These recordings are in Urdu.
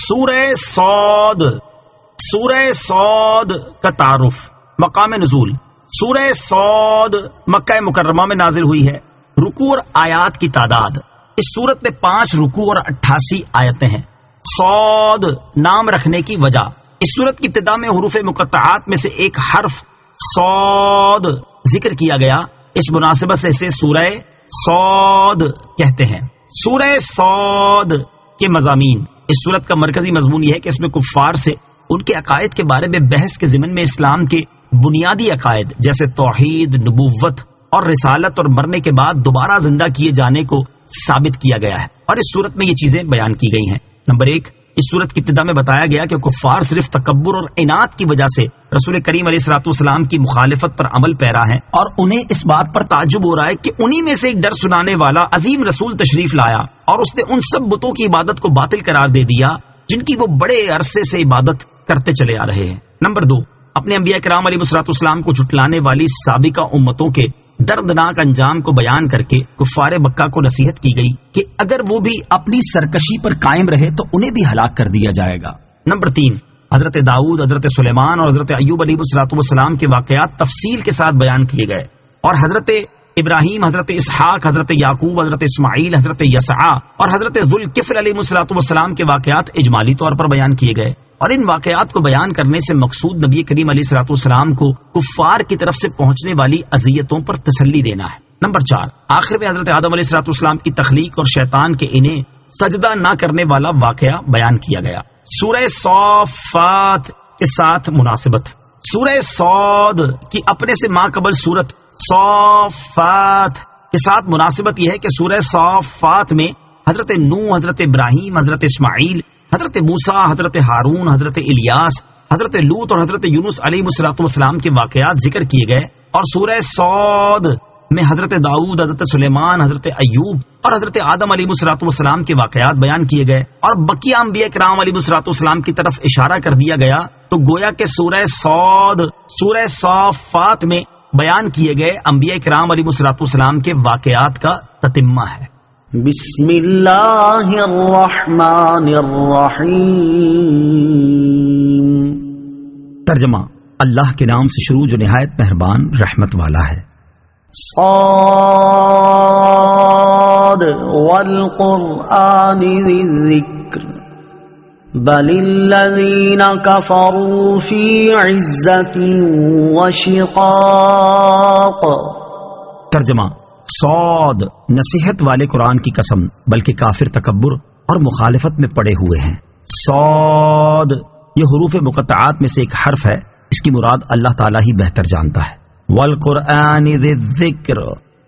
سورہ صاد، سورہ صاد کا تعارف، مقام نزول۔ سورہ صاد مکہ مکرمہ میں نازل ہوئی ہے۔ رکوع اور آیات کی تعداد، اس سورت میں 5 رکوع اور 88 آیتیں ہیں۔ صاد نام رکھنے کی وجہ، اس سورت کی ابتدا میں حروف مقطعات میں سے ایک حرف صاد ذکر کیا گیا، اس مناسبت سے اسے سورہ صاد کہتے ہیں۔ سورہ صاد کے مضامین، اس سورت کا مرکزی مضمون یہ ہے کہ اس میں کفار سے ان کے عقائد کے بارے میں بحث کے ضمن میں اسلام کے بنیادی عقائد جیسے توحید، نبوت اور رسالت اور مرنے کے بعد دوبارہ زندہ کیے جانے کو ثابت کیا گیا ہے، اور اس صورت میں یہ چیزیں بیان کی گئی ہیں۔ نمبر 1، اس صورت کی ابتدا میں بتایا گیا کہ کفار صرف تکبر اور عناد کی وجہ سے رسول کریم علیہ الصلوۃ والسلام کی مخالفت پر عمل پیرا ہیں، اور انہیں اس بات پر تعجب ہو رہا ہے کہ انہی میں سے ایک ڈر سنانے والا عظیم رسول تشریف لایا اور اس نے ان سب بتوں کی عبادت کو باطل قرار دے دیا جن کی وہ بڑے عرصے سے عبادت کرتے چلے آ رہے ہیں۔ نمبر 2، اپنے انبیاء کرام علیہ الصلوۃ والسلام کو جھٹلانے والی سابقہ امتوں کے دردناک انجام کو بیان کر کے کفار مکہ کو نصیحت کی گئی کہ اگر وہ بھی اپنی سرکشی پر قائم رہے تو انہیں بھی ہلاک کر دیا جائے گا۔ نمبر 3، حضرت داؤد، حضرت سلیمان اور حضرت ایوب علیہ الصلوۃ والسلام کے واقعات تفصیل کے ساتھ بیان کیے گئے، اور حضرت ابراہیم، حضرت اسحاق، حضرت یعقوب، حضرت اسماعیل، حضرت یسع اور حضرت ذوالکفل علیہ الصلوۃ والسلام کے واقعات اجمالی طور پر بیان کیے گئے، اور ان واقعات کو بیان کرنے سے مقصود نبی کریم علیہ الصلوۃ والسلام کو کفار کی طرف سے پہنچنے والی اذیتوں پر تسلی دینا ہے۔ نمبر 4، آخر میں حضرت آدم علیہ الصلوۃ والسلام کی تخلیق اور شیطان کے انہیں سجدہ نہ کرنے والا واقعہ بیان کیا گیا۔ سورہ صافات کے ساتھ مناسبت، سورہ صاد کی اپنے سے ماقبل سورت صافات کے ساتھ مناسبت یہ ہے کہ سورہ صافات میں حضرت نوح، حضرت ابراہیم، حضرت اسماعیل، حضرت موسیٰ، حضرت ہارون، حضرت الیاس، حضرت لوط اور حضرت یونس علیہ الصلوۃ والسلام کے واقعات ذکر کیے گئے، اور سورہ صاد میں حضرت داؤد، حضرت سلیمان، حضرت ایوب اور حضرت آدم علیہ الصلوۃ والسلام کے واقعات بیان کیے گئے، اور بقیہ انبیاء کرام علیہ الصلوۃ والسلام کی طرف اشارہ کر دیا گیا، تو گویا کہ سورہ صاد سورہ صافات میں بیان کیے گئے انبیاء کرام علیہ الصلوۃ والسلام کے واقعات کا تتمہ ہے۔ بسم اللہ الرحمن الرحیم۔ ترجمہ، اللہ کے نام سے شروع جو نہایت مہربان رحمت والا ہے۔ صاد والقرآن ذی الذکر بل الذین کفروا فی عزت وشقاق۔ ترجمہ، صاد نصیحت والے قرآن کی قسم، بلکہ کافر تکبر اور مخالفت میں پڑے ہوئے ہیں۔ صاد یہ حروف مقطعات میں سے ایک حرف ہے، اس کی مراد اللہ تعالیٰ ہی بہتر جانتا ہے۔ والقرآن ذی الذکر،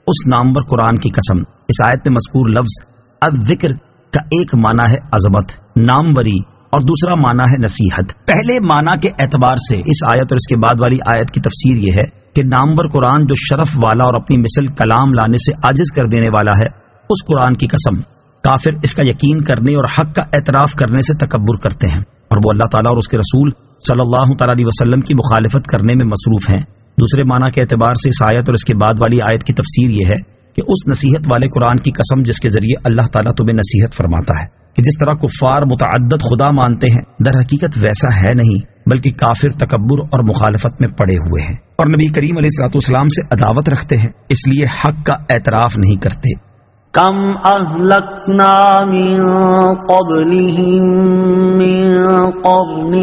اس نامور قرآن کی قسم۔ اس آیت میں مذکور لفظ الذکر کا ایک معنی ہے عظمت، ناموری، اور دوسرا معنی ہے نصیحت۔ پہلے معنی کے اعتبار سے اس آیت اور اس کے بعد والی آیت کی تفسیر یہ ہے کہ نامور قرآن جو شرف والا اور اپنی مثل کلام لانے سے عاجز کر دینے والا ہے، اس قرآن کی قسم کافر اس کا یقین کرنے اور حق کا اعتراف کرنے سے تکبر کرتے ہیں، اور وہ اللہ تعالیٰ اور اس کے رسول صلی اللہ تعالیٰ علیہ وسلم کی مخالفت کرنے میں مصروف ہیں۔ دوسرے معنی کے اعتبار سے اس آیت اور اس کے بعد والی آیت کی تفسیر یہ ہے کہ اس نصیحت والے قرآن کی قسم جس کے ذریعے اللہ تعالیٰ تمہیں نصیحت فرماتا ہے کہ جس طرح کفار متعدد خدا مانتے ہیں، در حقیقت ویسا ہے نہیں، بلکہ کافر تکبر اور مخالفت میں پڑے ہوئے ہیں، اور نبی کریم علیہ الصلوۃ والسلام سے عداوت رکھتے ہیں، اس لیے حق کا اعتراف نہیں کرتے۔ کم اہلکنا من قبلہم من قرن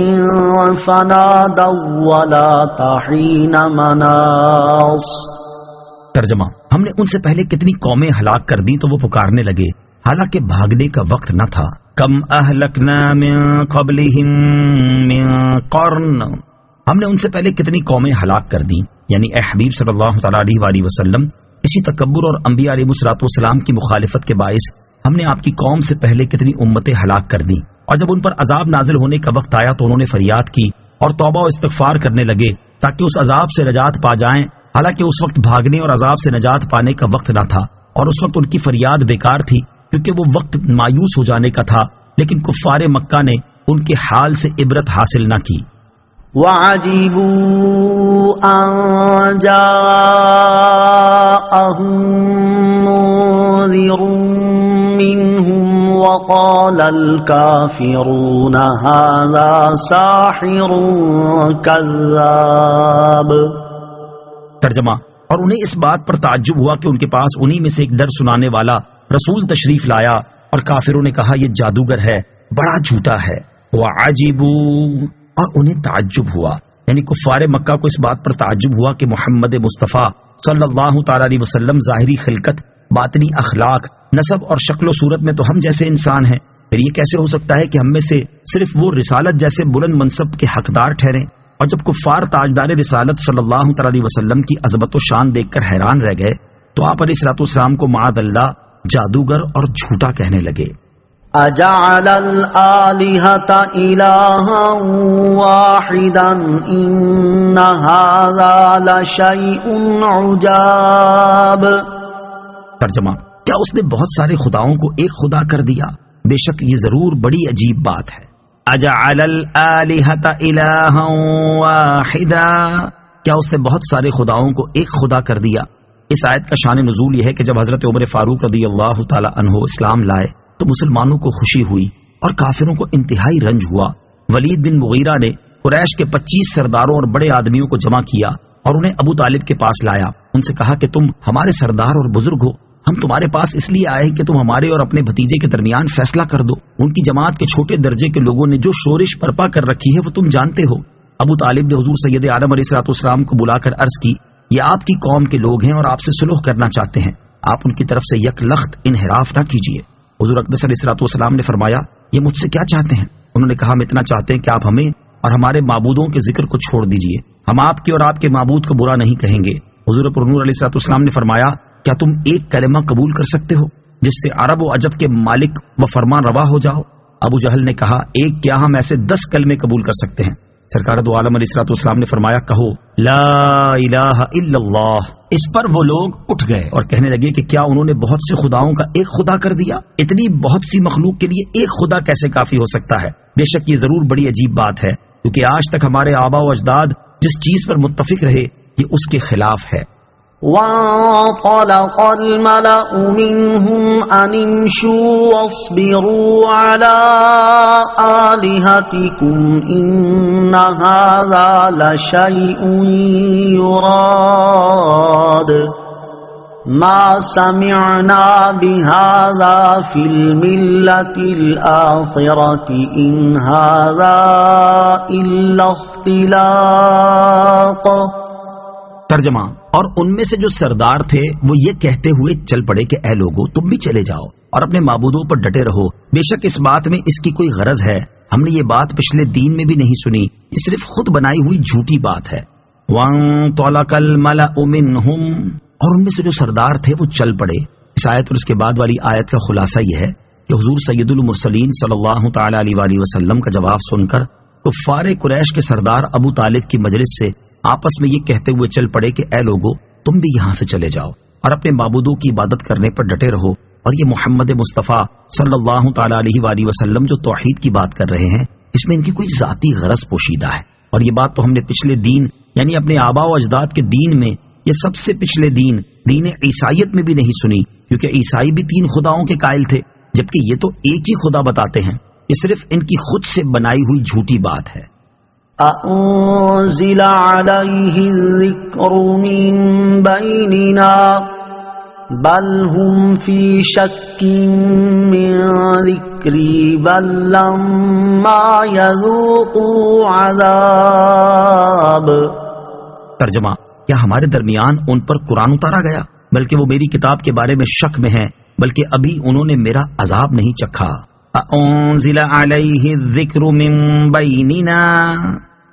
فنادوا ولا حین مناص۔ ترجمہ، ہم نے ان سے پہلے کتنی قومیں ہلاک کر دیں تو وہ پکارنے لگے حالانکہ بھاگنے کا وقت نہ تھا۔ کم اہلکنا من قبلہم من قرن، ہم نے ان سے پہلے کتنی قومیں ہلاک کر دیں، یعنی اے حبیب صلی اللہ تعالیٰ علیہ وآلہ وسلم، اسی تکبر اور انبیاء علیہ الصلوۃ والسلام کی مخالفت کے باعث ہم نے آپ کی قوم سے پہلے کتنی امتیں ہلاک کر دیں، اور جب ان پر عذاب نازل ہونے کا وقت آیا تو انہوں نے فریاد کی اور توبہ و استغفار کرنے لگے تاکہ اس عذاب سے نجات پا جائیں، حالانکہ اس وقت بھاگنے اور عذاب سے نجات پانے کا وقت نہ تھا، اور اس وقت ان کی فریاد بیکار تھی کیونکہ وہ وقت مایوس ہو جانے کا تھا، لیکن کفار مکہ نے ان کے حال سے عبرت حاصل نہ کی۔ وَعَجِبُوا أَن جَاءَهُم مُّنذِرٌ منهم وقال الكافرون هذا ساحر كذاب. ترجمہ: اور انہیں اس بات پر تعجب ہوا کہ ان کے پاس انہی میں سے ایک ڈر سنانے والا رسول تشریف لایا، اور کافروں نے کہا یہ جادوگر ہے، بڑا جھوٹا ہے. وعجبوا، اور انہیں تعجب ہوا، یعنی کفار مکہ کو اس بات پر تعجب ہوا کہ محمد مصطفیٰ صلی اللہ تعالی علیہ وسلم ظاہری خلقت، باطنی اخلاق، نسب اور شکل و صورت میں تو ہم جیسے انسان ہیں، پھر یہ کیسے ہو سکتا ہے کہ ہم میں سے صرف وہ رسالت جیسے بلند منصب کے حقدار ٹھہریں؟ اور جب کفار تاجدار رسالت صلی اللہ تعالی علیہ وسلم کی عظمت و شان دیکھ کر حیران رہ گئے تو آپ علیہ الصلوۃ والسلام کو معاذ اللہ جادوگر اور جھوٹا کہنے لگے. اجعل الآلہۃ الہا واحدا ان ھذا لشیء عجاب. ترجمہ: کیا اس نے بہت سارے خداؤں کو ایک خدا کر دیا؟ بے شک یہ ضرور بڑی عجیب بات ہے. اجعل الآلہۃ الہا واحدا، کیا اس نے بہت سارے خداؤں کو ایک خدا کر دیا؟ اس آیت کا شان نزول یہ ہے کہ جب حضرت عمر فاروق رضی اللہ تعالی عنہ اسلام لائے تو مسلمانوں کو خوشی ہوئی اور کافروں کو انتہائی رنج ہوا. ولید بن مغیرہ نے قریش کے 25 سرداروں اور بڑے آدمیوں کو جمع کیا اور انہیں ابو طالب کے پاس لایا. ان سے کہا کہ تم ہمارے سردار اور بزرگ ہو، ہم تمہارے پاس اس لیے آئے کہ تم ہمارے اور اپنے بھتیجے کے درمیان فیصلہ کر دو. ان کی جماعت کے چھوٹے درجے کے لوگوں نے جو شورش برپا کر رکھی ہے وہ تم جانتے ہو. ابو طالب نے حضور سید عالم علیہ الصلوۃ والسلام کو بلا کر عرض کی، یہ آپ کی قوم کے لوگ ہیں اور آپ سے صلح کرنا چاہتے ہیں، آپ ان کی طرف سے یک لخت انحراف نہ کیجیے. حضور اقدس علیہ الصلوۃ والسلام نے فرمایا، یہ مجھ سے کیا چاہتے ہیں؟ انہوں نے کہا، ہم اتنا چاہتے ہیں کہ آپ ہمیں اور ہمارے معبودوں کے ذکر کو چھوڑ دیجیے، ہم آپ کے اور آپ کے معبود کو برا نہیں کہیں گے. حضور پرنور علیہ الصلوۃ والسلام نے فرمایا، کیا تم ایک کلمہ قبول کر سکتے ہو جس سے عرب و عجب کے مالک و فرمان روا ہو جاؤ؟ ابو جہل نے کہا، ایک کیا، ہم ایسے 10 کلمے قبول کر سکتے ہیں. سرکار دو عالم علیہ الصلوۃ والسلام نے فرمایا، کہو لا الہ الا اللہ. اس پر وہ لوگ اٹھ گئے اور کہنے لگے کہ کیا انہوں نے بہت سے خداؤں کا ایک خدا کر دیا؟ اتنی بہت سی مخلوق کے لیے ایک خدا کیسے کافی ہو سکتا ہے؟ بے شک یہ ضرور بڑی عجیب بات ہے، کیونکہ آج تک ہمارے آبا و اجداد جس چیز پر متفق رہے یہ اس کے خلاف ہے. وانطلق الملأ منهم أن امشوا واصبروا على آلهتكم إن هذا لشيء يراد ما سمعنا بهذا في الملة الآخرة إن هذا إلا اختلاق. ترجمہ: اور ان میں سے جو سردار تھے وہ یہ کہتے ہوئے چل پڑے کہ اے لوگو، تم بھی چلے جاؤ اور اپنے معبودوں پر ڈٹے رہو، بے شک اس بات میں اس کی کوئی غرض ہے، ہم نے یہ بات پچھلے دین میں بھی نہیں سنی، یہ صرف خود بنائی ہوئی جھوٹی بات ہے. وانطلق الملأ منهم، اور ان میں سے جو سردار تھے وہ چل پڑے. اس آیت اور اس کے بعد والی آیت کا خلاصہ یہ ہے کہ حضور سید المرسلین صلی اللہ تعالی علیہ وآلہ وسلم کا جواب سن کر کفار قریش کے سردار ابو طالب کی مجلس سے آپس میں یہ کہتے ہوئے چل پڑے کہ اے لوگو، تم بھی یہاں سے چلے جاؤ اور اپنے معبودوں کی عبادت کرنے پر ڈٹے رہو، اور یہ محمد مصطفیٰ صلی اللہ تعالی علیہ وآلہ وسلم جو توحید کی بات کر رہے ہیں اس میں ان کی کوئی ذاتی غرض پوشیدہ ہے. اور یہ بات تو ہم نے پچھلے دین یعنی اپنے آبا و اجداد کے دین میں، یہ سب سے پچھلے دین عیسائیت میں بھی نہیں سنی، کیونکہ عیسائی بھی 3 خداؤں کے قائل تھے، جبکہ یہ تو ایک ہی خدا بتاتے ہیں. یہ صرف ان کی خود سے بنائی ہوئی جھوٹی بات ہے. أَأُنزِلَ عَلَيْهِ الذِّكْرُ مِن بَيْنِنَا بَلْ هُمْ فِي شَكٍّ مِّن ذِكْرِي بَل لَّمَّا يَذُوقُوا عَذَابِ. ترجمہ: کیا ہمارے درمیان ان پر قرآن اتارا گیا؟ بلکہ وہ میری کتاب کے بارے میں شک میں ہیں، بلکہ ابھی انہوں نے میرا عذاب نہیں چکھا. اَأُنزِلَ عَلَيْهِ الذِّكْرُ مِن بَيْنِنَا،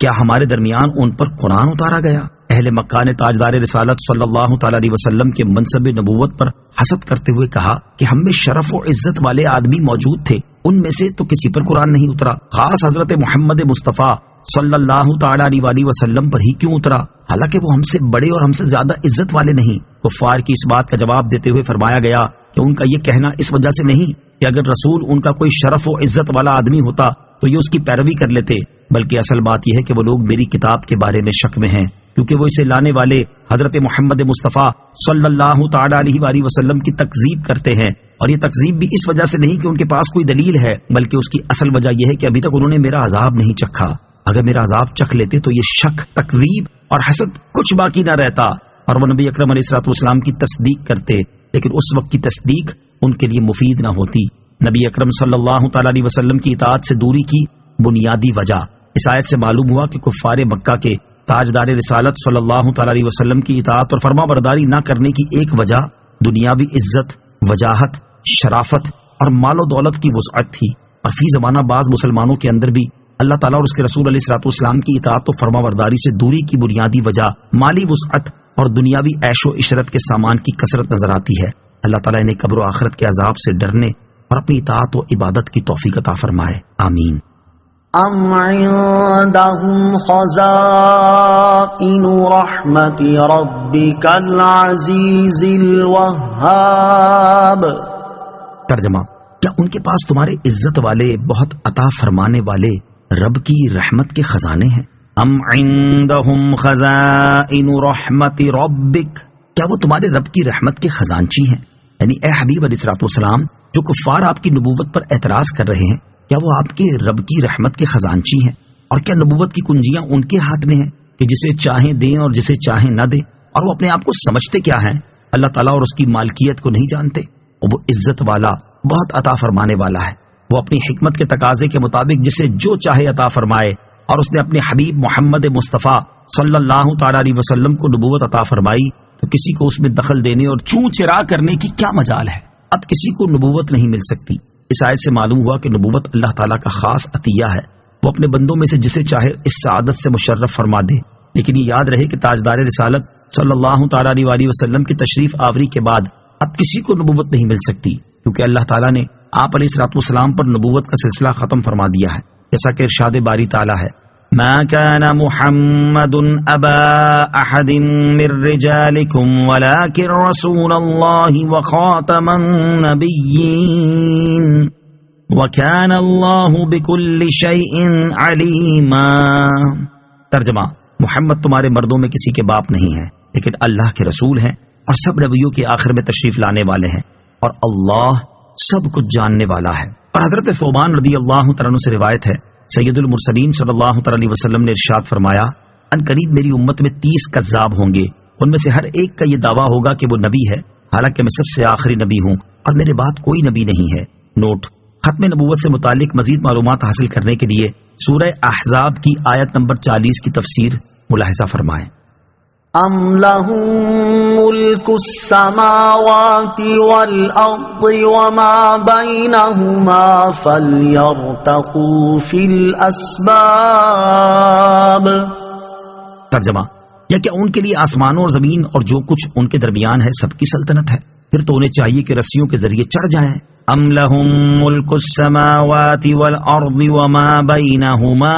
کیا ہمارے درمیان ان پر قرآن اتارا گیا؟ اہل مکہ نے تاجدار رسالت صلی اللہ تعالی علیہ وسلم کے منصب نبوت پر حسد کرتے ہوئے کہا کہ ہم میں شرف و عزت والے آدمی موجود تھے، ان میں سے تو کسی پر قرآن نہیں اترا، خاص حضرت محمد مصطفیٰ صلی اللہ تعالی علیہ وآلہ وسلم پر ہی کیوں اترا، حالانکہ وہ ہم سے بڑے اور ہم سے زیادہ عزت والے نہیں. کفار کی اس بات کا جواب دیتے ہوئے فرمایا گیا کہ ان کا یہ کہنا اس وجہ سے نہیں کہ اگر رسول ان کا کوئی شرف و عزت والا آدمی ہوتا تو یہ اس کی پیروی کر لیتے، بلکہ اصل بات یہ ہے کہ وہ لوگ میری کتاب کے بارے میں شک میں ہیں کیونکہ وہ اسے لانے والے حضرت محمد مصطفیٰ صلی اللہ تعالی علیہ وآلہ وسلم کی تکذیب کرتے ہیں، اور یہ تکذیب بھی اس وجہ سے نہیں کہ ان کے پاس کوئی دلیل ہے، بلکہ اس کی اصل وجہ یہ ہے کہ ابھی تک انہوں نے میرا عذاب نہیں چکھا۔ اگر میرا عذاب چکھ لیتے تو یہ شک، تکذیب اور حسد کچھ باقی نہ رہتا، اور وہ نبی اکرم علیہ الصلوۃ والسلام کی تصدیق کرتے، لیکن اس وقت کی تصدیق ان کے لیے مفید نہ ہوتی۔ نبی اکرم صلی اللہ تعالی علیہ وسلم کی اطاعت سے دوری کی بنیادی وجہ اس آیت سے معلوم ہوا کہ کفار مکہ کے تاجدار رسالت صلی اللہ تعالی علیہ وسلم کی اطاعت اور فرما برداری نہ کرنے کی ایک وجہ دنیاوی عزت، وجاہت، شرافت اور مال و دولت کی وسعت تھی، اور فی زمانہ بعض مسلمانوں کے اندر بھی اللہ تعالیٰ اور اس کے رسول علیہ الصلوۃ والسلام کی اطاعت و فرما برداری سے دوری کی بنیادی وجہ مالی وسعت اور دنیاوی عیش و عشرت کے سامان کی کثرت نظر آتی ہے۔ اللہ تعالیٰ انہیں قبر و آخرت کے عذاب سے ڈرنے اور اپنی اطاعت و عبادت کی توفیق عطا فرمائے، آمین۔ ام عندهم خزائن رحمت ربک العزیز الوہاب۔ ترجمہ، کیا ان کے پاس تمہارے عزت والے، بہت عطا فرمانے والے رب کی رحمت کے خزانے ہیں؟ ام عندهم خزائن رحمت ربک، کیا وہ تمہارے رب کی رحمت کے خزانچی ہیں؟ یعنی اے حبیب علیہ الصلوۃ والسلام، جو کفار آپ کی نبوت پر اعتراض کر رہے ہیں، کیا وہ آپ کے رب کی رحمت کے خزانچی ہیں؟ اور کیا نبوت کی کنجیاں ان کے ہاتھ میں ہیں کہ جسے چاہیں دیں اور جسے چاہیں نہ دیں؟ اور وہ اپنے آپ کو سمجھتے کیا ہیں؟ اللہ تعالیٰ اور اس کی مالکیت کو نہیں جانتے؟ اور وہ عزت والا، بہت عطا فرمانے والا ہے۔ وہ اپنی حکمت کے تقاضے کے مطابق جسے جو چاہے عطا فرمائے، اور اس نے اپنے حبیب محمد مصطفیٰ صلی اللہ تعالی علیہ وسلم کو نبوت عطا فرمائی، تو کسی کو اس میں دخل دینے اور چوں چرا کرنے کی کیا مجال ہے؟ اب کسی کو نبوت نہیں مل سکتی۔ اس آیت سے معلوم ہوا کہ نبوت اللہ تعالیٰ کا خاص عطیہ ہے، وہ اپنے بندوں میں سے جسے چاہے اس سعادت سے مشرف فرما دے۔ لیکن یہ یاد رہے کہ تاجدار رسالت صلی اللہ تعالی علیہ وآلہ وسلم کی تشریف آوری کے بعد اب کسی کو نبوت نہیں مل سکتی، کیونکہ اللہ تعالیٰ نے آپ علیہ الصلوۃ والسلام پر نبوت کا سلسلہ ختم فرما دیا ہے، جیسا کہ ارشاد باری تعالیٰ ہے، ما كان محمد ابا احد من رجالكم ولكن رسول الله وخاتم النبيين وكان الله بكل شيء عليما۔ ترجمہ، محمد تمہارے مردوں میں کسی کے باپ نہیں ہے، لیکن اللہ کے رسول ہیں اور سب نبیوں کے آخر میں تشریف لانے والے ہیں، اور اللہ سب کچھ جاننے والا ہے۔ اور حضرت ثوبان رضی اللہ تعالیٰ عنہ سے روایت ہے، سید المرسلین صلی اللہ تعالی علیہ وسلم نے ارشاد فرمایا، ان قریب میری امت میں 30 کذاب ہوں گے، ان میں سے ہر ایک کا یہ دعویٰ ہوگا کہ وہ نبی ہے، حالانکہ میں سب سے آخری نبی ہوں اور میرے بعد کوئی نبی نہیں ہے۔ نوٹ: ختم نبوت سے متعلق مزید معلومات حاصل کرنے کے لیے سورہ احزاب کی آیت نمبر 40 کی تفسیر ملاحظہ فرمائیں۔ ام لهم ملک السماوات والارض وما بینہما فلیرتقوا فی الاسباب۔ ترجمہ، یا کیا ان کے لیے آسمانوں اور زمین اور جو کچھ ان کے درمیان ہے سب کی سلطنت ہے؟ پھر تو انہیں چاہیے کہ رسیوں کے ذریعے چڑھ جائیں۔ ام لهم ملک السماوات والارض وما بینہما،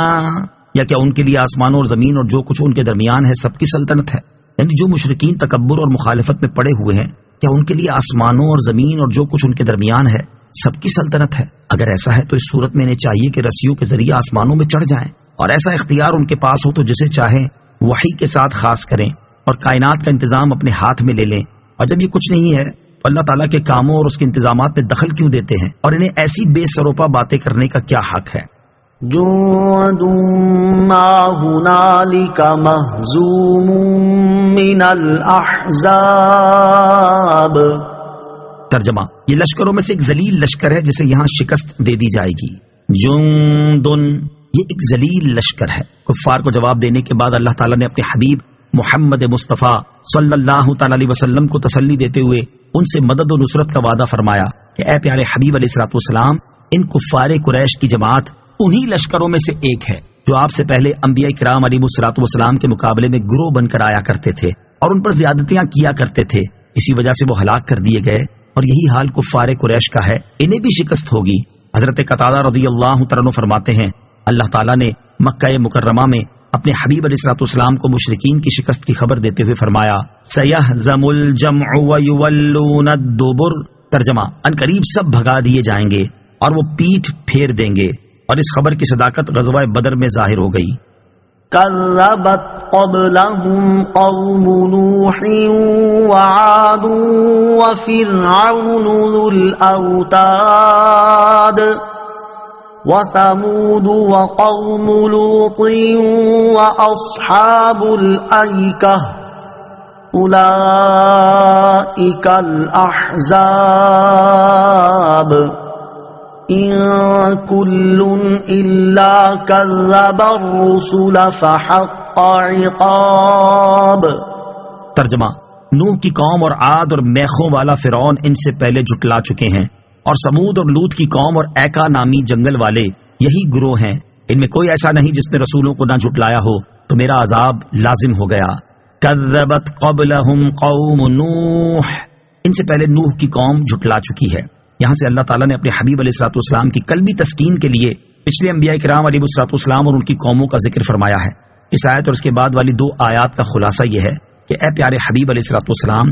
یا کیا ان کے لیے آسمانوں اور زمین اور جو کچھ ان کے درمیان ہے سب کی سلطنت ہے؟ یعنی جو مشرکین تکبر اور مخالفت میں پڑے ہوئے ہیں، کیا ان کے لیے آسمانوں اور زمین اور جو کچھ ان کے درمیان ہے سب کی سلطنت ہے؟ اگر ایسا ہے تو اس صورت میں انہیں چاہیے کہ رسیوں کے ذریعے آسمانوں میں چڑھ جائیں، اور ایسا اختیار ان کے پاس ہو تو جسے چاہیں وحی کے ساتھ خاص کریں اور کائنات کا انتظام اپنے ہاتھ میں لے لیں۔ اور جب یہ کچھ نہیں ہے تو اللہ تعالیٰ کے کاموں اور اس کے انتظامات میں دخل کیوں دیتے ہیں، اور انہیں ایسی بے سروپا باتیں کرنے کا کیا حق ہے؟ جند ما هنالك مهزوم من الاحزاب۔ ترجمہ، یہ لشکروں میں سے ایک ذلیل لشکر ہے جسے یہاں شکست دے دی جائے گی۔ جندن، یہ ایک ذلیل لشکر ہے۔ کفار کو جواب دینے کے بعد اللہ تعالیٰ نے اپنے حبیب محمد مصطفیٰ صلی اللہ تعالی علیہ وسلم کو تسلی دیتے ہوئے ان سے مدد و نصرت کا وعدہ فرمایا کہ اے پیارے حبیب علیہ الصلوۃ والسلام، ان کفار قریش کی جماعت انہی لشکروں میں سے ایک ہے جو آپ سے پہلے انبیاء کرام علیہ الصلوۃ والسلام کے مقابلے میں گروہ بن کر آیا کرتے تھے اور ان پر زیادتیاں کیا کرتے تھے، اسی وجہ سے وہ ہلاک کر دیے گئے، اور یہی حال کفار قریش کا ہے، انہیں بھی شکست ہوگی۔ حضرت قتادہ رضی اللہ تعالیٰ عنہ فرماتے ہیں، اللہ تعالیٰ نے مکہ مکرمہ میں اپنے حبیب علیہ الصلوۃ والسلام کو مشرکین کی شکست کی خبر دیتے ہوئے فرمایا، سیہزم الجمع ویولون الدبر۔ ترجمہ، ان قریب سب بھگا دیے جائیں گے اور وہ پیٹھ پھیر دیں گے، اور اس خبر کی صداقت غزوہ بدر میں ظاہر ہو گئی۔ كذبت قبلهم قوم نوح وعاد وفرعون ذو الأوتاد وثمود وقوم لوط وأصحاب الأيكة أولئك الأحزاب إن كل إلا كذب الرسل فحق عقاب. ترجمہ: نوح کی قوم اور عاد اور میخوں والا فرعون ان سے پہلے جھٹلا چکے ہیں، اور سمود اور لوط کی قوم اور ایکا نامی جنگل والے یہی گروہ ہیں. ان میں کوئی ایسا نہیں جس نے رسولوں کو نہ جھٹلایا ہو، تو میرا عذاب لازم ہو گیا. کذبت قبلہم قوم نوح، ان سے پہلے نوح کی قوم جھٹلا چکی ہے. یہاں سے اللہ تعالیٰ نے اپنے حبیب علیہ الصلوۃ والسلام کی قلبی تسکین کے لیے پچھلے انبیاء کرام علیہ الصلوۃ والسلام اور ان کی قوموں کا ذکر فرمایا ہے. اس آیت اور اس کے بعد والی 2 آیات کا خلاصہ یہ ہے کہ اے پیارے حبیب علیہ الصلوۃ والسلام،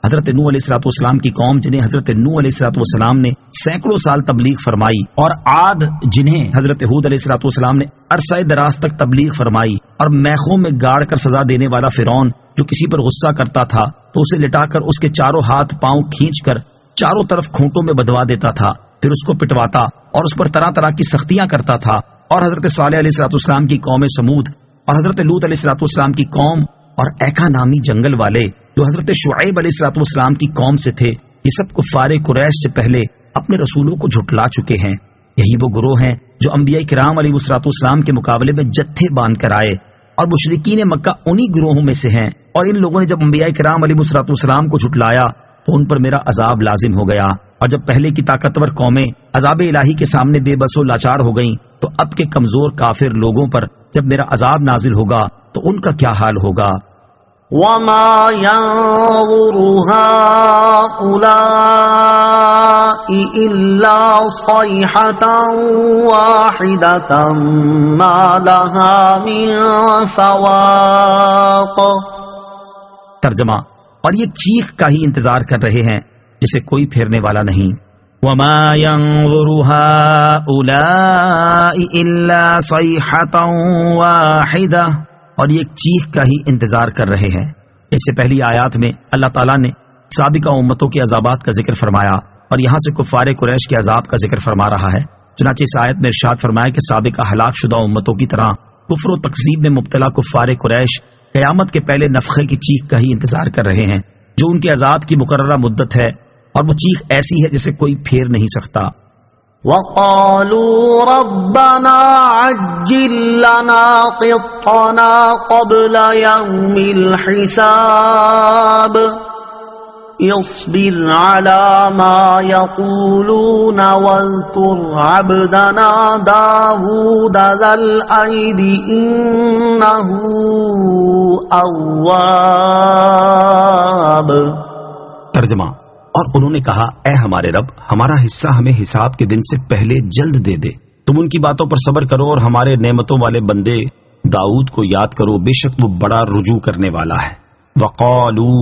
حضرت نوح علیہ الصلوۃ والسلام کی قوم جنہیں حضرت نوح علیہ الصلوۃ والسلام نے سینکڑوں سال تبلیغ فرمائی، اور عاد جنہیں حضرت ہود علیہ الصلوۃ والسلام نے عرصہ دراز تک تبلیغ فرمائی، اور میخوں میں گاڑ کر سزا دینے والا فرعون جو کسی پر غصہ کرتا تھا تو اسے لٹا کر اس کے چاروں ہاتھ پاؤں کھینچ کر چاروں طرف کھونٹوں میں بدوا دیتا تھا، پھر اس کو پٹواتا اور اس پر طرح طرح کی سختیاں کرتا تھا، اور حضرت صالح علیہ الصلوۃ والسلام کی قوم سمود اور حضرت لوط علیہ الصلوۃ والسلام کی قوم اور ایکا نامی جنگل والے جو حضرت شعیب علیہ الصلوۃ والسلام کی قوم سے تھے، یہ سب کفار قریش سے پہلے اپنے رسولوں کو جھٹلا چکے ہیں. یہی وہ گروہ ہیں جو انبیاء کرام علیہ الصلوۃ والسلام کے مقابلے میں جتھے باندھ کر آئے، اور مشرکین مکہ انہی گروہوں میں سے ہیں. اور ان لوگوں نے جب انبیاء کرام علیہ الصلوۃ والسلام کو جھٹلایا تو ان پر میرا عذاب لازم ہو گیا، اور جب پہلے کی طاقتور قومیں عذاب الہی کے سامنے بے بس و لاچار ہو گئیں تو اب کے کمزور کافر لوگوں پر جب میرا عذاب نازل ہوگا تو ان کا کیا حال ہوگا. وما ينظر هؤلاء إلا صيحة واحدة ما لها من فواق. ترجمہ: اور یہ چیخ کا ہی انتظار کر رہے ہیں جسے کوئی پھیرنے والا نہیں. وما ينظر هؤلاء إلا صيحة واحدة، اور یہ چیخ کا ہی انتظار کر رہے ہیں. اس سے پہلی آیات میں اللہ تعالیٰ نے سابقہ امتوں کے عذابات کا ذکر فرمایا، اور یہاں سے کفار قریش کے عذاب کا ذکر فرما رہا ہے. چنانچہ اس آیت میں ارشاد فرمایا کہ سابقہ ہلاک شدہ امتوں کی طرح کفر و تکذیب میں مبتلا کفار قریش قیامت کے پہلے نفخے کی چیخ کا ہی انتظار کر رہے ہیں جو ان کے عذاب کی مقررہ مدت ہے، اور وہ چیخ ایسی ہے جسے کوئی پھیر نہیں سکتا. وقالوا ربنا عجل لنا قطنا قبل يوم الحساب اصبر على ما يقولون واذكر عبدنا داود ذا الأيد إنه أواب. ترجمہ: اور انہوں نے کہا اے ہمارے رب، ہمارا حصہ ہمیں حساب کے دن سے پہلے جلد دے دے، تم ان کی باتوں پر صبر کرو اور ہمارے نعمتوں والے بندے داؤد کو یاد کرو، بے شک وہ بڑا رجوع کرنے والا ہے. وقالو،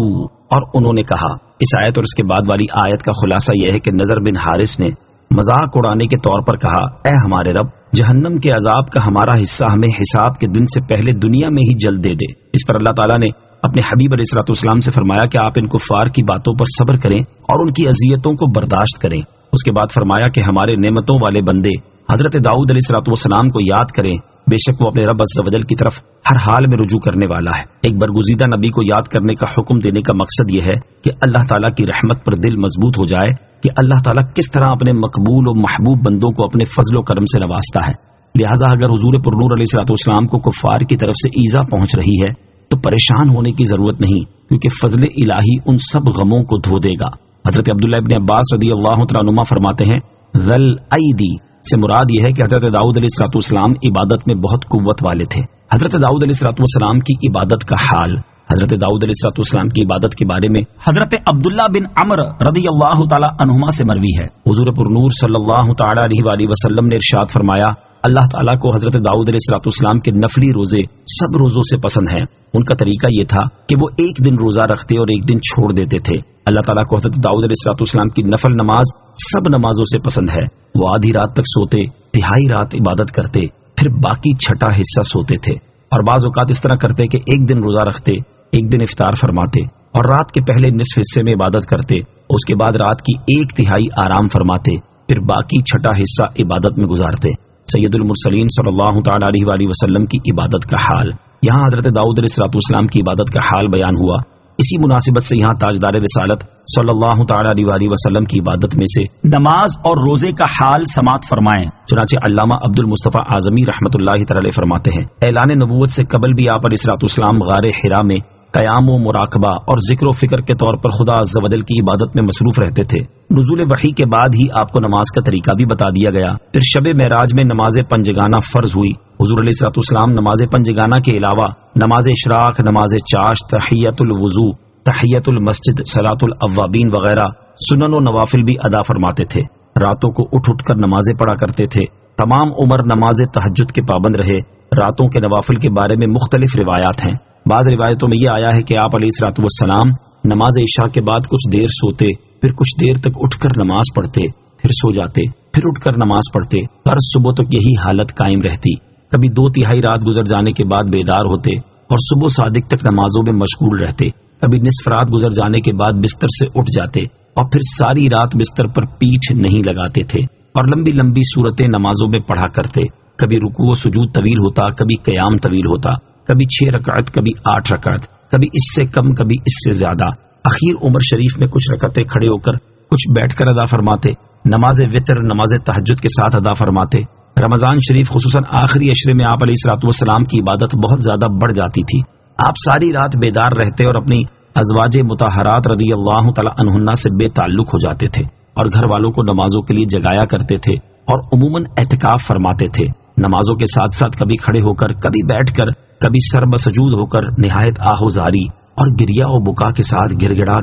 اور انہوں نے کہا. اس آیت اور اس کے بعد والی آیت کا خلاصہ یہ ہے کہ نضر بن حارث نے مذاق اڑانے کے طور پر کہا اے ہمارے رب، جہنم کے عذاب کا ہمارا حصہ ہمیں حساب کے دن سے پہلے دنیا میں ہی جلد دے دے. اس پر اللہ تعالیٰ نے اپنے حبیب علیہ الصلوۃ والسلام سے فرمایا کہ آپ ان کفار کی باتوں پر صبر کریں اور ان کی اذیتوں کو برداشت کریں. اس کے بعد فرمایا کہ ہمارے نعمتوں والے بندے حضرت داؤد علیہ الصلوۃ والسلام کو یاد کریں، بے شک وہ اپنے رب عز و جل کی طرف ہر حال میں رجوع کرنے والا ہے. ایک برگزیدہ نبی کو یاد کرنے کا حکم دینے کا مقصد یہ ہے کہ اللہ تعالیٰ کی رحمت پر دل مضبوط ہو جائے کہ اللہ تعالیٰ کس طرح اپنے مقبول و محبوب بندوں کو اپنے فضل و کرم سے نوازتا ہے. لہٰذا اگر حضور پرنور علیہ الصلوۃ والسلام کو کفار کی طرف سے ایذا پہنچ رہی ہے تو پریشان ہونے کی ضرورت نہیں، کیونکہ فضل الہی ان سب غموں کو دھو دے گا. حضرت عبداللہ ابن عباس رضی اللہ تعالیٰ عنہما فرماتے ہیں ذل ایدی سے مراد یہ ہے کہ حضرت داؤد علیہ الصلوۃ والسلام عبادت میں بہت قوت والے تھے. حضرت داؤد علیہ الصلوۃ والسلام کی عبادت کا حال، حضرت داؤد علیہ الصلوۃ والسلام کی عبادت کے بارے میں حضرت عبداللہ بن عمرو رضی اللہ تعالیٰ عنہما سے مروی ہے. حضور پرنور صلی اللہ تعالیٰ علیہ وآلہ وسلم نے ارشاد فرمایا اللہ تعالیٰ کو حضرت داؤد علیہ الصلوۃ والسلام کے نفلی روزے سب روزوں سے پسند ہیں. ان کا طریقہ یہ تھا کہ وہ ایک دن روزہ رکھتے اور ایک دن چھوڑ دیتے تھے. اللہ تعالیٰ کو حضرت داؤد علیہ الصلوۃ والسلام کی نفل نماز سب نمازوں سے پسند ہے. وہ آدھی رات تک سوتے، تہائی رات عبادت کرتے، پھر باقی چھٹا حصہ سوتے تھے. اور بعض اوقات اس طرح کرتے کہ ایک دن روزہ رکھتے، ایک دن افطار فرماتے اور رات کے پہلے نصف حصے میں عبادت کرتے، اس کے بعد رات کی 1/3 آرام فرماتے، پھر باقی چھٹا حصہ عبادت میں گزارتے۔ سید المرسلین صلی اللہ تعالی علیہ وآلہ وسلم کی عبادت کا حال، یہاں حضرت داؤد علیہ السلام کی عبادت کا حال بیان ہوا۔ اسی مناسبت سے یہاں تاجدار رسالت صلی اللہ تعالی علیہ وآلہ وسلم کی عبادت میں سے نماز اور روزے کا حال سماعت فرمائیں۔ چنانچہ علامہ عبد المصطفیٰ اعظمی رحمۃ اللہ تعالی فرماتے ہیں، اعلان نبوت سے قبل بھی آپ علیہ السلام غار حرا میں قیام و مراقبہ اور ذکر و فکر کے طور پر خدا عز و جل کی عبادت میں مصروف رہتے تھے۔ نزول وحی کے بعد ہی آپ کو نماز کا طریقہ بھی بتا دیا گیا۔ پھر شب معراج میں نماز پنجگانہ فرض ہوئی۔ حضور علیہ السلام نماز پنجگانہ کے علاوہ نماز اشراق، نماز چاشت، تحیۃ الوضو، تحیۃ المسجد، صلاۃ الاوابین وغیرہ سنن و نوافل بھی ادا فرماتے تھے۔ راتوں کو اٹھ اٹھ کر نمازیں پڑھا کرتے تھے۔ تمام عمر نماز تہجد کے پابند رہے۔ راتوں کے نوافل کے بارے میں مختلف روایات ہیں۔ بعض روایتوں میں یہ آیا ہے کہ آپ علیہ السلام نماز عشاء کے بعد کچھ دیر سوتے، پھر کچھ دیر تک اٹھ کر نماز پڑھتے، پھر سو جاتے، پھر اٹھ کر نماز پڑھتے، ہر صبح تک یہی حالت قائم رہتی۔ کبھی 2/3 رات گزر جانے کے بعد بیدار ہوتے اور صبح صادق تک نمازوں میں مشغول رہتے۔ کبھی نصف رات گزر جانے کے بعد بستر سے اٹھ جاتے اور پھر ساری رات بستر پر پیٹھ نہیں لگاتے تھے اور لمبی لمبی صورتیں نمازوں میں پڑھا کرتے۔ کبھی رکوع و سجود طویل ہوتا، کبھی قیام طویل ہوتا، کبھی 6 رکعت، کبھی 8 رکعت، کبھی اس سے کم، کبھی اس سے زیادہ۔ اخیر عمر شریف میں کچھ رکعتیں کھڑے ہو کر، کچھ بیٹھ کر ادا فرماتے۔ نماز وتر نماز تہجد کے ساتھ ادا فرماتے۔ رمضان شریف خصوصاً آخری عشرے میں آپ علیہ السلام کی عبادت بہت زیادہ بڑھ جاتی تھی۔ آپ ساری رات بیدار رہتے اور اپنی ازواج مطہرات رضی اللہ تعالی عنہن سے بے تعلق ہو جاتے تھے اور گھر والوں کو نمازوں کے لیے جگایا کرتے تھے اور عموماً اعتکاف فرماتے تھے۔ نمازوں کے ساتھ ساتھ کبھی کھڑے ہو کر، کبھی بیٹھ کر، کبھی سر بسجود ہو کر نہایت آہوزاری اور گریا و بکا کے ساتھ گر گڑا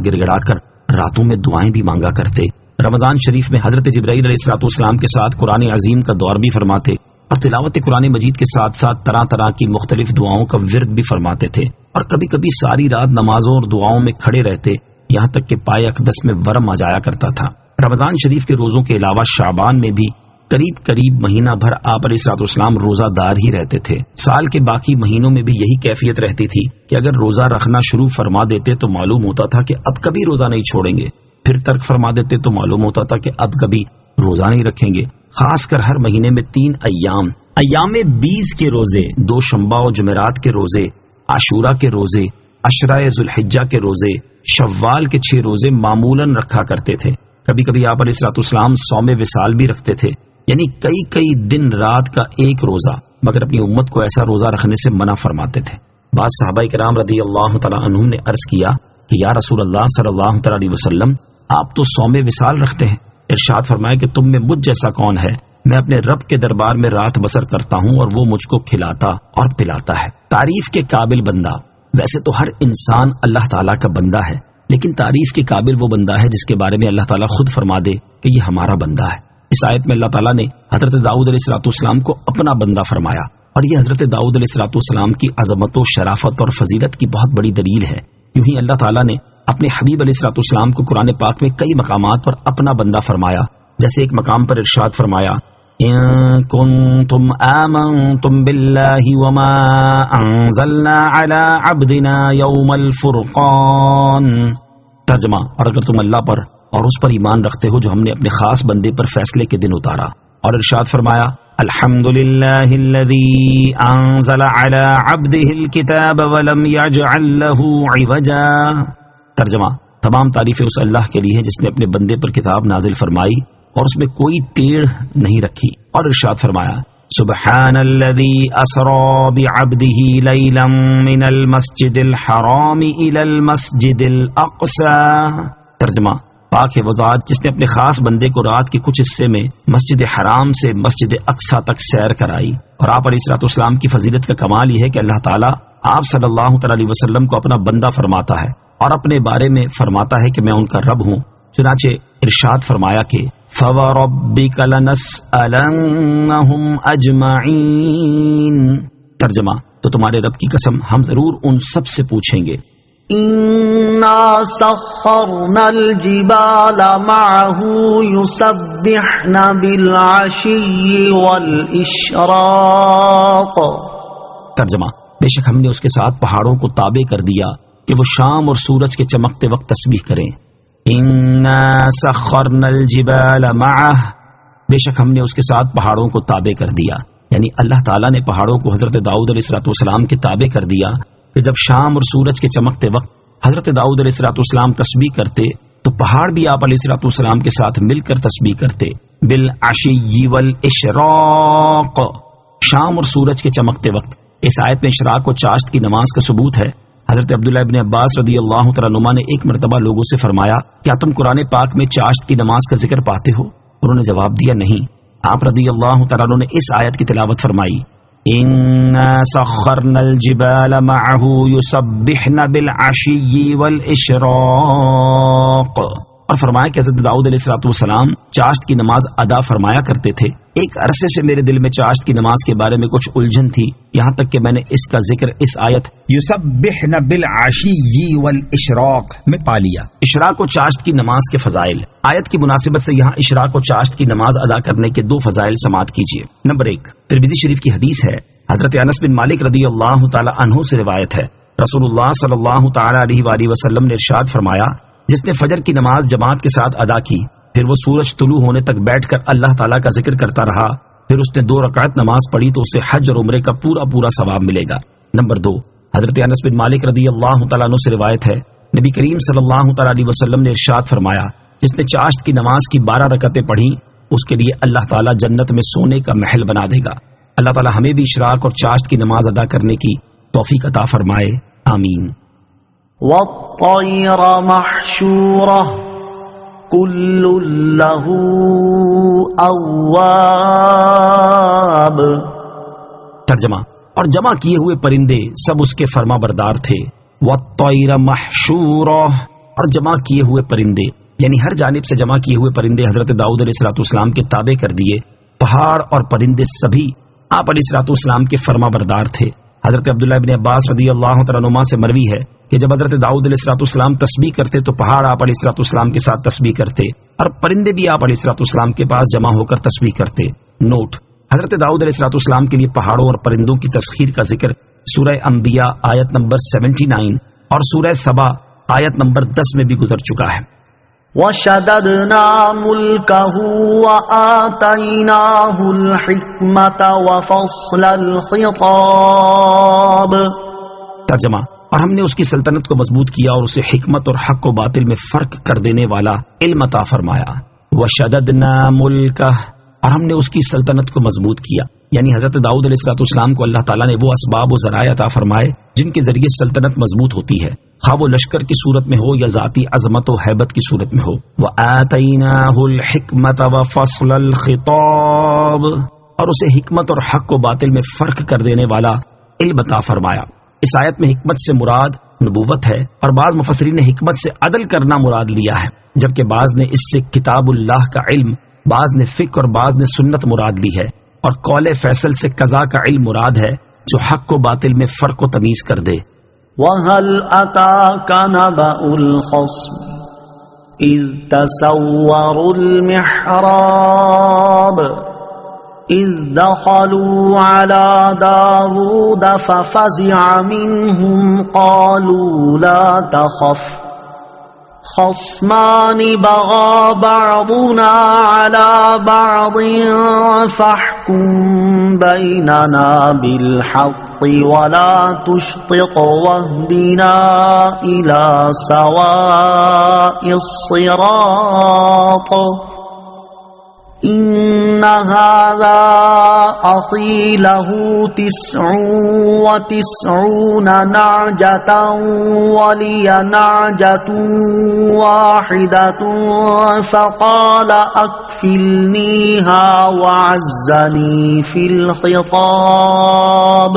کر راتوں میں دعائیں بھی مانگا کرتے۔ رمضان شریف میں حضرت جبرائیل علیہ السلام کے ساتھ قرآن عظیم کا دور بھی فرماتے اور تلاوت قرآن مجید کے ساتھ ساتھ طرح طرح کی مختلف دعاؤں کا ورد بھی فرماتے تھے اور کبھی کبھی ساری رات نمازوں اور دعاؤں میں کھڑے رہتے، یہاں تک کہ پائے اقدس میں ورم آ جایا کرتا تھا۔ رمضان شریف کے روزوں کے علاوہ شعبان میں بھی قریب مہینہ بھر آپ علیہ السلام روزہ دار ہی رہتے تھے۔ سال کے باقی مہینوں میں بھی یہی کیفیت رہتی تھی کہ اگر روزہ رکھنا شروع فرما دیتے تو معلوم ہوتا تھا کہ اب کبھی روزہ نہیں چھوڑیں گے، پھر ترک فرما دیتے تو معلوم ہوتا تھا کہ اب کبھی روزہ نہیں رکھیں گے۔ خاص کر ہر مہینے میں 3 ایام 20 کے روزے، 2 شنبہ و جمعرات کے روزے، عاشورہ کے روزے، عشرہ ذوالحجہ کے روزے، شوال کے 6 روزے معمولاً رکھا کرتے تھے۔ کبھی کبھی آپ علیہ السلام صوم وصال بھی رکھتے تھے، یعنی کئی دن رات کا ایک روزہ، مگر اپنی امت کو ایسا روزہ رکھنے سے منع فرماتے تھے۔ بعض صحابہ کرام رضی اللہ تعالی عنہم نے عرض کیا کہ یا رسول اللہ صلی اللہ تعالی علیہ وسلم، آپ تو صوم وصال رکھتے ہیں۔ ارشاد فرمایا کہ تم میں مجھ جیسا کون ہے؟ میں اپنے رب کے دربار میں رات بسر کرتا ہوں اور وہ مجھ کو کھلاتا اور پلاتا ہے۔ تعریف کے قابل بندہ، ویسے تو ہر انسان اللہ تعالیٰ کا بندہ ہے، لیکن تعریف کے قابل وہ بندہ ہے جس کے بارے میں اللہ تعالیٰ خود فرما دے کہ یہ ہمارا بندہ ہے۔ اس آیت میں اللہ تعالیٰ نے حضرت داؤد علیہ السلام کو اپنا بندہ فرمایا اور یہ حضرت داؤد علیہ السلام کی عظمت و شرافت اور فضیلت کی بہت بڑی دلیل ہے۔ یوں ہی اللہ تعالیٰ نے اپنے حبیب علیہ السلام کو قرآن پاک میں کئی مقامات پر اپنا بندہ فرمایا۔ جیسے ایک مقام پر ارشاد فرمایا، ان کنتم آمنتم باللہ وما انزلنا علی عبدنا یوم الفرقان۔ ترجمہ، اور اگر تم اللہ پر اور اس پر ایمان رکھتے ہو جو ہم نے اپنے خاص بندے پر فیصلے کے دن اتارا۔ اور ارشاد فرمایا، الحمدللہ الذی انزل علی عبدہ الکتاب ولم یجعل لہ عوجا۔ ترجمہ، تمام تعریفیں اس اللہ کے لیے ہیں جس نے اپنے بندے پر کتاب نازل فرمائی اور اس میں کوئی ٹیڑھ نہیں رکھی۔ اور ارشاد فرمایا، سبحان الذی اسری بعبدہ لیلا من المسجد الحرام الی المسجد الاقصی۔ ترجمہ، پاک ہے وہ ذات جس نے اپنے خاص بندے کو رات کے کچھ حصے میں مسجد حرام سے مسجد اقصی تک سیر کرائی۔ اور آپ علیہ السلام کی فضیلت کا کمال یہ ہے کہ اللہ تعالیٰ آپ صلی اللہ تعالی علیہ وسلم کو اپنا بندہ فرماتا ہے اور اپنے بارے میں فرماتا ہے کہ میں ان کا رب ہوں۔ چنانچہ ارشاد فرمایا کہ فَوَرَبِّكَ لَنَسْأَلَنَّهُمْ أَجْمَعِينَ۔ ترجمہ، تو تمہارے رب کی قسم ہم ضرور ان سب سے پوچھیں گے۔ إِنَّا سَخَّرْنَا الْجِبَالَ مَعَهُ يُسَبِّحْنَ بِالْعَشِيِّ وَالْإِشْرَاقِ۔ ترجمہ، بے شک ہم نے اس کے ساتھ پہاڑوں کو تابع کر دیا کہ وہ شام اور سورج کے چمکتے وقت تسبیح کریں. انا سخرنا الجبال معه، بے شک ہم نے اس کے ساتھ پہاڑوں کو تابع کر دیا، یعنی اللہ تعالیٰ نے پہاڑوں کو حضرت داؤد علیہ الصلوۃ والسلام کے تابع کر دیا کہ جب شام اور سورج کے چمکتے وقت حضرت داؤد علیہ الصلوۃ والسلام تسبیح کرتے تو پہاڑ بھی آپ علیہ الصلوۃ والسلام کے ساتھ مل کر تسبیح کرتے. بالعشی والاشراق، شام اور سورج کے چمکتے وقت. اس آیت میں اشراق و چاشت کی نماز کا ثبوت ہے. حضرت عبداللہ ابن عباس رضی اللہ تعالیٰ عنہما نے ایک مرتبہ لوگوں سے فرمایا، کیا تم قرآن پاک میں چاشت کی نماز کا ذکر پاتے ہو؟ انہوں نے جواب دیا نہیں. آپ رضی اللہ تعالیٰ عنہ نے اس آیت کی تلاوت فرمائی، اِنَّا سَخَّرْنَا الْجِبَالَ مَعَهُ يُسَبِّحْنَ بِالْعَشِيِّ وَالْإِشْرَاقِ، اور فرمایا کہ حضرت داؤد علیہ الصلوۃ والسلام چاشت کی نماز ادا فرمایا کرتے تھے. ایک عرصے سے میرے دل میں چاشت کی نماز کے بارے میں کچھ الجھن تھی، یہاں تک کہ میں نے اس کا ذکر اس آیت یسبحن بالعشی والاشراق میں پا لیا. اشراق و چاشت کی نماز کے فضائل. آیت کی مناسبت سے یہاں اشراق و چاشت کی نماز ادا کرنے کے دو فضائل سماعت کیجیے. نمبر 1، ترمذی شریف کی حدیث ہے، حضرت انس بن مالک رضی اللہ تعالی عنہ سے روایت ہے، رسول اللہ صلی اللہ تعالی علیہ وآلہ وسلم نے ارشاد فرمایا، جس نے فجر کی نماز جماعت کے ساتھ ادا کی، پھر وہ سورج طلوع ہونے تک بیٹھ کر اللہ تعالیٰ کا ذکر کرتا رہا، پھر اس نے 2 رکعت نماز پڑھی تو اسے حج اور عمرے کا پورا ثواب ملے گا. نمبر 2، حضرت انس بن مالک رضی اللہ تعالیٰ عنہ سے روایت ہے، نبی کریم صلی اللہ تعالیٰ علیہ وسلم نے ارشاد فرمایا، جس نے چاشت کی نماز کی 12 رکعتیں پڑھی اس کے لیے اللہ تعالیٰ جنت میں سونے کا محل بنا دے گا. اللہ تعالیٰ ہمیں بھی اشراق اور چاشت کی نماز ادا کرنے کی توفیق عطا فرمائے، آمین. والطير محشورة كل له أواب. ترجمہ، اور جمع کیے ہوئے پرندے سب اس کے فرما بردار تھے. والطير محشورة، اور جمع کیے ہوئے پرندے یعنی ہر جانب سے جمع کیے ہوئے پرندے حضرت داؤد علیہ الصلوۃ والسلام کے تابع کر دیے. پہاڑ اور پرندے سبھی آپ علیہ الصلوۃ والسلام کے فرما بردار تھے. حضرت عبداللہ ابن عباس رضی اللہ تعالیٰ عنہما سے مروی ہے کہ جب حضرت داؤد علیہ الصلوۃ والسلام تسبیح کرتے تو پہاڑ آپ علیہ الصلوۃ والسلام کے ساتھ تسبیح کرتے اور پرندے بھی آپ علیہ الصلوۃ والسلام کے پاس جمع ہو کر تسبیح کرتے. نوٹ، حضرت داؤد علیہ الصلوۃ والسلام کے لیے پہاڑوں اور پرندوں کی تسخیر کا ذکر سورہ انبیاء آیت نمبر 79 اور سورہ سبا آیت نمبر 10 میں بھی گزر چکا ہے. وَشَدَدْنَا مُلْكَهُ وَآتَيْنَاهُ الْحِكْمَةَ وَفَصْلَ الْخِطَابِ. ترجمہ، اور ہم نے اس کی سلطنت کو مضبوط کیا اور اسے حکمت اور حق و باطل میں فرق کر دینے والا علم عطا فرمایا. وَشَدَدْنَا مُلْكَهُ، اور ہم نے اس کی سلطنت کو مضبوط کیا، یعنی حضرت داؤد علیہ الصلوۃ والسلام کو اللہ تعالیٰ نے وہ اسباب و ذرائع عطا فرمائے جن کے ذریعے سلطنت مضبوط ہوتی ہے، خواہ وہ لشکر کی صورت میں ہو یا ذاتی عظمت و ہیبت کی صورت میں ہو. وَآتَيْنَاهُ الْحِكْمَةَ وَفَصْلَ الْخِطَابِ، اور اسے حکمت اور حق و باطل میں فرق کر دینے والا علم عطا فرمایا. اس آیت میں حکمت سے مراد نبوت ہے، اور بعض مفسرین نے حکمت سے عدل کرنا مراد لیا ہے، جبکہ بعض نے اس سے کتاب اللہ کا علم، بعض نے فقہ اور بعض نے سنت مراد لی ہے، اور قول فیصل سے قضا کا علم مراد ہے جو حق و باطل میں فرق و تمیز کر دے. وَهَلْ أَتَاكَ نَبَأُ الْخَصْمِ إِذْ تَسَوَّرُوا الْمِحْرَابَ إِذْ دَخَلُوا عَلَى دَاوُودَ فَفَزِعَ مِنْهُمْ قَالُوا لَا تَخَفْ خصمان بغى بعضنا على بعض فاحكم بيننا بالحق ولا تشطط واهدنا إلى سواء الصراط إن هذا أخي له 99 نعجة ولي نعجة واحدة فقال أكفلنيها وعزني في الخطاب.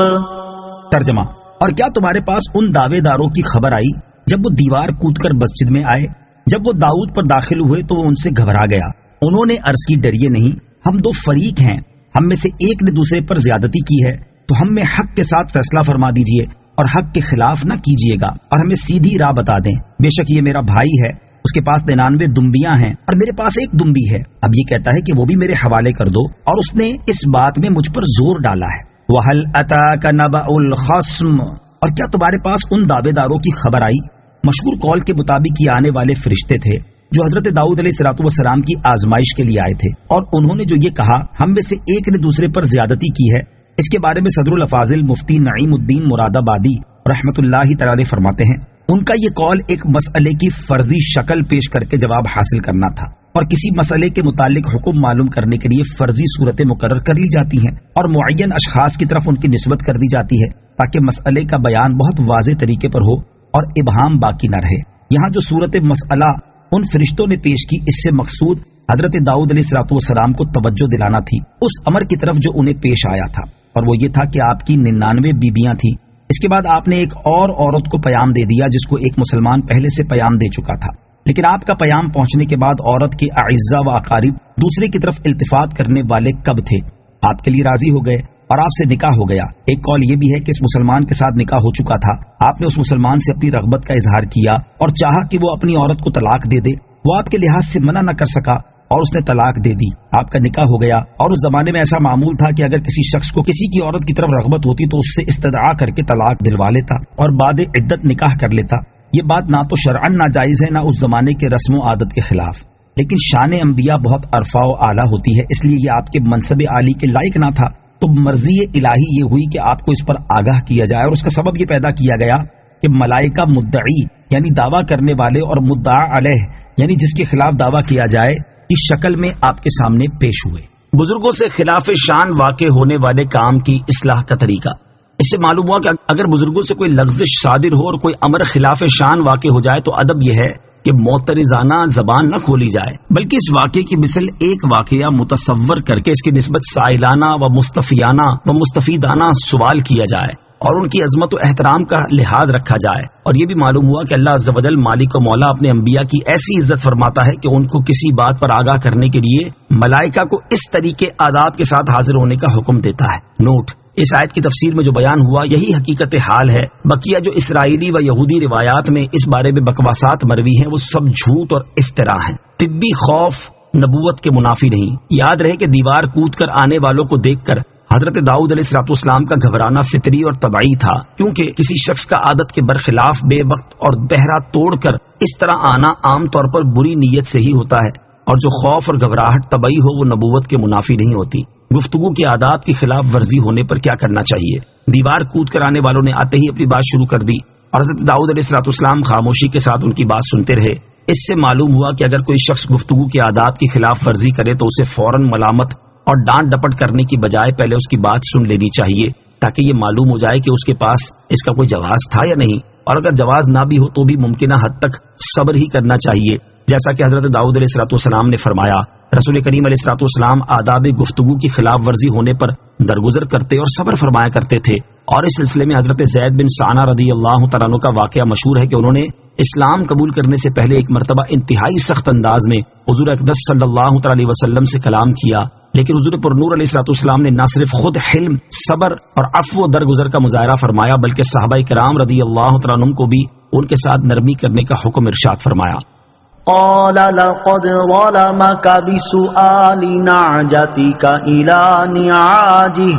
ترجمہ، اور کیا تمہارے پاس ان دعوے داروں کی خبر آئی جب وہ دیوار کود کر مسجد میں آئے؟ جب وہ داؤد پر داخل ہوئے تو وہ ان سے گھبرا گیا. انہوں نے عرض کی، ڈریے نہیں، ہم 2 فریق ہیں، ہم میں سے ایک نے دوسرے پر زیادتی کی ہے، تو ہم میں حق کے ساتھ فیصلہ فرما دیجئے اور حق کے خلاف نہ کیجئے گا اور ہمیں سیدھی راہ بتا دیں. بے شک یہ میرا بھائی ہے، اس کے پاس 99 دمبیاں ہیں اور میرے پاس 1 دمبی ہے. اب یہ کہتا ہے کہ وہ بھی میرے حوالے کر دو، اور اس نے اس بات میں مجھ پر زور ڈالا ہے. وَهَلْ أَتَاكَ نَبَأُ الْخَصْمِ، اور کیا تمہارے پاس ان دعوے داروں کی خبر آئی؟ مشہور قول کے مطابق یہ آنے والے فرشتے تھے جو حضرت داؤد علیہ الصلوۃ والسلام کی آزمائش کے لیے آئے تھے، اور انہوں نے جو یہ کہا ہم میں سے ایک نے دوسرے پر زیادتی کی ہے، اس کے بارے میں صدر الافاضل مفتی نعیم الدین مراد آبادی رحمۃ اللہ تعالی فرماتے ہیں ان کا یہ قول ایک مسئلے کی فرضی شکل پیش کر کے جواب حاصل کرنا تھا، اور کسی مسئلے کے متعلق حکم معلوم کرنے کے لیے فرضی صورتیں مقرر کر لی جاتی ہیں اور معین اشخاص کی طرف ان کی نسبت کر دی جاتی ہے تاکہ مسئلے کا بیان بہت واضح طریقے پر ہو اور ابہام باقی نہ رہے۔ یہاں جو صورت مسئلہ ان فرشتوں نے پیش کی، اس سے مقصود حضرت داؤد علیہ الصلوۃ والسلام کو توجہ دلانا تھی اس امر کی طرف جو انہیں پیش آیا تھا، اور وہ یہ تھا کہ آپ کی 99 بیویاں تھیں۔ اس کے بعد آپ نے ایک اور عورت کو پیام دے دیا جس کو ایک مسلمان پہلے سے پیام دے چکا تھا، لیکن آپ کا پیام پہنچنے کے بعد عورت کے اعزاء و اقارب دوسرے کی طرف التفات کرنے والے کب تھے؟ آپ کے لیے راضی ہو گئے اور آپ سے نکاح ہو گیا۔ ایک قول یہ بھی ہے کہ اس مسلمان کے ساتھ نکاح ہو چکا تھا، آپ نے اس مسلمان سے اپنی رغبت کا اظہار کیا اور چاہا کہ وہ اپنی عورت کو طلاق دے دے، وہ آپ کے لحاظ سے منع نہ کر سکا اور اس نے طلاق دے دی، آپ کا نکاح ہو گیا۔ اور اس زمانے میں ایسا معمول تھا کہ اگر کسی شخص کو کسی کی عورت کی طرف رغبت ہوتی تو اس سے استدعا کر کے طلاق دلوا لیتا اور بعد عدت نکاح کر لیتا۔ یہ بات نہ تو شرعاً ناجائز ہے نہ اس زمانے کے رسم و عادت کے خلاف، لیکن شان انبیاء بہت عرفا و اعلیٰ ہوتی ہے، اس لیے یہ آپ کے منصب عالی کے لائق نہ تھا، تو مرضی الہی یہ ہوئی کہ آپ کو اس پر آگاہ کیا جائے، اور اس کا سبب یہ پیدا کیا گیا کہ ملائکہ مدعی یعنی دعویٰ کرنے والے اور مدعا علیہ یعنی جس کے خلاف دعویٰ کیا جائے کی شکل میں آپ کے سامنے پیش ہوئے۔ بزرگوں سے خلاف شان واقع ہونے والے کام کی اصلاح کا طریقہ، اس سے معلوم ہوا کہ اگر بزرگوں سے کوئی لغزش صادر ہو اور کوئی امر خلاف شان واقع ہو جائے تو ادب یہ ہے کہ معترضانہ زبان نہ کھولی جائے، بلکہ اس واقعے کی مثل ایک واقعہ متصور کر کے اس کی نسبت سائلانہ و مستفیانہ و مستفیدانہ سوال کیا جائے اور ان کی عظمت و احترام کا لحاظ رکھا جائے۔ اور یہ بھی معلوم ہوا کہ اللہ عز و جل مالک و مولا اپنے انبیاء کی ایسی عزت فرماتا ہے کہ ان کو کسی بات پر آگاہ کرنے کے لیے ملائکہ کو اس طریقے آداب کے ساتھ حاضر ہونے کا حکم دیتا ہے۔ نوٹ: اس آیت کی تفسیر میں جو بیان ہوا یہی حقیقت حال ہے، بقیہ جو اسرائیلی و یہودی روایات میں اس بارے میں بکواسات مروی ہیں وہ سب جھوٹ اور افتراء ہیں۔ طبی خوف نبوت کے منافی نہیں۔ یاد رہے کہ دیوار کود کر آنے والوں کو دیکھ کر حضرت داؤد علیہ الصلوۃ والسلام کا گھبرانا فطری اور طبعی تھا، کیونکہ کسی شخص کا عادت کے برخلاف بے وقت اور بہرا توڑ کر اس طرح آنا عام طور پر بری نیت سے ہی ہوتا ہے، اور جو خوف اور گھبراہٹ طبعی ہو وہ نبوت کے منافی نہیں ہوتی۔ گفتگو کے آداب کی خلاف ورزی ہونے پر کیا کرنا چاہیے؟ دیوار کود کر آنے والوں نے آتے ہی اپنی بات شروع کر دی اور حضرت داؤد علیہ الصلوۃ والسلام خاموشی کے ساتھ ان کی بات سنتے رہے۔ اس سے معلوم ہوا کہ اگر کوئی شخص گفتگو کے آداب کی خلاف ورزی کرے تو اسے فوراً ملامت اور ڈانٹ ڈپٹ کرنے کی بجائے پہلے اس کی بات سن لینی چاہیے تاکہ یہ معلوم ہو جائے کہ اس کے پاس اس کا کوئی جواز تھا یا نہیں، اور اگر جواز نہ بھی ہو تو بھی ممکنہ حد تک صبر ہی کرنا چاہیے، جیسا کہ حضرت داؤد علیہ الصلوۃ والسلام نے فرمایا۔ رسول کریم علیہ الصلوۃ والسلام آداب گفتگو کی خلاف ورزی ہونے پر درگزر کرتے اور صبر فرمایا کرتے تھے، اور اس سلسلے میں حضرت زید بن ثانہ رضی اللہ تعالیٰ عنہ کا واقعہ مشہور ہے کہ انہوں نے اسلام قبول کرنے سے پہلے ایک مرتبہ انتہائی سخت انداز میں حضور اقدس صلی اللہ تعالی علیہ وسلم سے کلام کیا، لیکن حضور پر نور علیہ الصلوۃ والسلام نے نہ صرف خود حلم، صبر اور عفو و درگزر کا مظاہرہ فرمایا بلکہ صحابہ کرام رضی اللہ تعالیٰ عنہم کو بھی ان کے ساتھ نرمی کرنے کا حکم ارشاد فرمایا۔ قال لقد ظلمك بسؤال نعجتك إلى نعاجه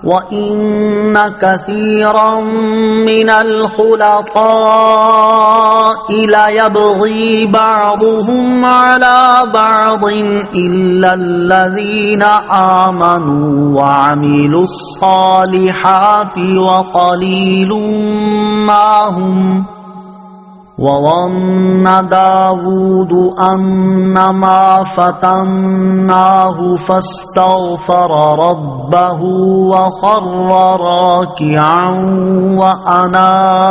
وَإِنَّ كَثِيرًا مِنَ الْخُلَطَاءِ لَيَبْغِي بَعْضُهُمْ عَلَى بَعْضٍ إِلَّا الَّذِينَ آمَنُوا وَعَمِلُوا الصَّالِحَاتِ وَقَلِيلٌ مَّا هُمْ وَظَنَّ دَاوُودُ أَنَّمَا فَتَنَّاهُ فَاسْتَغْفَرَ رَبَّهُ وَخَرَّ رَاكِعًا وَأَنَابَ۔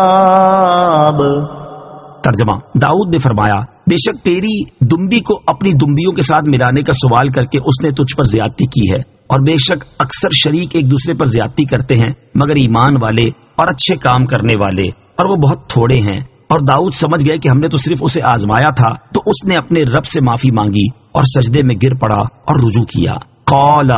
ترجمہ: داؤد نے فرمایا، بے شک تیری دمبی کو اپنی دمبیوں کے ساتھ ملانے کا سوال کر کے اس نے تجھ پر زیادتی کی ہے، اور بے شک اکثر شریک ایک دوسرے پر زیادتی کرتے ہیں مگر ایمان والے اور اچھے کام کرنے والے، اور وہ بہت تھوڑے ہیں۔ اور داؤد سمجھ گئے کہ ہم نے تو صرف اسے آزمایا تھا، تو اس نے اپنے رب سے معافی مانگی اور سجدے میں گر پڑا اور رجوع کیا۔ قال،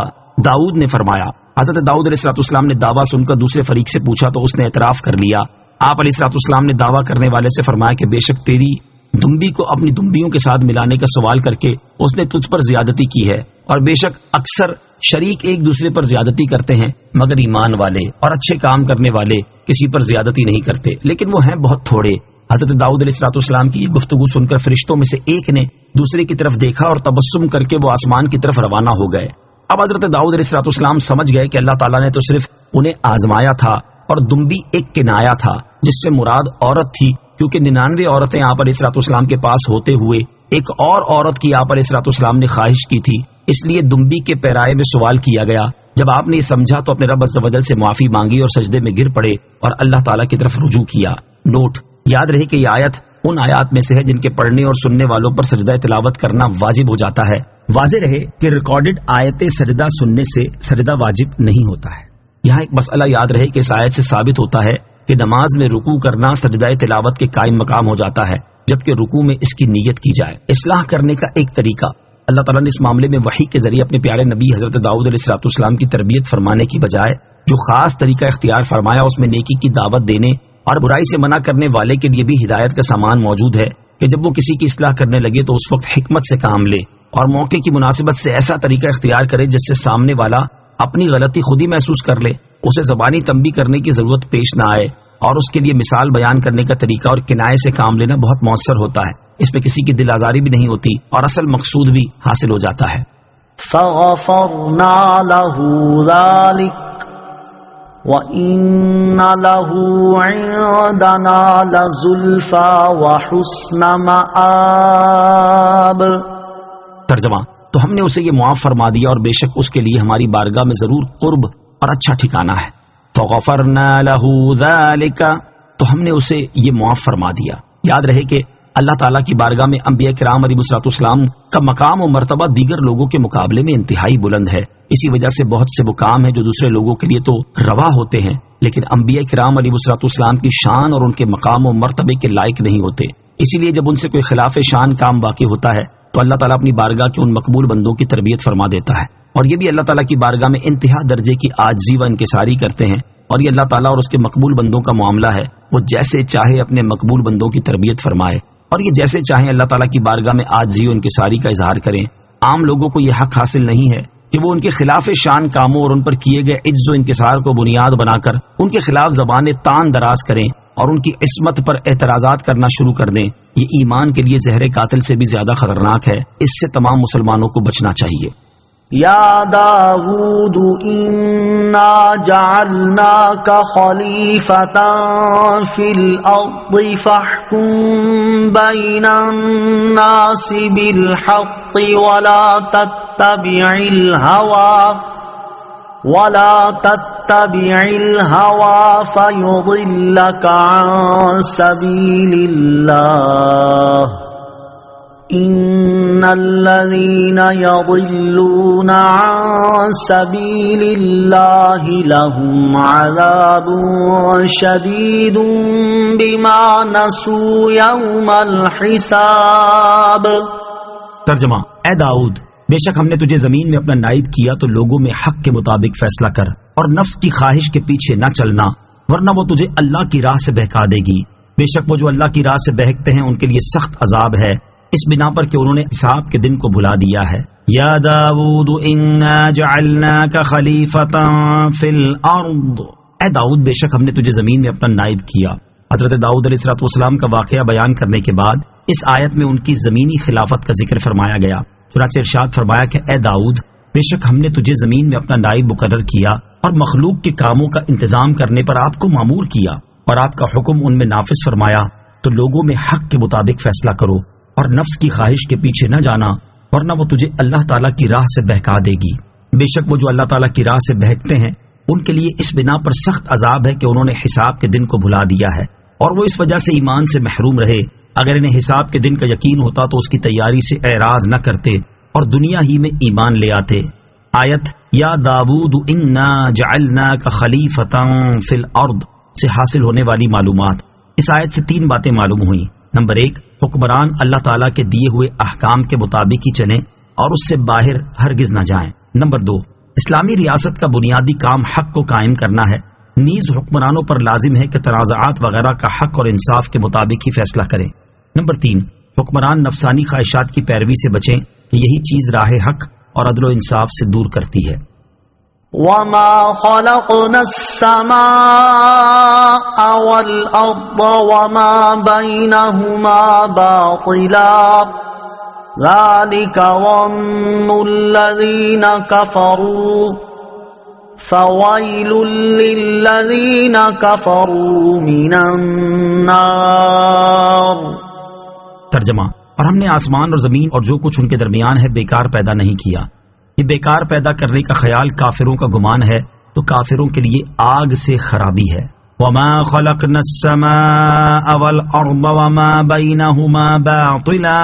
داؤد نے فرمایا، حضرت داؤد علیہ الصلوۃ والسلام نے دعویٰ سن کر دوسرے فریق سے پوچھا تو اس نے اعتراف کر لیا۔ آپ علیہ الصلوۃ والسلام نے دعویٰ کرنے والے سے فرمایا کہ بے شک تیری دمبی کو اپنی دمبیوں کے ساتھ ملانے کا سوال کر کے اس نے تجھ پر زیادتی کی ہے، اور بے شک اکثر شریک ایک دوسرے پر زیادتی کرتے ہیں، مگر ایمان والے اور اچھے کام کرنے والے کسی پر زیادتی نہیں کرتے، لیکن وہ ہیں بہت تھوڑے۔ حضرت داؤد علیہ الصلوۃ والسلام کی یہ گفتگو سن کر فرشتوں میں سے ایک نے دوسرے کی طرف دیکھا اور تبسم کر کے وہ آسمان کی طرف روانہ ہو گئے۔ اب حضرت داؤد علیہ الصلوۃ والسلام سمجھ گئے کہ اللہ تعالیٰ نے تو صرف انہیں آزمایا تھا، اور دمبی ایک کنایا تھا جس سے مراد عورت تھی، کیونکہ 99 عورتیں آپ علیہ الصلوۃ والسلام کے پاس ہوتے ہوئے ایک اور عورت کی آپ علیہ الصلوۃ والسلام نے خواہش کی تھی، اس لیے دمبی کے پیرائے میں سوال کیا گیا۔ جب آپ نے یہ سمجھا تو اپنے رب عز و جل سے معافی مانگی اور سجدے میں گر پڑے اور اللہ تعالیٰ کی طرف رجوع کیا۔ نوٹ: یاد رہے کہ یہ آیت ان آیات میں سے ہے جن کے پڑھنے اور سننے والوں پر سجدہ تلاوت کرنا واجب ہو جاتا ہے۔ واضح رہے کہ ریکارڈڈ آیت سجدہ سننے سے سجدہ واجب نہیں ہوتا ہے۔ یہاں ایک مسئلہ یاد رہے کہ اس آیت سے ثابت ہوتا ہے کہ نماز میں رکوع کرنا سجدہ تلاوت کے قائم مقام ہو جاتا ہے، جبکہ رکوع میں اس کی نیت کی جائے۔ اصلاح کرنے کا ایک طریقہ، اللہ تعالیٰ نے اس معاملے میں وحی کے ذریعے اپنے پیارے نبی حضرت داؤد علیہ الصلوۃ والسلام کی تربیت فرمانے کی بجائے جو خاص طریقہ اختیار فرمایا اس میں نیکی کی دعوت دینے اور برائی سے منع کرنے والے کے لیے بھی ہدایت کا سامان موجود ہے کہ جب وہ کسی کی اصلاح کرنے لگے تو اس وقت حکمت سے کام لے اور موقع کی مناسبت سے ایسا طریقہ اختیار کرے جس سے سامنے والا اپنی غلطی خود ہی محسوس کر لے، اسے زبانی تنبیہ کرنے کی ضرورت پیش نہ آئے، اور اس کے لیے مثال بیان کرنے کا طریقہ اور کنایے سے کام لینا بہت مؤثر ہوتا ہے۔ اس میں کسی کی دل آزاری بھی نہیں ہوتی اور اصل مقصود بھی حاصل ہو جاتا ہے۔ فغفرنا له ذلك وَإِنَّ لَهُ عِندَنَا لَزُلْفَى وَحُسْنَ مَآبٍ۔ ترجمہ: تو ہم نے اسے یہ معاف فرما دیا اور بے شک اس کے لیے ہماری بارگاہ میں ضرور قرب اور اچھا ٹھکانہ ہے۔ فغفرنا له ذلك، تو ہم نے اسے یہ معاف فرما دیا۔ یاد رہے کہ اللہ تعالیٰ کی بارگاہ میں انبیاء کرام علیہ الصلوۃ والسلام کا مقام و مرتبہ دیگر لوگوں کے مقابلے میں انتہائی بلند ہے۔ اسی وجہ سے بہت سے وہ کام ہیں جو دوسرے لوگوں کے لیے تو روا ہوتے ہیں، لیکن انبیاء کرام علیہ الصلوۃ والسلام کی شان اور ان کے مقام و مرتبے کے لائق نہیں ہوتے۔ اسی لیے جب ان سے کوئی خلاف شان کام واقع ہوتا ہے تو اللہ تعالیٰ اپنی بارگاہ کے ان مقبول بندوں کی تربیت فرما دیتا ہے، اور یہ بھی اللہ تعالیٰ کی بارگاہ میں انتہا درجے کی عاجزی و انکساری کرتے ہیں، اور یہ اللہ تعالیٰ اور اس کے مقبول بندوں کا معاملہ ہے، وہ جیسے چاہے اپنے مقبول بندوں کی تربیت فرمائے، اور یہ جیسے چاہیں اللہ تعالیٰ کی بارگاہ میں عاجزی و انکساری کا اظہار کریں۔ عام لوگوں کو یہ حق حاصل نہیں ہے کہ وہ ان کے خلاف شان کاموں اور ان پر کیے گئے عجز و انکسار کو بنیاد بنا کر ان کے خلاف زبانیں تان دراز کریں اور ان کی عصمت پر اعتراضات کرنا شروع کر دیں۔ یہ ایمان کے لیے زہر قاتل سے بھی زیادہ خطرناک ہے، اس سے تمام مسلمانوں کو بچنا چاہیے۔ یا داود انا جعلناک خلیفۃ فی الارض فاحکم بین الناس بالحق ولا تتبع الهوى فيضلك عن سبيل الله ان الذين يضلون عن سبيل الله لهم عذاب شديد بما نسوا يوم الحساب۔ ترجمہ: اے داؤد، بے شک ہم نے تجھے زمین میں اپنا نائب کیا تو لوگوں میں حق کے مطابق فیصلہ کر اور نفس کی خواہش کے پیچھے نہ چلنا، ورنہ وہ تجھے اللہ کی راہ سے بہکا دے گی۔ بے شک وہ جو اللہ کی راہ سے بہکتے ہیں ان کے لیے سخت عذاب ہے، اس بنا پر کہ انہوں نے حساب کے دن کو بھلا دیا ہے۔ یا داؤد انا جعلناک خلیفۃ فی الارض، اے داؤد بے شک ہم نے تجھے زمین میں اپنا نائب کیا۔ حضرت داؤد علیہ الصلوۃ والسلام کا واقعہ بیان کرنے کے بعد اس آیت میں ان کی زمینی خلافت کا ذکر فرمایا گیا۔ چنانچہ ارشاد فرمایا کہ اے داؤد بے شک ہم نے تجھے زمین میں اپنا نائب مقرر کیا اور مخلوق کے کاموں کا انتظام کرنے پر آپ کو مامور کیا اور آپ کا حکم ان میں نافذ فرمایا، تو لوگوں میں حق کے مطابق فیصلہ کرو اور نفس کی خواہش کے پیچھے نہ جانا، ورنہ وہ تجھے اللہ تعالیٰ کی راہ سے بہکا دے گی۔ بے شک وہ جو اللہ تعالیٰ کی راہ سے بہکتے ہیں ان کے لیے اس بنا پر سخت عذاب ہے کہ انہوں نے حساب کے دن کو بھلا دیا ہے، اور وہ اس وجہ سے ایمان سے محروم رہے۔ اگر انہیں حساب کے دن کا یقین ہوتا تو اس کی تیاری سے اعراض نہ کرتے اور دنیا ہی میں ایمان لے آتے۔ آیت یا داود انا جعلناک خلیفۃ فی الارض سے حاصل ہونے والی معلومات۔ اس آیت سے 3 باتیں معلوم ہوئیں۔ نمبر 1، حکمران اللہ تعالیٰ کے دیے ہوئے احکام کے مطابق ہی چلیں اور اس سے باہر ہرگز نہ جائیں۔ نمبر 2، اسلامی ریاست کا بنیادی کام حق کو قائم کرنا ہے، نیز حکمرانوں پر لازم ہے کہ تنازعات وغیرہ کا حق اور انصاف کے مطابق ہی فیصلہ کریں۔ نمبر 3، حکمران نفسانی خواہشات کی پیروی سے بچیں کہ یہی چیز راہ حق اور عدل و انصاف سے دور کرتی ہے۔ وما خلقنا السماء والأرض وما بينهما باطلا ذلك ظن الذين كفروا فويل للذين كفروا من النار. ترجمہ: اور ہم نے آسمان اور زمین اور جو کچھ ان کے درمیان ہے بیکار پیدا نہیں کیا. یہ بیکار پیدا کرنے کا خیال کافروں کا گمان ہے تو کافروں کے لیے آگ سے خرابی ہے. وما خلقنا السماء والارض وما بينهما باطلا،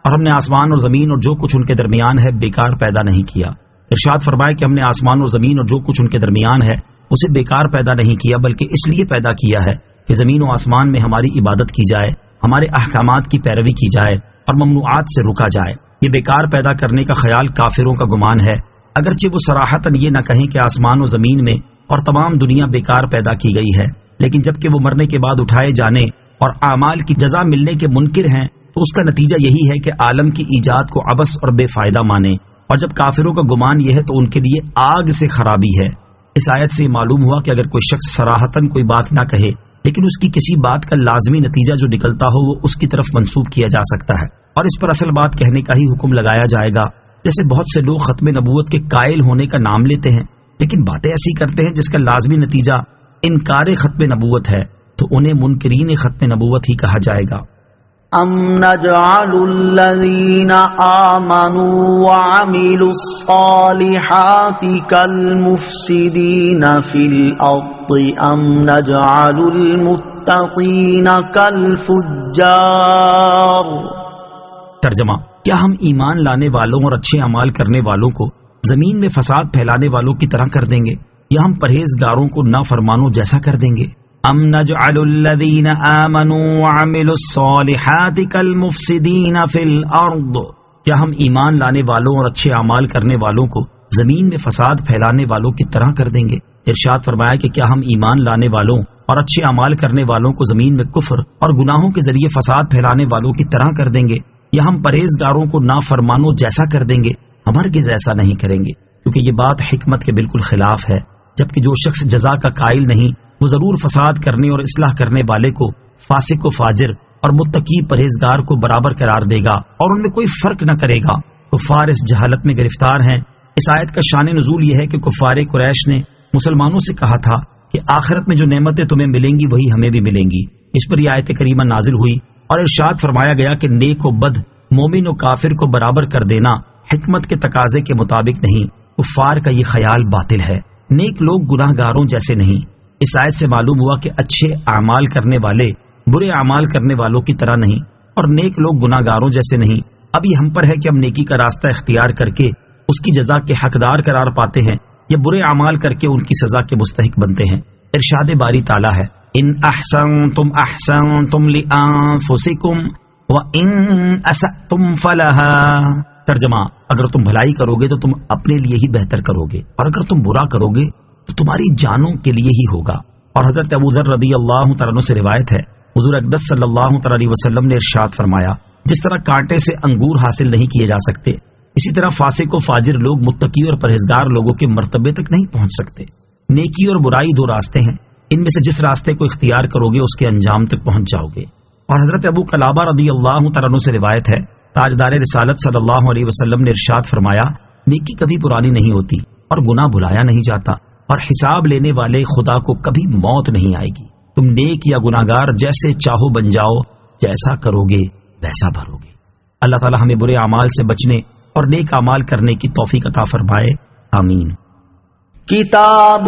اور ہم نے آسمان اور زمین اور جو کچھ ان کے درمیان ہے بیکار پیدا نہیں کیا. ارشاد فرمائے کہ ہم نے آسمان اور زمین اور جو کچھ ان کے درمیان ہے اسے بیکار پیدا نہیں کیا، بلکہ اس لیے پیدا کیا ہے کہ زمین و آسمان میں ہماری عبادت کی جائے، ہمارے احکامات کی پیروی کی جائے اور ممنوعات سے رکا جائے. یہ بیکار پیدا کرنے کا خیال کافروں کا گمان ہے، اگرچہ وہ صراحتاً یہ نہ کہیں کہ آسمان و زمین میں اور تمام دنیا بیکار پیدا کی گئی ہے، لیکن جبکہ وہ مرنے کے بعد اٹھائے جانے اور اعمال کی جزا ملنے کے منکر ہیں تو اس کا نتیجہ یہی ہے کہ عالم کی ایجاد کو عبث اور بے فائدہ مانیں. اور جب کافروں کا گمان یہ ہے تو ان کے لیے آگ سے خرابی ہے. اس آیت سے معلوم ہوا کہ اگر کوئی شخص صراحتاً کوئی بات نہ کہے لیکن اس کی کسی بات کا لازمی نتیجہ جو نکلتا ہو وہ اس کی طرف منسوب کیا جا سکتا ہے، اور اس پر اصل بات کہنے کا ہی حکم لگایا جائے گا. جیسے بہت سے لوگ ختم نبوت کے قائل ہونے کا نام لیتے ہیں لیکن باتیں ایسی کرتے ہیں جس کا لازمی نتیجہ انکار ختم نبوت ہے، تو انہیں منکرین ختم نبوت ہی کہا جائے گا. ام نجعل الذین آمنوا وعملوا الصالحات كالمفسدین فی الارض ام نجعل المتقین كالفجار. ترجمہ: کیا ہم ایمان لانے والوں اور اچھے اعمال کرنے والوں کو زمین میں فساد پھیلانے والوں کی طرح کر دیں گے یا ہم پرہیزگاروں کو نافرمانوں جیسا کر دیں گے؟ ام نجعل الذین آمنوا وعملوا الصالحات كالمفسدین فی الارض، کیا ہم ایمان لانے والوں اور اچھے اعمال کرنے والوں کو زمین میں فساد پھیلانے والوں کی طرح کر دیں گے؟ ارشاد فرمایا کہ کیا ہم ایمان لانے والوں اور اچھے اعمال کرنے والوں کو زمین میں کفر اور گناہوں کے ذریعے فساد پھیلانے والوں کی طرح کر دیں گے یا ہم پرہیزگاروں کو نافرمانوں جیسا کر دیں گے؟ ہم ہرگز ایسا نہیں کریں گے، کیونکہ یہ بات حکمت کے بالکل خلاف ہے. جبکہ جو شخص جزا کا قائل نہیں وہ ضرور فساد کرنے اور اصلاح کرنے والے کو فاسق و فاجر اور متقی پرہیزگار کو برابر قرار دے گا اور ان میں کوئی فرق نہ کرے گا. کفار اس جہالت میں گرفتار ہیں. اس آیت کا شان نزول یہ ہے کہ کفار قریش نے مسلمانوں سے کہا تھا کہ آخرت میں جو نعمتیں تمہیں ملیں گی وہی ہمیں بھی ملیں گی. اس پر یہ آیت کریمہ نازل ہوئی اور ارشاد فرمایا گیا کہ نیک و بد، مومن و کافر کو برابر کر دینا حکمت کے تقاضے کے مطابق نہیں. کفار کا یہ خیال باطل ہے. نیک لوگ گناہ گاروں جیسے نہیں. اس آیت سے معلوم ہوا کہ اچھے اعمال کرنے والے برے اعمال کرنے والوں کی طرح نہیں اور نیک لوگ گناہ گاروں جیسے نہیں. اب یہ ہم پر ہے کہ ہم نیکی کا راستہ اختیار کر کے اس کی جزا کے حقدار قرار پاتے ہیں یا برے اعمال کر کے ان کی سزا کے مستحق بنتے ہیں. ارشاد باری تعالیٰ ہے: ان احسنتم احسنتم لانفسکم وان اسأتم فلها. ترجمہ: اگر تم بھلائی کرو گے تو تم اپنے لیے ہی بہتر کرو گے اور اگر تم برا کرو گے تو تمہاری جانوں کے لیے ہی ہوگا. اور حضرت ابو ذر رضی اللہ تعالیٰ عنہ سے روایت ہے، حضور اقدس صلی اللہ تعالیٰ علیہ وسلم نے ارشاد فرمایا: جس طرح کانٹے سے انگور حاصل نہیں کیے جا سکتے اسی طرح فاسق و فاجر لوگ متقی اور پرہیزگار لوگوں کے مرتبے تک نہیں پہنچ سکتے. نیکی اور برائی دو راستے ہیں، ان میں سے جس راستے کو اختیار کرو گے اس کے انجام تک پہنچ جاؤ گے. اور حضرت ابو قلابہ رضی اللہ تعالیٰ عنہ سے روایت ہے، تاجدار رسالت صلی اللہ علیہ وسلم نے ارشاد فرمایا: نیکی کبھی پرانی نہیں ہوتی اور گناہ بھلایا نہیں جاتا اور حساب لینے والے خدا کو کبھی موت نہیں آئے گی. تم نیک یا گناہگار جیسے چاہو بن جاؤ، جیسا کرو گے ویسا بھرو گے. اللہ تعالی ہمیں برے اعمال سے بچنے اور نیک اعمال کرنے کی توفیق عطا فرمائے. آمین. کتاب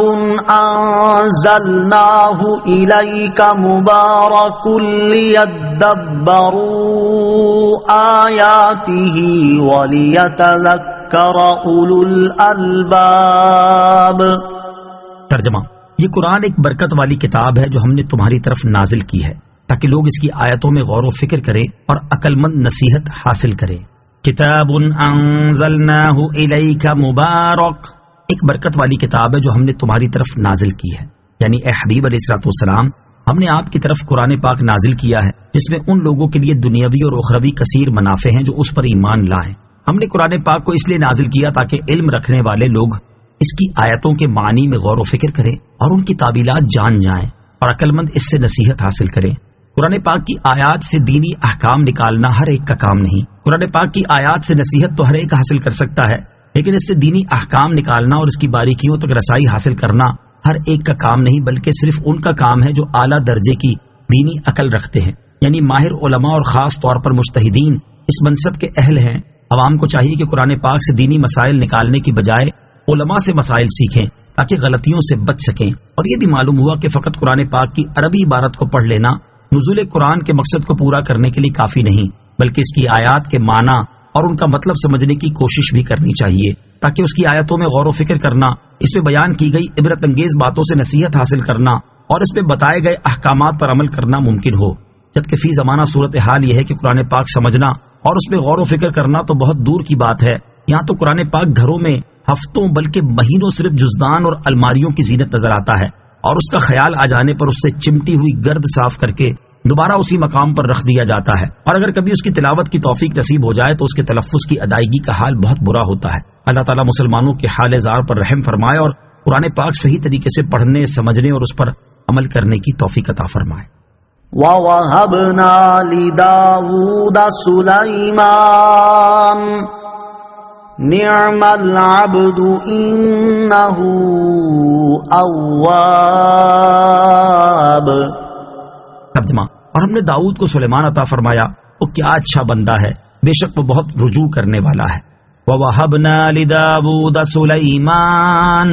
انزلناہ الیک مبارک لیدبروا آیاتہ ولیتذکر اولو الالباب. ترجمہ: یہ قرآن ایک برکت والی کتاب ہے جو ہم نے تمہاری طرف نازل کی ہے تاکہ لوگ اس کی آیتوں میں غور و فکر کریں اور عقل مند نصیحت حاصل کریں. کتاب انزلناہ الیک مبارک ایک برکت والی کتاب ہے جو ہم نے تمہاری طرف نازل کی ہے، یعنی اے حبیب علیہ الصلوۃ والسلام، ہم نے آپ کی طرف قرآن پاک نازل کیا ہے جس میں ان لوگوں کے لیے دنیاوی اور اخروی کثیر منافع ہیں جو اس پر ایمان لائیں. ہم نے قرآن پاک کو اس لیے نازل کیا تاکہ علم رکھنے والے لوگ اس کی آیتوں کے معنی میں غور و فکر کریں اور ان کی تعبیلات جان جائیں اور عقل مند اس سے نصیحت حاصل کریں۔ قرآن پاک کی آیات سے دینی احکام نکالنا ہر ایک کا کام نہیں۔ قرآن پاک کی آیات سے نصیحت تو ہر ایک حاصل کر سکتا ہے، لیکن اس سے دینی احکام نکالنا اور اس کی باریکیوں تک رسائی حاصل کرنا ہر ایک کا کام نہیں، بلکہ صرف ان کا کام ہے جو اعلیٰ درجے کی دینی عقل رکھتے ہیں، یعنی ماہر علماء اور خاص طور پر مجتہدین اس منصب کے اہل ہیں۔ عوام کو چاہیے کہ قرآن پاک سے دینی مسائل نکالنے کی بجائے علماء سے مسائل سیکھیں تاکہ غلطیوں سے بچ سکیں۔ اور یہ بھی معلوم ہوا کہ فقط قرآن پاک کی عربی عبارت کو پڑھ لینا نزول قرآن کے مقصد کو پورا کرنے کے لیے کافی نہیں، بلکہ اس کی آیات کے معنی اور ان کا مطلب سمجھنے کی کوشش بھی کرنی چاہیے تاکہ اس کی آیتوں میں غور و فکر کرنا، اس میں بیان کی گئی عبرت انگیز باتوں سے نصیحت حاصل کرنا اور اس میں بتائے گئے احکامات پر عمل کرنا ممکن ہو۔ جبکہ فی زمانہ صورتحال یہ ہے کہ قرآن پاک سمجھنا اور اس میں غور و فکر کرنا تو بہت دور کی بات ہے۔ یہاں تو قرآن پاک گھروں میں ہفتوں بلکہ مہینوں صرف جزدان اور الماریوں کی زینت نظر آتا ہے، اور اس کا خیال آ جانے پر اس سے چمٹی ہوئی گرد صاف کر کے دوبارہ اسی مقام پر رکھ دیا جاتا ہے، اور اگر کبھی اس کی تلاوت کی توفیق نصیب ہو جائے تو اس کے تلفظ کی ادائیگی کا حال بہت برا ہوتا ہے۔ اللہ تعالیٰ مسلمانوں کے حال زار پر رحم فرمائے اور قرآن پاک صحیح طریقے سے پڑھنے، سمجھنے اور اس پر عمل کرنے کی توفیق عطا فرمائے۔ وَوَهَبْنَا لِدَاوُودَ سُلَيْمَانَ نِعْمَ الْعَبْدُ إِنَّهُ أَوَّابٌ۔ ترجمہ، اور ہم نے داؤد کو سلیمان عطا فرمایا، وہ کیا اچھا بندہ ہے، بے شک وہ بہت رجوع کرنے والا ہے۔ وَوَهَبْنَا لِدَاوُودَ سُلَيْمَانَ،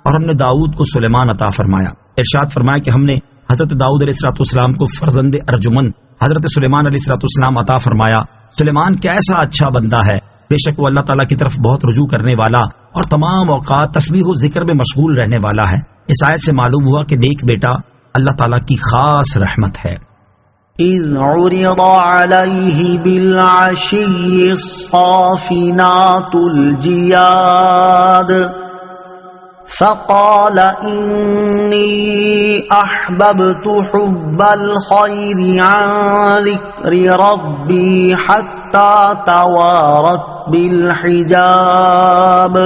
اور ہم نے داؤد کو سلیمان عطا فرمایا۔ ارشاد فرمایا کہ ہم نے حضرت داؤد علیہ السلام کو فرزند ارجمند حضرت سلیمان علیہ السلام عطا فرمایا۔ سلیمان کیسا اچھا بندہ ہے، بے شک وہ اللہ تعالیٰ کی طرف بہت رجوع کرنے والا اور تمام اوقات تسبیح و ذکر میں مشغول رہنے والا ہے۔ اس آیت سے معلوم ہوا کہ نیک بیٹا اللہ تعالیٰ کی خاص رحمت ہے۔ إِذْ عُرِضَ عَلَيْهِ بِالْعَشِيِّ الصَّافِنَاتُ الْجِيَادُ فَقَالَ إِنِّي أَحْبَبْتُ حُبَّ الْخَيْرِ عَنْ ذِكْرِ رَبِّي حَتَّى تَوَارَتْ بِالْحِجَابِ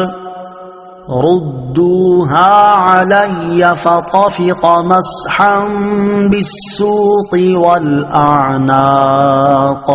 رُدُّوهَا عَلَيَّ فَطَفِقَ مَسْحًا بِالسُّوقِ وَالْأَعْنَاقِ۔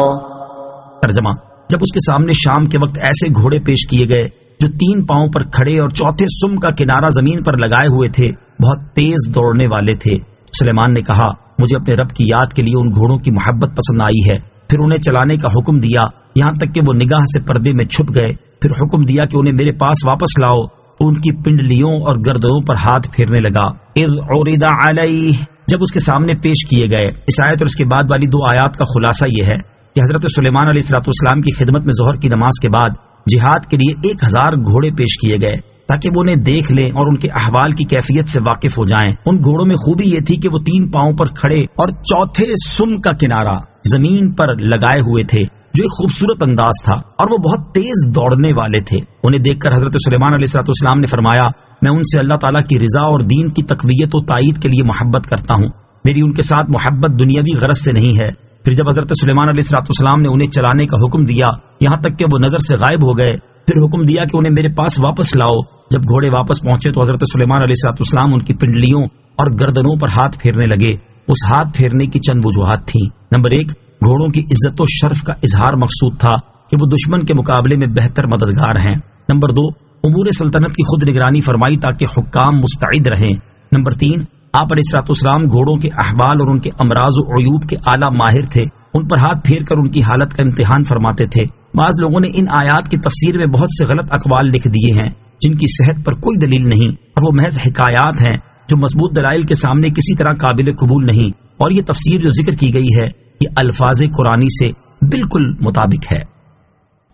ترجمہ، جب اس کے سامنے شام کے وقت ایسے گھوڑے پیش کیے گئے جو 3 پاؤں پر کھڑے اور چوتھے سم کا کنارہ زمین پر لگائے ہوئے تھے، بہت تیز دوڑنے والے تھے، سلیمان نے کہا مجھے اپنے رب کی یاد کے لیے ان گھوڑوں کی محبت پسند آئی ہے۔ پھر انہیں چلانے کا حکم دیا یہاں تک کہ وہ نگاہ سے پردے میں چھپ گئے۔ پھر حکم دیا کہ انہیں میرے پاس واپس لاؤ۔ ان کی پنڈلیوں اور گردنوں پر ہاتھ پھیرنے لگا۔ اذ عرض علیہ، جب اس کے سامنے پیش کیے گئے۔ اس آیت اور اس کے بعد والی 2 آیات کا خلاصہ یہ ہے کہ حضرت سلیمان علیہ السلام کی خدمت میں ظہر کی نماز کے بعد جہاد کے لیے 1000 گھوڑے پیش کیے گئے تاکہ وہ انہیں دیکھ لیں اور ان کے احوال کی کیفیت سے واقف ہو جائیں۔ ان گھوڑوں میں خوبی یہ تھی کہ وہ 3 پاؤں پر کھڑے اور چوتھے سم کا کنارہ زمین پر لگائے ہوئے تھے، جو ایک خوبصورت انداز تھا، اور وہ بہت تیز دوڑنے والے تھے۔ انہیں دیکھ کر حضرت سلیمان علیہ السلام نے فرمایا میں ان سے اللہ تعالیٰ کی رضا اور دین کی تقویت و تائید کے لیے محبت کرتا ہوں، میری ان کے ساتھ محبت دنیاوی غرض سے نہیں ہے۔ پھر جب حضرت سلیمان علیہ السلام نے انہیں چلانے کا حکم دیا یہاں تک کہ وہ نظر سے غائب ہو گئے، پھر حکم دیا کہ انہیں میرے پاس واپس لاؤ۔ جب گھوڑے واپس پہنچے تو حضرت سلیمان علیہ السلام ان کی پنڈلیوں اور گردنوں پر ہاتھ پھیرنے لگے۔ اس ہاتھ پھیرنے کی چند وجوہات تھیں۔ نمبر 1، گھوڑوں کی عزت و شرف کا اظہار مقصود تھا کہ وہ دشمن کے مقابلے میں بہتر مددگار ہیں۔ نمبر 2، امور سلطنت کی خود نگرانی فرمائی تاکہ حکام مستعد رہیں۔ نمبر 3، آپ علیہ السلام گھوڑوں کے احوال اور ان کے امراض و عیوب کے اعلیٰ ماہر تھے، ان پر ہاتھ پھیر کر ان کی حالت کا امتحان فرماتے تھے۔ بعض لوگوں نے ان آیات کی تفسیر میں بہت سے غلط اقوال لکھ دیے ہیں جن کی صحت پر کوئی دلیل نہیں، اور وہ محض حکایات ہیں جو مضبوط دلائل کے سامنے کسی طرح قابل قبول نہیں، اور یہ تفسیر جو ذکر کی گئی ہے یہ الفاظ قرآنی سے بالکل مطابق ہے۔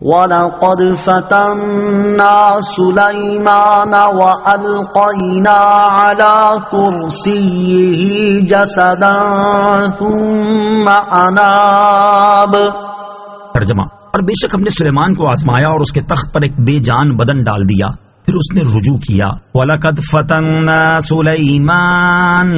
وَلَقَدْ فَتَنَّا سُلَيْمَانَ وَأَلْقَيْنَا عَلَى كُرْسِيِّهِ جَسَدًا ثُمَّ أَنَابَ۔ ترجمہ، اور بے شک ہم نے سلیمان کو آزمایا اور اس کے تخت پر ایک بے جان بدن ڈال دیا، پھر اس نے رجوع کیا۔ وَلَقَدْ فَتَنَّا سُلَيْمَانَ،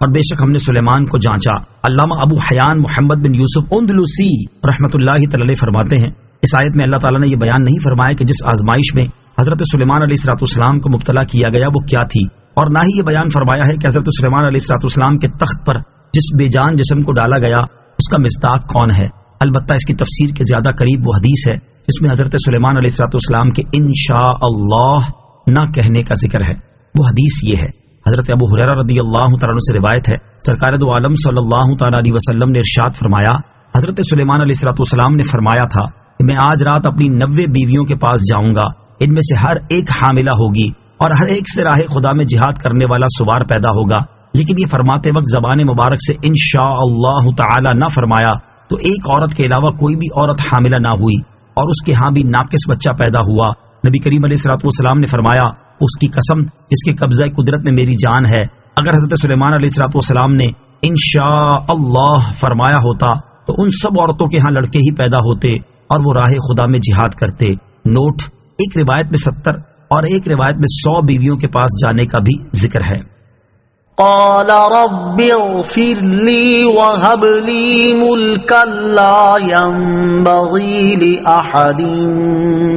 اور بے شک ہم نے سلیمان کو جانچا۔ علامہ ابو حیان محمد بن یوسف اندلسی رحمۃ اللہ تعالی فرماتے ہیں اس آیت میں اللہ تعالیٰ نے یہ بیان نہیں فرمایا کہ جس آزمائش میں حضرت سلیمان علیہ الصلوۃ والسلام کو مبتلا کیا گیا وہ کیا تھی، اور نہ ہی یہ بیان فرمایا ہے کہ حضرت سلیمان علیہ الصلوۃ والسلام کے تخت پر جس بے جان جسم کو ڈالا گیا اس کا مصداق کون ہے۔ البتہ اس کی تفسیر کے زیادہ قریب وہ حدیث ہے جس میں حضرت سلیمان علیہ الصلوۃ والسلام کے انشاء اللہ نہ کہنے کا ذکر ہے۔ وہ حدیث یہ ہے، حضرت ابو ہریرہ رضی اللہ تعالیٰ عنہ سے روایت ہے، سرکار دو عالم صلی اللہ تعالیٰ علیہ وسلم نے ارشاد فرمایا، حضرت سلیمان علیہ الصلوۃ والسلام نے فرمایا تھا کہ میں آج رات اپنی 90 بیویوں کے پاس جاؤں گا، ان میں سے ہر ایک حاملہ ہوگی اور ہر ایک سے راہ خدا میں جہاد کرنے والا سوار پیدا ہوگا، لیکن یہ فرماتے وقت زبان مبارک سے انشاء اللہ تعالی نہ فرمایا تو ایک عورت کے علاوہ کوئی بھی عورت حاملہ نہ ہوئی اور اس کے ہاں بھی ناقص بچہ پیدا ہوا۔ نبی کریم علیہ الصلوۃ والسلام نے فرمایا، اس کی قسم جس کے قبضہ قدرت میں میری جان ہے، اگر حضرت سلیمان علیہ الصلوۃ والسلام نے انشاء اللہ فرمایا ہوتا تو ان سب عورتوں کے ہاں لڑکے ہی پیدا ہوتے اور وہ راہ خدا میں جہاد کرتے۔ نوٹ، ایک روایت میں 70 اور ایک روایت میں 100 بیویوں کے پاس جانے کا بھی ذکر ہے۔ قال رب اغفر لي وهب لي ملكا لا ينبغي لأحد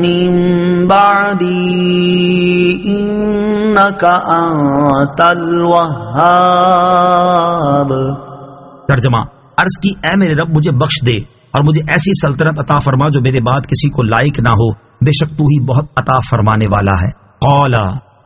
من بعدي إنك أنت الوهاب۔ ترجمہ، عرض کی اے میرے رب مجھے بخش دے اور مجھے ایسی سلطنت عطا فرما جو میرے بعد کسی کو لائق نہ ہو، بے شک تو ہی بہت عطا فرمانے والا ہے۔ قال،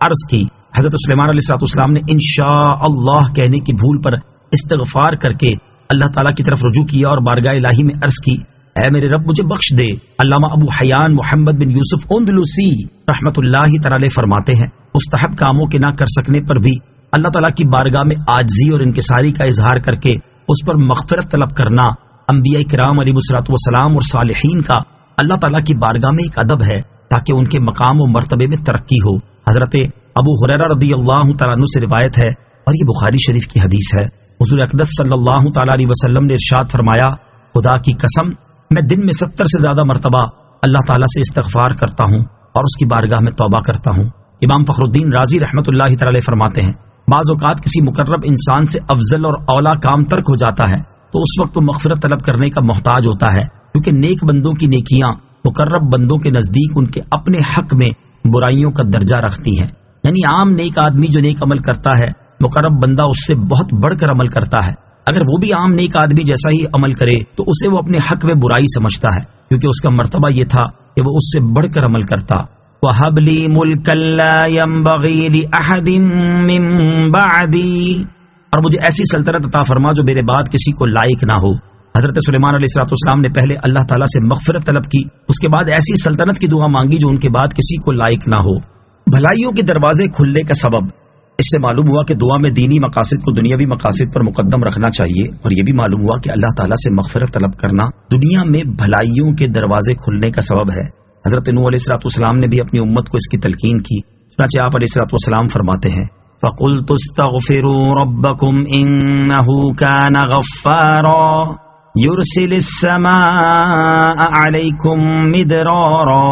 عرض کی حضرت سلیمان علیہ الصلوۃ والسلام نے انشاء اللہ کہنے کی بھول پر استغفار کر کے اللہ تعالیٰ کی طرف رجوع کیا اور بارگاہ الہی میں عرض کی، اے میرے رب مجھے بخش دے۔ علامہ ابو حیان محمد بن یوسف اندلسی رحمت اللہ تعالی فرماتے ہیں، مستحب کاموں کے نہ کر سکنے پر بھی اللہ تعالیٰ کی بارگاہ میں عاجزی اور انکساری کا اظہار کر کے اس پر مغفرت طلب کرنا انبیاء کرام علیہ الصلوۃ والسلام اور صالحین کا اللہ تعالیٰ کی بارگاہ میں ایک ادب ہے تاکہ ان کے مقام و مرتبے میں ترقی ہو۔ حضرت ابو ہریرہ رضی اللہ تعالیٰ عنہ سے روایت ہے اور یہ بخاری شریف کی حدیث ہے، حضور اقدس صلی اللہ تعالیٰ علیہ وسلم نے ارشاد فرمایا، خدا کی قسم میں دن میں 70 سے زیادہ مرتبہ اللہ تعالیٰ سے استغفار کرتا ہوں اور اس کی بارگاہ میں توبہ کرتا ہوں۔ امام فخر الدین رازی رحمۃ اللہ تعالی فرماتے ہیں، بعض اوقات کسی مقرب انسان سے افضل اور اولا کام ترک ہو جاتا ہے تو اس وقت وہ مغفرت طلب کرنے کا محتاج ہوتا ہے، کیونکہ نیک بندوں کی نیکیاں مقرب بندوں کے نزدیک ان کے اپنے حق میں برائیوں کا درجہ رکھتی ہیں، یعنی عام نیک آدمی جو نیک عمل کرتا ہے مقرب بندہ اس سے بہت بڑھ کر عمل کرتا ہے، اگر وہ بھی عام نیک آدمی جیسا ہی عمل کرے تو اسے وہ اپنے حق میں برائی سمجھتا ہے، کیونکہ اس کا مرتبہ یہ تھا کہ وہ اس سے بڑھ کر عمل کرتا۔ وَهَبْ لِي مُلْكًا لَا يَنبَغِي لِأَحَدٍ مِّن بَعْدِي، اور مجھے ایسی سلطنت عطا فرما جو میرے بعد کسی کو لائق نہ ہو۔ حضرت سلیمان علیہ الصلوۃ والسلام نے پہلے اللہ تعالیٰ سے مغفرت طلب کی، اس کے بعد ایسی سلطنت کی دعا مانگی جو ان کے بعد کسی کو لائق نہ ہو۔ بھلائیوں کے دروازے کھلنے کا سبب، اس سے معلوم ہوا کہ دعا میں دینی مقاصد کو دنیاوی مقاصد پر مقدم رکھنا چاہیے، اور یہ بھی معلوم ہوا کہ اللہ تعالیٰ سے مغفرت طلب کرنا دنیا میں بھلائیوں کے دروازے کھلنے کا سبب ہے۔ حضرت نوح علیہ الصلوۃ والسلام نے بھی اپنی امت کو اس کی تلقین کی، چنانچہ آپ علیہ الصلوۃ والسلام فرماتے ہیں، فَقُلْتُ اسْتَغْفِرُوا رَبَّكُمْ إِنَّهُ كَانَ غَفَّارًا يُرْسِلِ السَّمَاءَ عَلَيْكُمْ مِدْرَارًا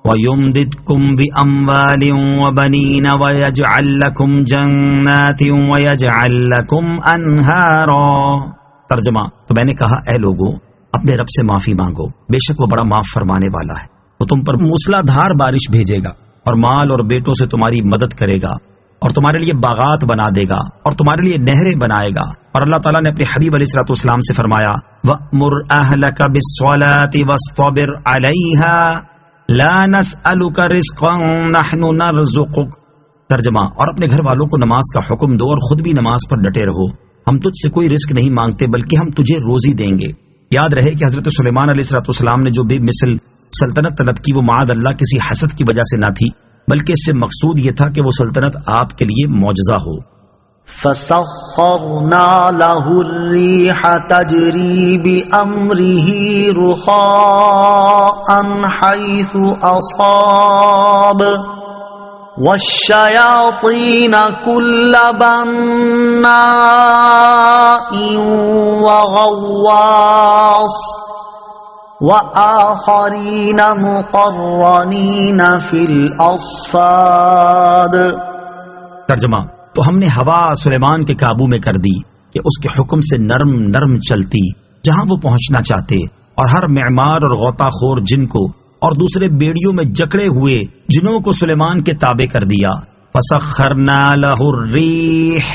وَيُمْدِدْكُمْ بِأَمْوَالٍ وَبَنِينَ وَيَجْعَلْ لَكُمْ جَنَّاتٍ وَيَجْعَلْ لَكُمْ أَنْهَارًا۔ ترجمہ، تو میں نے کہا اے لوگو اپنے رب سے معافی مانگو، بے شک وہ بڑا معاف فرمانے والا ہے، وہ تم پر موسلا دھار بارش بھیجے گا اور مال اور بیٹوں سے تمہاری مدد کرے گا اور تمہارے لیے باغات بنا دے گا اور تمہارے لیے نہریں بنائے گا۔ اور اللہ تعالیٰ نے اپنے حبیب علیہ الصلوۃ والسلام سے فرمایا، وَأْمُرْ أَهْلَكَ بِالصَّلَاةِ وَاصْطَبِرْ عَلَيْهَا لَا نَسْأَلُكَ رِزْقًا نَحْنُ نَرْزُقُكَ۔ ترجمہ، اور اپنے گھر والوں کو نماز کا حکم دو اور خود بھی نماز پر ڈٹے رہو، ہم تجھ سے کوئی رزق نہیں مانگتے بلکہ ہم تجھے روزی دیں گے۔ یاد رہے کہ حضرت سلیمان علیہ الصلوۃ والسلام نے جو بھی مثل سلطنت طلب کی وہ معاذ اللہ کسی حسد کی وجہ سے نہ تھی، بلکہ اس سے مقصود یہ تھا کہ وہ سلطنت آپ کے لیے معجزہ ہو۔ فَسَخَّرْنَا لَهُ الرِّيحَ تَجْرِي بِأَمْرِهِ رُخَاءً حَيْثُ أَصَابَ وَالشَّيَاطِينَ كُلَّ بَنَّاءٍ وَغَوَّاصٍ وَآخَرِينَ مُقَرَّنِينَ فِي الْأَصْفَادِ۔ ترجمہ، تو ہم نے ہوا سلیمان کے قابو میں کر دی کہ اس کے حکم سے نرم نرم چلتی جہاں وہ پہنچنا چاہتے، اور ہر معمار اور غوطہ خور جن کو اور دوسرے بیڑیوں میں جکڑے ہوئے جنوں کو سلیمان کے تابع کر دیا. فسخرنا له الريح،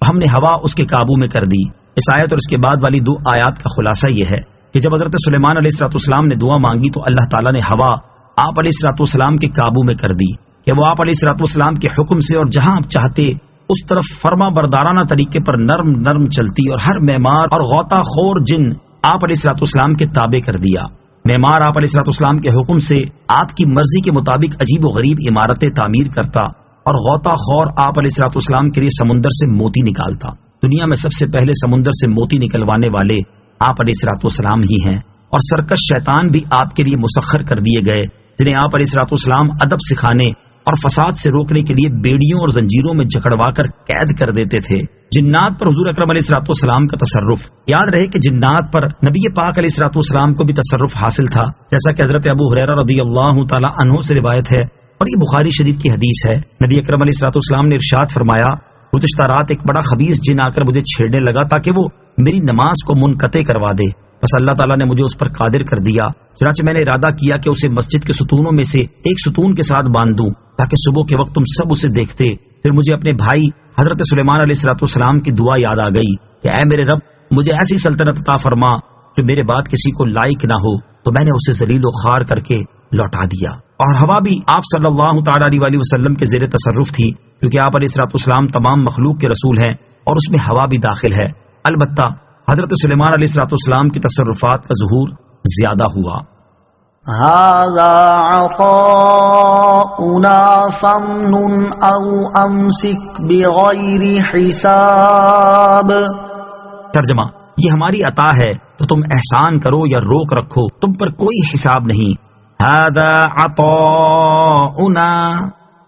ہم نے ہوا اس کے قابو میں کر دی. اس آیت اور اس کے بعد والی 2 آیات کا خلاصہ یہ ہے کہ جب حضرت سلیمان علیہ الصلوۃ والسلام نے دعا مانگی تو اللہ تعالیٰ نے ہوا آپ علیہ الصلوۃ والسلام کے قابو میں کر دی کہ وہ آپ علیہ الصلوۃ والسلام کے حکم سے اور جہاں آپ چاہتے اس طرف فرما بردارانہ طریقے پر نرم نرم چلتی، اور ہر معمار اور غوطہ خور جن آپ علیہ الصلوۃ والسلام کے تابع کر دیا. معمار آپ علیہ الصلوۃ والسلام کے حکم سے آپ کی مرضی کے مطابق عجیب و غریب عمارتیں تعمیر کرتا، اور غوطہ خور آپ علیہ الصلوۃ والسلام کے لیے سمندر سے موتی نکالتا. دنیا میں سب سے پہلے سمندر سے موتی نکلوانے والے آپ علیہ الصلوۃ والسلام ہی ہیں، اور سرکش شیطان بھی آپ کے لیے مسخر کر دیے گئے جنہیں آپ علیہ الصلوۃ والسلام ادب سکھانے اور فساد سے روکنے کے لیے بیڑیوں اور زنجیروں میں جکڑوا کر قید کر دیتے تھے. جنات پر حضور اکرم علیہ الصلوۃ والسلام کا تصرف. یاد رہے کہ جنات پر نبی پاک علیہ الصلوۃ والسلام کو بھی تصرف حاصل تھا، جیسا کہ حضرت ابو ہریرہ رضی اللہ تعالی عنہ سے روایت ہے، اور یہ بخاری شریف کی حدیث ہے. نبی اکرم علیہ الصلوۃ والسلام نے ارشاد فرمایا، گزشتہ رات ایک بڑا خبیث جن آ کر مجھے چھیڑنے لگا تاکہ وہ میری نماز کو منقطع کروا دے، بس اللہ تعالیٰ نے مجھے اس پر قادر کر دیا. چنانچہ میں نے ارادہ کیا کہ اسے مسجد کے ستونوں میں سے ایک ستون کے ساتھ باندھ دوں تاکہ صبح کے وقت تم سب اسے دیکھتے. پھر مجھے اپنے بھائی حضرت سلیمان علیہ الصلوۃ والسلام کی دعا یاد آ گئی کہ اے میرے رب، مجھے ایسی سلطنت عطا فرما جو میرے بعد کسی کو لائق نہ ہو. تو میں نے اسے ذلیل و خوار کر کے لوٹا دیا. اور ہوا بھی آپ صلی اللہ تعالی علیہ وسلم کے زیر تصرف تھی، کیونکہ آپ علیہ الصلوۃ والسلام تمام مخلوق کے رسول ہیں اور اس میں ہوا بھی داخل ہے. البتہ حضرت سلیمان علیہ الصلوۃ والسلام کی تصرفات کا ظہور زیادہ ہوا. هذا عطاؤنا فامنن او امسک بغیر حساب. ترجمہ، یہ ہماری عطا ہے تو تم احسان کرو یا روک رکھو، تم پر کوئی حساب نہیں. هذا عطاؤنا،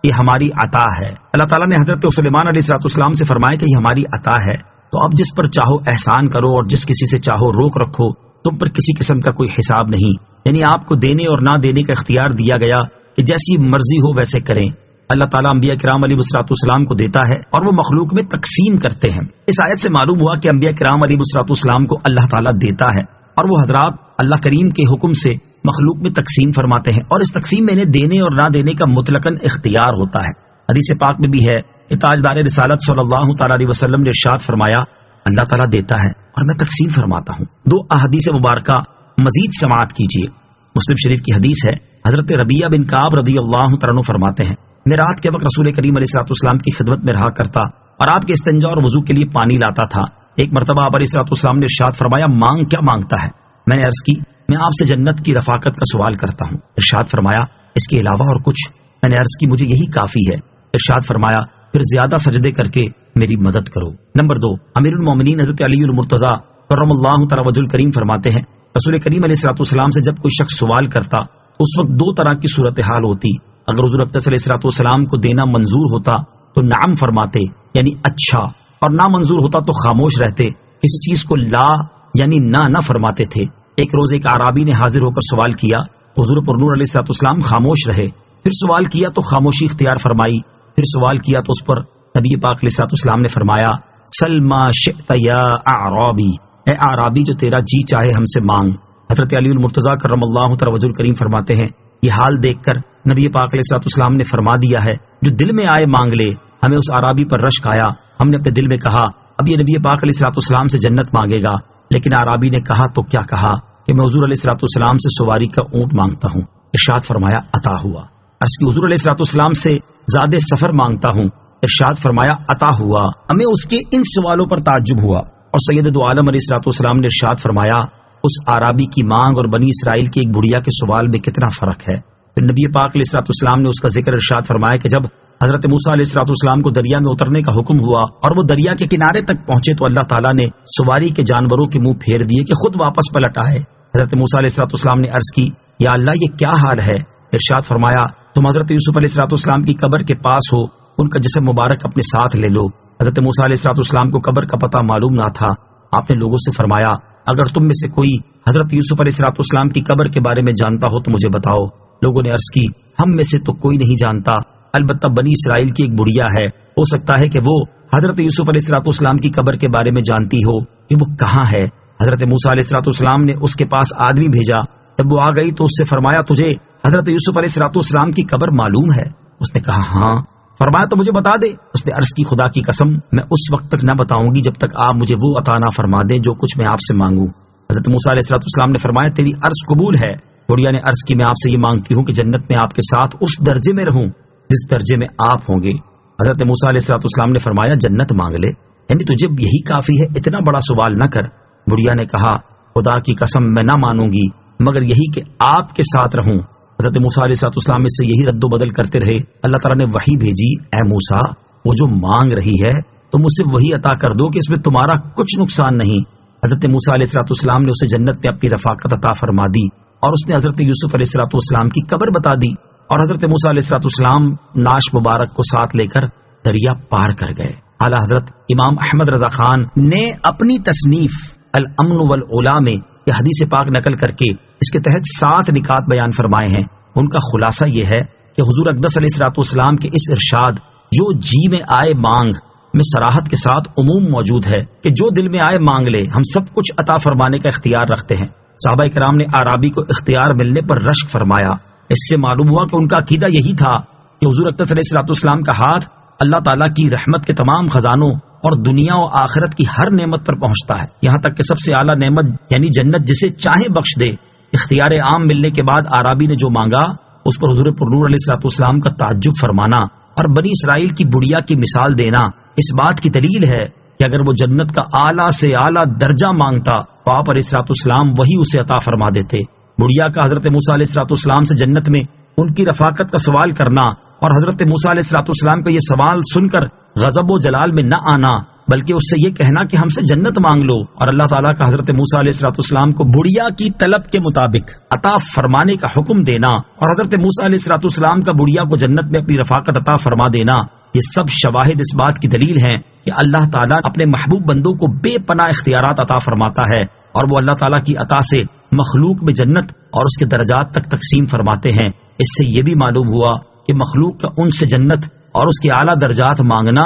یہ ہماری عطا ہے. اللہ تعالیٰ نے حضرت سلیمان علیہ الصلوۃ والسلام سے فرمایا کہ یہ ہماری عطا ہے، تو اب جس پر چاہو احسان کرو اور جس کسی سے چاہو روک رکھو، تم پر کسی قسم کا کوئی حساب نہیں. یعنی آپ کو دینے اور نہ دینے کا اختیار دیا گیا کہ جیسی مرضی ہو ویسے کریں. اللہ تعالیٰ انبیاء کرام علیہ الصلوۃ والسلام کو دیتا ہے اور وہ مخلوق میں تقسیم کرتے ہیں. اس آیت سے معلوم ہوا کہ انبیاء کرام علیہ الصلوۃ والسلام کو اللہ تعالیٰ دیتا ہے اور وہ حضرات اللہ کریم کے حکم سے مخلوق میں تقسیم فرماتے ہیں، اور اس تقسیم میں انہیں دینے اور نہ دینے کا مطلقاً اختیار ہوتا ہے. حدیث پاک میں بھی ہے کہ تاجدار رسالت صلی اللہ تعالی علیہ وسلم نے ارشاد فرمایا، اللہ تعالیٰ دیتا ہے اور میں تقسیم فرماتا ہوں. 2 احادیث مبارکہ مزید سماعت کیجیے. مسلم شریف کی حدیث ہے، حضرت ربیعہ بن کعب رضی اللہ تعالیٰ عنہ فرماتے ہیں، میں رات کے وقت رسول کریم علیہ الصلوۃ والسلام کی خدمت میں رہا کرتا اور آپ کے استنجا اور وضو کے لیے پانی لاتا تھا. ایک مرتبہ آپ علیہ الصلوۃ والسلام نے ارشاد فرمایا، مانگ کیا مانگتا ہے؟ میں نے عرض کی، میں آپ سے جنت کی رفاقت کا سوال کرتا ہوں. ارشاد فرمایا، اس کے علاوہ اور کچھ؟ میں نے عرض کی، مجھے یہی کافی ہے. ارشاد فرمایا، پھر زیادہ سجدے کر کے میری مدد کرو. نمبر 2، امیر المومنین حضرت علی المرتضیٰ کرم اللہ تعالی وجہ الکریم فرماتے ہیں، رسول کریم علیہ الصلوۃ والسلام سے جب کوئی شخص سوال کرتا تو اس وقت 2 طرح کی صورتحال ہوتی. اگر حضور اقدس علیہ الصلوۃ والسلام کو دینا منظور ہوتا تو نعم فرماتے یعنی اچھا، اور نہ منظور ہوتا تو خاموش رہتے، کسی چیز کو لا یعنی نہ فرماتے تھے. ایک روز ایک اعرابی نے حاضر ہو کر سوال کیا تو حضور پرنور علیہ الصلوۃ والسلام خاموش رہے. پھر سوال کیا تو خاموشی اختیار فرمائی. پھر سوال کیا تو اس پر نبی پاک علیہ الصلوۃ والسلام نے فرمایا، سل ما شئت یا اعرابی، اے اعرابی جو تیرا جی چاہے ہم سے مانگ. حضرت علی المرتضیٰ کرم اللہ تعالی وجہ الکریم فرماتے ہیں، یہ حال دیکھ کر نبی پاک علیہ الصلوۃ والسلام نے فرما دیا ہے، جو دل میں آئے مانگ لے. ہمیں اس اعرابی پر رشک آیا، ہم نے اپنے دل میں کہا اب یہ نبی پاک علیہ الصلوۃ والسلام سے جنت مانگے گا. لیکن اعرابی نے کہا تو کیا کہا کہ میں حضور علیہ الصلوۃ والسلام سے سواری کا اونٹ مانگتا ہوں. ارشاد فرمایا عطا ہوا. عرض کی حضور علیہ الصلوۃ والسلام سے زیادہ سفر مانگتا ہوں. ارشاد فرمایا عطا ہوا. ہمیں اس کے ان سوالوں پر تعجب ہوا اور سید دو عالم علیہ الصلوۃ والسلام نے ارشاد فرمایا، اس اعرابی کی مانگ اور بنی اسرائیل کی ایک بڑھیا کے سوال میں کتنا فرق ہے. پھر نبی پاک علیہ الصلوۃ والسلام نے اس کا ذکر ارشاد فرمایا کہ جب حضرت موسیٰ علیہ الصلوۃ والسلام کو دریا میں اترنے کا حکم ہوا اور وہ دریا کے کنارے تک پہنچے تو اللہ تعالیٰ نے سواری کے جانوروں کے منہ پھیر دیے کہ خود واپس پلٹ آئے. حضرت موسیٰ علیہ الصلوۃ والسلام نے عرض کی، یا اللہ یہ کیا حال ہے؟ ارشاد فرمایا، تم حضرت یوسف علیہ الصلوۃ والسلام کی قبر کے پاس ہو، ان کا جسم مبارک اپنے ساتھ لے لو. حضرت موسیٰ علیہ الصلوۃ والسلام کو قبر کا پتہ معلوم نہ تھا. آپ نے لوگوں سے فرمایا، اگر تم میں سے کوئی حضرت یوسف علیہ الصلوۃ والسلام کی قبر کے بارے میں جانتا ہو تو مجھے بتاؤ. لوگوں نے عرض کی، ہم میں سے تو کوئی نہیں جانتا، البتہ بنی اسرائیل کی ایک بڑھیا ہے، ہو سکتا ہے کہ وہ حضرت یوسف علیہ الصلوۃ والسلام کی قبر کے بارے میں جانتی ہو کہ وہ کہاں ہے. حضرت موسیٰ علیہ الصلوۃ والسلام نے اس کے پاس آدمی بھیجا جب وہ آ گئی تو اس سے فرمایا تجھے حضرت یوسف علیہ السلام کی قبر معلوم ہے؟ اس نے کہا ہاں۔ فرمایا تو مجھے بتا دے۔ اس نے عرض کی خدا کی قسم میں اس وقت تک نہ بتاؤں گی جب تک آپ مجھے وہ عطا نہ فرما دیں جو کچھ میں آپ سے مانگوں۔ حضرت موسیٰ علیہ السلام نے فرمایا تیری عرض قبول ہے۔ بڑھیا نے عرض کی میں آپ سے یہ مانگتی ہوں کہ جنت میں آپ کے ساتھ اس درجے میں رہوں جس درجے میں آپ ہوں گے۔ حضرت موسیٰ علیہ السلام نے فرمایا جنت مانگ لے، یعنی تجھے یہی کافی ہے، اتنا بڑا سوال نہ کر۔ بڑھیا نے کہا خدا کی قسم میں نہ مانوں گی مگر یہی کہ آپ کے ساتھ رہوں۔ حضرت موسیٰ علیہ السلام اس سے یہی رد و بدل کرتے رہے۔ اللہ تعالیٰ نے وحی بھیجی، اے موسیٰ وہ جو مانگ رہی ہے تم اسے وہی عطا کر دو کہ اس میں تمہارا کچھ نقصان نہیں۔ حضرت موسیٰ علیہ السلام نے اسے جنت میں اپنی رفاقت عطا فرما دی اور اس نے حضرت یوسف علیہ السلام کی قبر بتا دی، اور حضرت موسیٰ علیہ السلام لاش مبارک کو ساتھ لے کر دریا پار کر گئے۔ اعلیٰ حضرت امام احمد رضا خان نے اپنی تصنیف الامن والعلا میں یہ حدیث پاک نقل کر کے اس کے تحت 7 نکات بیان فرمائے ہیں۔ ان کا خلاصہ یہ ہے کہ حضور اقدس علیہ السلام کے اس ارشاد جو جی میں آئے مانگ میں صراحت کے ساتھ عموم موجود ہے کہ جو دل میں آئے مانگ لے، ہم سب کچھ عطا فرمانے کا اختیار رکھتے ہیں۔ صحابہ کرام نے اعرابی کو اختیار ملنے پر رشک فرمایا۔ اس سے معلوم ہوا کہ ان کا عقیدہ یہی تھا کہ حضور اقدس علیہ السلام کا ہاتھ اللہ تعالیٰ کی رحمت کے تمام خزانوں اور دنیا و آخرت کی ہر نعمت پر پہنچتا ہے، یہاں تک کہ سب سے اعلیٰ نعمت یعنی جنت جسے چاہے بخش دے۔ اختیار عام ملنے کے بعد اعرابی نے جو مانگا اس پر حضور پرنور علیہ السلام کا تعجب فرمانا اور بنی اسرائیل کی بڑیا کی مثال دینا اس بات کی دلیل ہے کہ اگر وہ جنت کا اعلیٰ سے اعلیٰ درجہ مانگتا تو آپ علیہ السلام وہی اسے عطا فرما دیتے۔ بڑیا کا حضرت موسیٰ علیہ السلام سے جنت میں ان کی رفاقت کا سوال کرنا اور حضرت موسیٰ علیہ السلام کا یہ سوال سن کر غضب و جلال میں نہ آنا بلکہ اس سے یہ کہنا کہ ہم سے جنت مانگ لو، اور اللہ تعالیٰ کا حضرت موسیٰ علیہ السلام کو بڑیا کی طلب کے مطابق عطا فرمانے کا حکم دینا اور حضرت موسیٰ علیہ السلام کا بڑیا کو جنت میں اپنی رفاقت عطا فرما دینا، یہ سب شواہد اس بات کی دلیل ہیں کہ اللہ تعالیٰ اپنے محبوب بندوں کو بے پناہ اختیارات عطا فرماتا ہے، اور وہ اللہ تعالیٰ کی عطا سے مخلوق میں جنت اور اس کے درجات تک تقسیم فرماتے ہیں۔ اس سے یہ بھی معلوم ہوا کہ مخلوق کا ان سے جنت اور اس کے اعلیٰ درجات مانگنا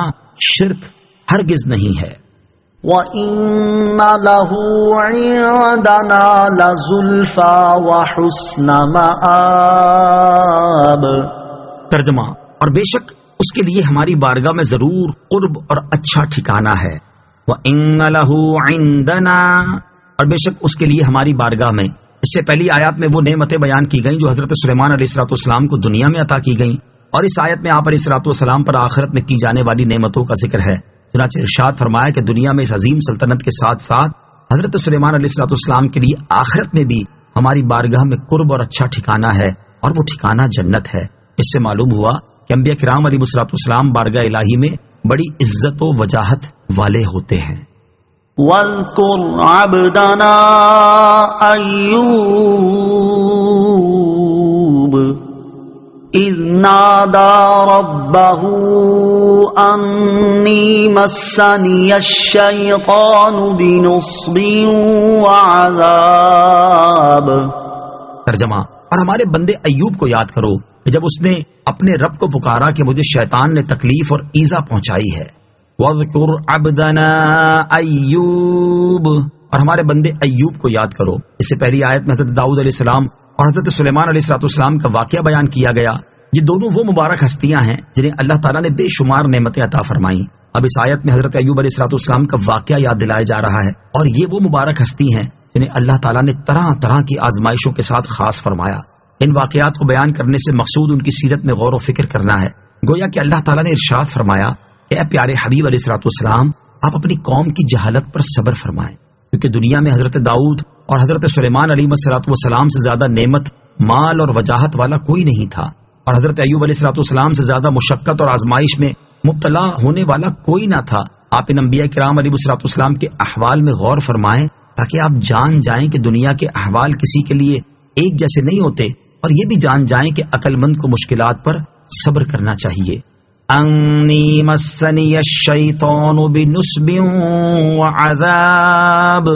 شرک ہرگز نہیں ہے۔ وَإِنَّ لَهُ عِندَنَا لَزُلْفَىٰ وَحُسْنَ مَآبٍ۔ ترجمہ، اور بے شک اس کے لیے ہماری بارگاہ میں ضرور قرب اور اچھا ٹھکانہ ہے۔ وَإِنَّ لَهُ عِندَنَا، اور بے شک اس کے لیے ہماری بارگاہ میں۔ اس سے پہلی آیات میں وہ نعمتیں بیان کی گئیں جو حضرت سلیمان علیہ السلام کو دنیا میں عطا کی گئیں، اور اس آیت میں آپ علیہ السلام پر آخرت میں کی جانے والی نعمتوں کا ذکر ہے۔ چنانچہ ارشاد فرمایا کہ دنیا میں اس عظیم سلطنت کے ساتھ ساتھ حضرت سلیمان علیہ السلام کے لیے آخرت میں بھی ہماری بارگاہ میں قرب اور اچھا ٹھکانہ ہے، اور وہ ٹھکانہ جنت ہے۔ اس سے معلوم ہوا کہ انبیاء کرام علیہ السلام بارگاہ الہی میں بڑی عزت و وجاہت والے ہوتے ہیں۔ وَاذْكُرْ عَبْدَنَا أَيُّوبَ إِذْ نَادَى رَبَّهُ أَنِّي مَسَّنِيَ الشَّيْطَانُ بِنُصْبٍ وَعَذَابٍ۔ ترجمہ، اور ہمارے بندے ایوب کو یاد کرو کہ جب اس نے اپنے رب کو پکارا کہ مجھے شیطان نے تکلیف اور ایذا پہنچائی ہے۔ وَاذْكُرْ عَبْدَنَا أَيُّوبَ، اور ہمارے بندے ایوب کو یاد کرو۔ اس سے پہلی آیت میں حضرت داؤد علیہ السلام اور حضرت سلیمان علیہ السلام کا واقعہ بیان کیا گیا۔ یہ دونوں وہ مبارک ہستیاں ہیں جنہیں اللہ تعالیٰ نے بے شمار نعمتیں عطا فرمائیں۔ اب اس آیت میں حضرت ایوب علیہ السلام کا واقعہ یاد دلایا جا رہا ہے، اور یہ وہ مبارک ہستی ہیں جنہیں اللہ تعالیٰ نے طرح طرح کی آزمائشوں کے ساتھ خاص فرمایا۔ ان واقعات کو بیان کرنے سے مقصود ان کی سیرت میں غور و فکر کرنا ہے۔ گویا کہ اللہ تعالیٰ نے ارشاد فرمایا کہ اے پیارے حبیب علیہ السلام، آپ اپنی قوم کی جہالت پر صبر فرمائیں، کیونکہ دنیا میں حضرت داؤد اور حضرت سلیمان علیہ السلام سے زیادہ نعمت، مال اور وجاہت والا کوئی نہیں تھا، اور حضرت ایوب علیہ السلام سے زیادہ مشقت اور آزمائش میں مبتلا ہونے والا کوئی نہ تھا۔ آپ ان انبیاء کرام علیہ السلام کے احوال میں غور فرمائیں تاکہ آپ جان جائیں کہ دنیا کے احوال کسی کے لیے ایک جیسے نہیں ہوتے، اور یہ بھی جان جائیں کہ عقل مند کو مشکلات پر صبر کرنا چاہیے۔ انی مسنی الشیطان بنصب وعذاب،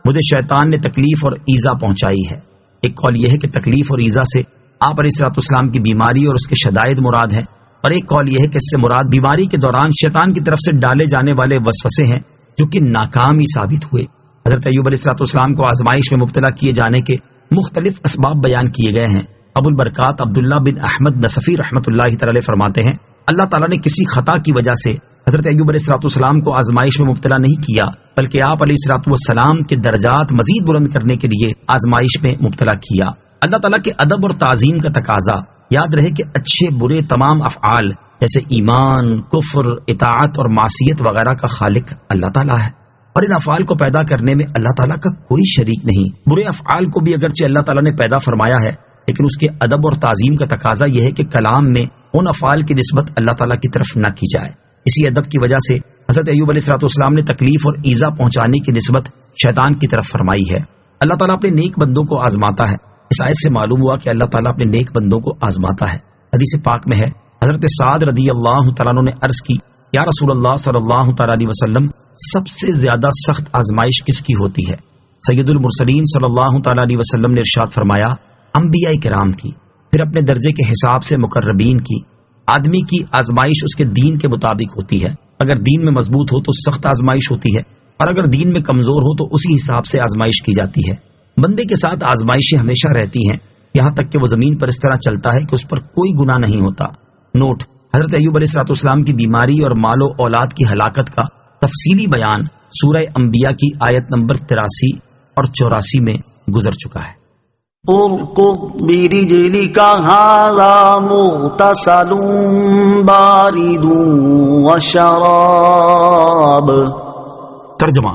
مجھے شیطان نے تکلیف اور ایذا پہنچائی ہے۔ ایک قول یہ ہے کہ تکلیف اور ایذا سے آپ علیہ السلام کی بیماری اور اس کے شدائد مراد ہیں، اور ایک قول یہ ہے کہ اس سے مراد بیماری کے دوران شیطان کی طرف سے ڈالے جانے والے وسوسے ہیں جو کہ ناکام ہی ثابت ہوئے۔ حضرت ایوب علیہ السلام کو آزمائش میں مبتلا کیے جانے کے مختلف اسباب بیان کیے گئے ہیں۔ ابو البرکات عبداللہ بن احمد نصفی رحمۃ اللہ تعالی فرماتے ہیں اللہ تعالیٰ نے کسی خطا کی وجہ سے حضرت ایوب علیہ الصلوۃ والسلام کو آزمائش میں مبتلا نہیں کیا، بلکہ آپ علیہ الصلوۃ والسلام کے درجات مزید بلند کرنے کے لیے آزمائش میں مبتلا کیا۔ اللہ تعالیٰ کے ادب اور تعظیم کا تقاضا، یاد رہے کہ اچھے برے تمام افعال جیسے ایمان، کفر، اطاعت اور معصیت وغیرہ کا خالق اللہ تعالیٰ ہے، اور ان افعال کو پیدا کرنے میں اللہ تعالیٰ کا کوئی شریک نہیں۔ برے افعال کو بھی اگرچہ اللہ تعالیٰ نے پیدا فرمایا ہے، لیکن اس کے ادب اور تعظیم کا تقاضا یہ ہے کہ کلام میں ان افعال کی نسبت اللہ تعالیٰ کی طرف نہ کی جائے۔ اسی ادب کی وجہ سے حضرت ایوب علیہ الصلوۃ والسلام نے تکلیف اور ایذا پہنچانے کی نسبت شیطان کی طرف فرمائی ہے۔ اللہ تعالیٰ اپنے نیک بندوں کو آزماتا ہے۔ اس آیت سے معلوم ہوا کہ اللہ تعالیٰ اپنے نیک بندوں کو آزماتا ہے۔ حدیث پاک میں ہے، حضرت سعد رضی اللہ تعالیٰ عنہ نے عرض کی، یا رسول اللہ صلی اللہ تعالیٰ علیہ وسلم، سب سے زیادہ سخت آزمائش کس کی ہوتی ہے؟ سید المرسلین صلی اللہ تعالیٰ علیہ وسلم نے ارشاد فرمایا، انبیاء کرام کی، پھر اپنے درجے کے حساب سے مقربین کی۔ آدمی کی آزمائش اس کے دین کے مطابق ہوتی ہے، اگر دین میں مضبوط ہو تو سخت آزمائش ہوتی ہے، اور اگر دین میں کمزور ہو تو اسی حساب سے آزمائش کی جاتی ہے۔ بندے کے ساتھ آزمائشیں ہمیشہ رہتی ہیں، یہاں تک کہ وہ زمین پر اس طرح چلتا ہے کہ اس پر کوئی گناہ نہیں ہوتا۔ نوٹ: حضرت ایوب علیہ الصلوۃ والسلام کی بیماری اور مال و اولاد کی ہلاکت کا تفصیلی بیان سورہ انبیاء کی آیت نمبر 83 اور 84 میں گزر چکا ہے۔ اركض برجلك هذا مغتسل بارد وشراب۔ ترجمہ: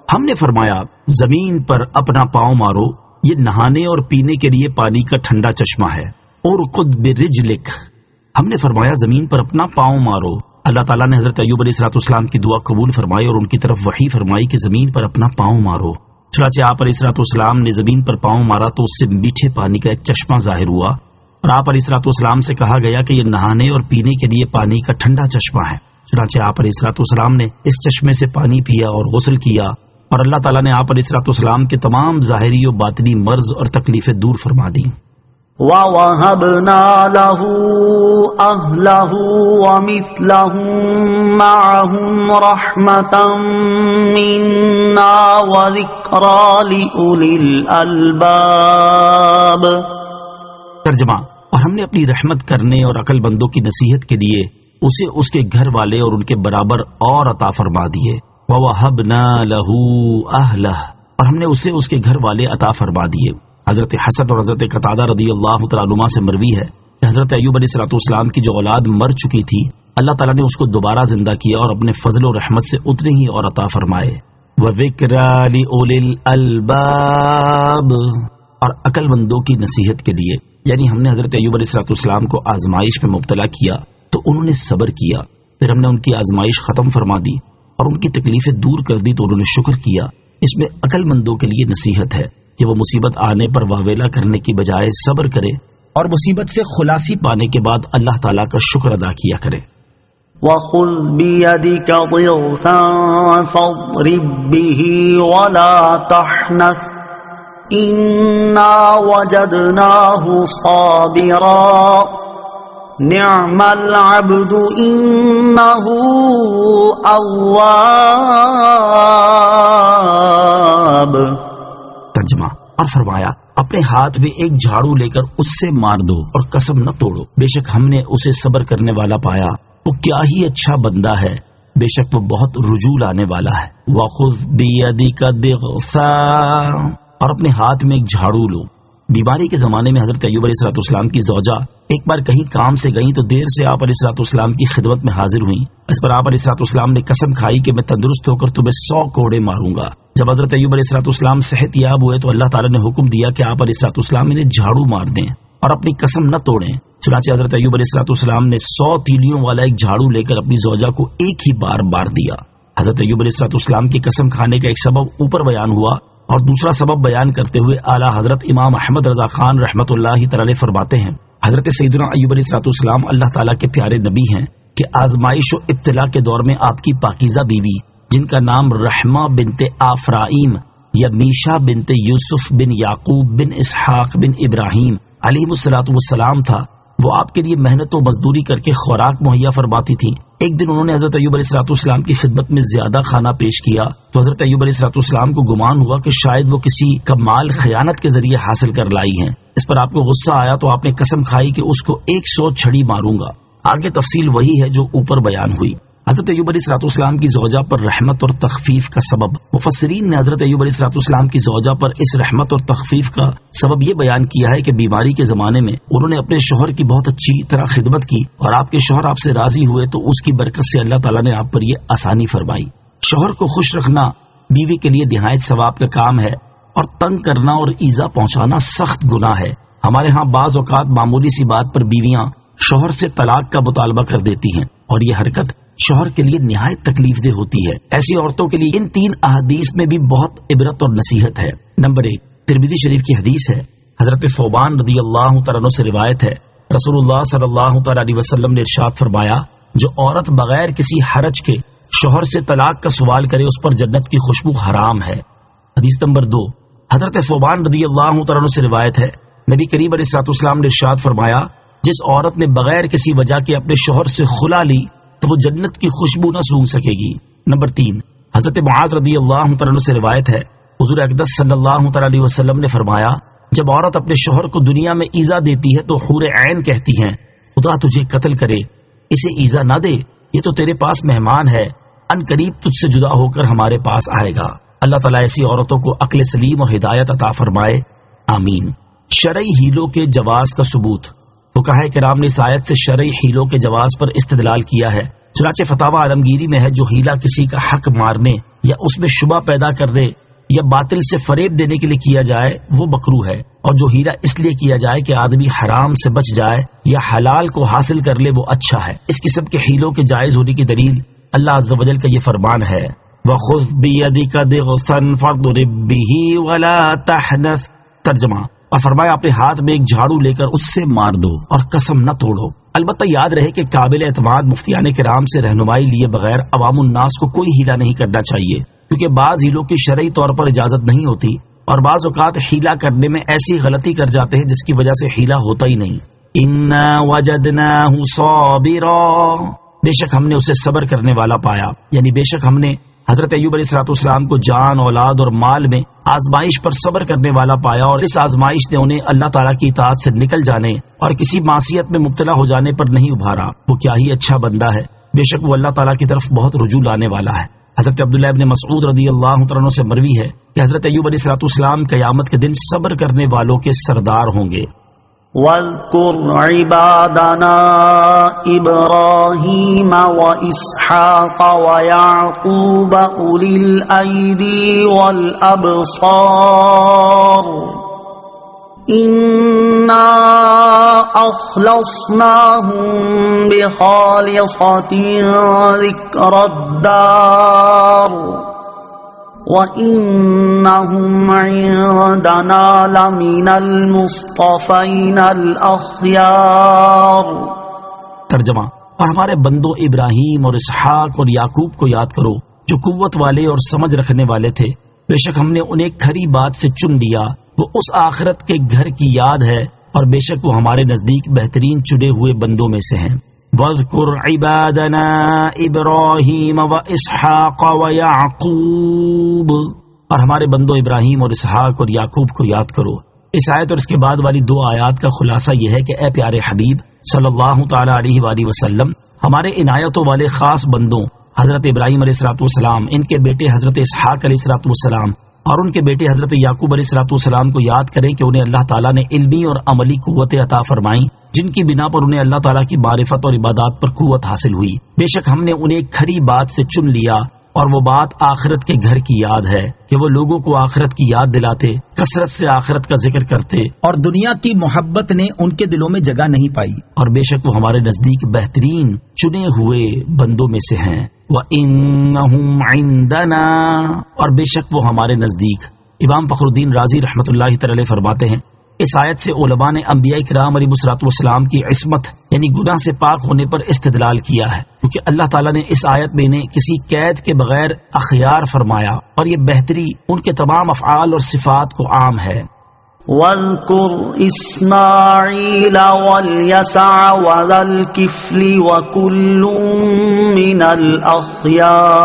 ہم نے فرمایا زمین پر اپنا پاؤں مارو، یہ نہانے اور پینے کے لیے پانی کا ٹھنڈا چشمہ ہے۔ اركض برجلك، ہم نے فرمایا زمین پر اپنا پاؤں مارو۔ اللہ تعالیٰ نے حضرت ایوب علیہ الصلوۃ والسلام کی دعا قبول فرمائی اور ان کی طرف وحی فرمائی کہ زمین پر اپنا پاؤں مارو۔ چنانچہ آپ علیہ الصلوۃ والسلام نے زمین پر پاؤں مارا تو اس سے میٹھے پانی کا ایک چشمہ ظاہر ہوا، اور آپ علیہ الصلوۃ والسلام سے کہا گیا کہ یہ نہانے اور پینے کے لیے پانی کا ٹھنڈا چشمہ ہے۔ چنانچہ آپ علیہ الصلوۃ والسلام نے اس چشمے سے پانی پیا اور غسل کیا، اور اللہ تعالیٰ نے آپ علیہ الصلوۃ والسلام کے تمام ظاہری و باطنی مرض اور تکلیفیں دور فرما دیں۔ وَوَهَبْنَا لَهُ أَهْلَهُ وَمِثْلَهُم مَّعَهُمْ رَحْمَةً مِّنَّا وَذِكْرَىٰ لِأُولِي الْأَلْبَابِ۔ ترجمہ: اور ہم نے اپنی رحمت کرنے اور عقل مندوں کی نصیحت کے لیے اسے اس کے گھر والے اور ان کے برابر اور عطا فرما دیے۔ وَوَهَبْنَا لَهُ أَهْلَهُ، اور ہم نے اسے اس کے گھر والے عطا فرما دیے۔ حضرت حسن اور حضرت قتادہ رضی اللہ تعالیٰ عنہما سے مروی ہے کہ حضرت ایوب علیہ الصلوۃ والسلام کی جو اولاد مر چکی تھی، اللہ تعالیٰ نے اس کو دوبارہ زندہ کیا اور اپنے فضل و رحمت سے اتنے ہی اور عطا فرمائے۔ وَذِكْرَىٰ لِأُولِي الْأَلْبَابِ، اور عقل مندوں کی نصیحت کے لیے، یعنی ہم نے حضرت ایوب علیہ الصلوۃ والسلام کو آزمائش میں مبتلا کیا تو انہوں نے صبر کیا، پھر ہم نے ان کی آزمائش ختم فرما دی اور ان کی تکلیفیں دور کر دی تو انہوں نے شکر کیا۔ اس میں عقل مندوں کے لیے نصیحت ہے کہ وہ مصیبت آنے پر واویلا کرنے کی بجائے صبر کرے اور مصیبت سے خلاصی پانے کے بعد اللہ تعالیٰ کا شکر ادا کیا کرے۔ وَخُذْ بِيَدِكَ ضِغْثًا فَاضْرِب بِّهِ وَلَا تَحْنَثْ إِنَّا وَجَدْنَاهُ صَابِرًا نِعْمَ الْعَبْدُ إِنَّهُ أَوَّابٌ۔ ترجمہ: اور فرمایا اپنے ہاتھ میں ایک جھاڑو لے کر اس سے مار دو اور قسم نہ توڑو، بے شک ہم نے اسے صبر کرنے والا پایا، وہ کیا ہی اچھا بندہ ہے، بے شک وہ بہت رجوع لانے والا ہے۔ وَخُذْ بِيَدِكَ ضِغْثًا، اور اپنے ہاتھ میں ایک جھاڑو لو۔ بیماری کے زمانے میں حضرت ایوب علیہ الصلوۃ والسلام کی زوجہ ایک بار کہیں کام سے گئیں تو دیر سے آپ علیہ الصلوۃ والسلام کی خدمت میں حاضر ہوئیں۔ اس پر آپ علیہ الصلوۃ والسلام نے قسم کھائی کہ میں تندرست ہو کر تمہیں 100 کوڑے ماروں گا۔ جب حضرت ایوب علیہ الصلوۃ والسلام صحت یاب ہوئے تو اللہ تعالیٰ نے حکم دیا کہ آپ علیہ الصلوۃ والسلام انہیں جھاڑو مار دیں اور اپنی قسم نہ توڑیں۔ چنانچہ حضرت ایوب علیہ الصلوۃ والسلام نے 100 تیلیوں والا ایک جھاڑو لے کر اپنی زوجہ کو ایک ہی بار مار دیا۔ حضرت ایوب علیہ الصلوۃ والسلام کی قسم کھانے کا ایک سبب اوپر بیان ہوا، اور دوسرا سبب بیان کرتے ہوئے اعلیٰ حضرت امام احمد رضا خان رحمۃ اللہ تعالی فرماتے ہیں، حضرت سیدنا ایوب علیہ الصلوۃ والسلام اللہ تعالیٰ کے پیارے نبی ہیں کہ آزمائش و ابتلا کے دور میں آپ کی پاکیزہ بیوی جن کا نام رحمہ بنت آفرائیم یا میشا بنت یوسف بن یعقوب بن اسحاق بن ابراہیم علیہ الصلوۃ والسلام تھا، وہ آپ کے لیے محنت و مزدوری کر کے خوراک مہیا فرماتی تھی ایک دن انہوں نے حضرت ایوب علیہ السلام کی خدمت میں زیادہ کھانا پیش کیا تو حضرت ایوب علیہ السلام کو گمان ہوا کہ شاید وہ کسی کا مال خیانت کے ذریعے حاصل کر لائی ہیں۔ اس پر آپ کو غصہ آیا تو آپ نے قسم کھائی کہ اس کو 100 چھڑی ماروں گا۔ آگے تفصیل وہی ہے جو اوپر بیان ہوئی۔ حضرت ایوب علیہ السلام کی زوجہ پر رحمت اور تخفیف کا سبب، مفسرین نے حضرت ایوب علیہ السلام کی زوجہ پر اس رحمت اور تخفیف کا سبب یہ بیان کیا ہے کہ بیماری کے زمانے میں انہوں نے اپنے شوہر کی بہت اچھی طرح خدمت کی اور آپ کے شوہر آپ سے راضی ہوئے تو اس کی برکت سے اللہ تعالیٰ نے آپ پر یہ آسانی فرمائی۔ شوہر کو خوش رکھنا بیوی کے لیے نہایت ثواب کا کام ہے اور تنگ کرنا اور ایذا پہنچانا سخت گناہ ہے۔ ہمارے ہاں بعض اوقات معمولی سی بات پر بیویاں شوہر سے طلاق کا مطالبہ کر دیتی ہیں اور یہ حرکت شوہر کے لیے نہایت تکلیف دہ ہوتی ہے۔ ایسی عورتوں کے لیے ان 3 احادیث میں بھی بہت عبرت اور نصیحت ہے۔ نمبر 1، ترمذی شریف کی حدیث ہے، حضرت ثوبان رضی اللہ تعالیٰ عنہ سے روایت ہے، رسول اللہ صلی اللہ تعالیٰ علیہ وسلم نے ارشاد فرمایا، جو عورت بغیر کسی حرج کے شوہر سے طلاق کا سوال کرے اس پر جنت کی خوشبو حرام ہے۔ حدیث نمبر 2، حضرت ثوبان رضی اللہ تعالیٰ عنہ سے روایت ہے، نبی کریم علیہ السلام نے ارشاد فرمایا، جس عورت نے بغیر کسی وجہ کے اپنے شوہر سے خلا لی تو وہ جنت کی خوشبو نہ سونگھ سکے گی۔ نمبر 3، حضرت معاذ رضی اللہ تعالیٰ عنہ سے روایت ہے، حضور اقدس صلی اللہ تعالیٰ علیہ وسلم نے فرمایا، جب عورت اپنے شوہر کو دنیا میں ایذا دیتی ہے تو حور عین کہتی ہیں، خدا تجھے قتل کرے، اسے ایذا نہ دے، یہ تو تیرے پاس مہمان ہے، ان قریب تجھ سے جدا ہو کر ہمارے پاس آئے گا۔ اللہ تعالیٰ ایسی عورتوں کو عقل سلیم اور ہدایت عطا فرمائے، آمین۔ شرعی ہیلوں کے جواز کا ثبوت، فقہاء کرام نے اس آیت سے شرعی ہیلوں کے جواز پر استدلال کیا ہے۔ چنانچہ فتاوی عالمگیری میں ہے، جو ہیلہ کسی کا حق مارنے یا اس میں شبہ پیدا کرنے یا باطل سے فریب دینے کے لیے کیا جائے وہ مکروہ ہے، اور جو ہیلہ اس لیے کیا جائے کہ آدمی حرام سے بچ جائے یا حلال کو حاصل کر لے وہ اچھا ہے۔ اس قسم کے ہیلوں کے جائز ہونے کی دلیل اللہ عز و جل کا یہ فرمان ہے، وَخُذْ بِيَدِكَ ضِغْثًا فَاضْرِب بِّهِ وَلَا تَحْنَثْ۔ ترجمہ، اور فرمایا اپنے ہاتھ میں ایک جھاڑو لے کر اس سے مار دو اور قسم نہ توڑو۔ البتہ یاد رہے کہ قابل اعتماد مفتیان کرام سے رہنمائی لیے بغیر عوام الناس کو کوئی ہیلہ نہیں کرنا چاہیے، کیونکہ بعض ہیلوں کی شرعی طور پر اجازت نہیں ہوتی اور بعض اوقات ہیلہ کرنے میں ایسی غلطی کر جاتے ہیں جس کی وجہ سے ہیلہ ہوتا ہی نہیں۔ اِنَّا وَجَدْنَاهُ صَابِرًا، بے شک ہم نے اسے صبر کرنے والا پایا، یعنی بے شک ہم نے حضرت ایوب علیہ السلام کو جان، اولاد اور مال میں آزمائش پر صبر کرنے والا پایا، اور اس آزمائش نے انہیں اللہ تعالیٰ کی اطاعت سے نکل جانے اور کسی معصیت میں مبتلا ہو جانے پر نہیں ابھارا۔ وہ کیا ہی اچھا بندہ ہے، بے شک وہ اللہ تعالیٰ کی طرف بہت رجوع لانے والا ہے۔ حضرت عبداللہ ابن مسعود رضی اللہ عنہ سے مروی ہے کہ حضرت ایوب علیہ السلام قیامت کے دن صبر کرنے والوں کے سردار ہوں گے۔ واذكر عبادنا إبراهيم وإسحاق ويعقوب أولي الأيدي والأبصار إنا أخلصناهم بخالصة ذكر الدار وَإِنَّهُمْ عِندَنَا لَمِنَ الْمُصْطَفَيْنَ الْأَخْيَارِ۔ ترجمہ، اور ہمارے بندوں ابراہیم اور اسحاق اور یعقوب کو یاد کرو جو قوت والے اور سمجھ رکھنے والے تھے، بے شک ہم نے انہیں کھری بات سے چن لیا، وہ اس آخرت کے گھر کی یاد ہے اور بے شک وہ ہمارے نزدیک بہترین چنے ہوئے بندوں میں سے ہیں۔ وَاذْكُرْ عِبَادَنَا إِبْرَاهِيمَ وَإِسْحَاقَ وَيَعْقُوبَ، اور ہمارے بندوں ابراہیم اور اسحاق اور یعقوب کو یاد کرو۔ اس آیت اور اس کے بعد والی 2 آیات کا خلاصہ یہ ہے کہ اے پیارے حبیب صلی اللہ تعالی علیہ وآلہ وسلم، ہمارے عنایتوں والے خاص بندوں حضرت ابراہیم علیہ السلام، ان کے بیٹے حضرت اسحاق علیہ السلام اور ان کے بیٹے حضرت یعقوب علیہ السلام کو یاد کریں کہ انہیں اللہ تعالیٰ نے علمی اور عملی قوت عطا فرمائیں، جن کی بنا پر انہیں اللہ تعالیٰ کی معرفت اور عبادات پر قوت حاصل ہوئی۔ بے شک ہم نے انہیں کھری بات سے چن لیا، اور وہ بات آخرت کے گھر کی یاد ہے کہ وہ لوگوں کو آخرت کی یاد دلاتے، کثرت سے آخرت کا ذکر کرتے، اور دنیا کی محبت نے ان کے دلوں میں جگہ نہیں پائی، اور بے شک وہ ہمارے نزدیک بہترین چنے ہوئے بندوں میں سے ہیں۔ وَإِنَّهُمْ عِندَنَا، اور بے شک وہ ہمارے نزدیک۔ امام فخر الدین رازی رحمۃ اللہ تعالی فرماتے ہیں، اس آیت سے علماء نے انبیاء کرام علیہ السلام کی عصمت یعنی گناہ سے پاک ہونے پر استدلال کیا ہے، کیونکہ اللہ تعالیٰ نے اس آیت میں انہیں کسی قید کے بغیر اخیار فرمایا، اور یہ بہتری ان کے تمام افعال اور صفات کو عام ہے۔ واذكر إسماعيل واليسع وذا الكفل وكل من الأخيار.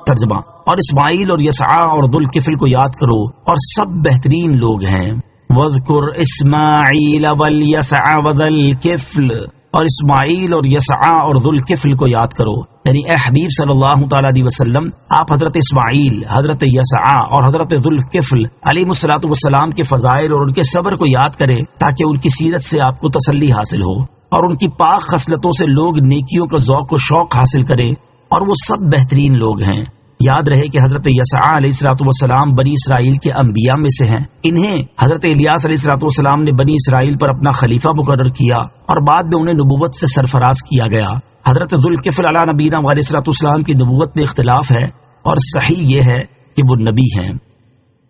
ترجمہ: اور اسماعیل اور یسع اور ذوالکفل کو یاد کرو اور سب بہترین لوگ ہیں. وَاذْكُرْ إِسْمَاعِيلَ وَالْيَسَعَ وَذَا الْكِفْلِ، اور اسماعیل اور یسع اور ذوالکفل کو یاد کرو. یعنی اے حبیب صلی اللہ تعالی علیہ وسلم، آپ حضرت اسماعیل، حضرت یسع اور حضرت ذوالکفل علیہ الصلوۃ والسلام کے فضائل اور ان کے صبر کو یاد کریں تاکہ ان کی سیرت سے آپ کو تسلی حاصل ہو اور ان کی پاک خصلتوں سے لوگ نیکیوں کا ذوق و شوق حاصل کریں، اور وہ سب بہترین لوگ ہیں. یاد رہے کہ حضرت یسع علیہ الصلوۃ والسلام بنی اسرائیل کے انبیاء میں سے ہیں. انہیں حضرت الیاس علیہ الصلوۃ والسلام نے بنی اسرائیل پر اپنا خلیفہ مقرر کیا اور بعد میں انہیں نبوت سے سرفراز کیا گیا. حضرت ذوالکفل علی نبینا علیہ الصلوۃ والسلام کی نبوت میں اختلاف ہے اور صحیح یہ ہے کہ وہ نبی ہیں.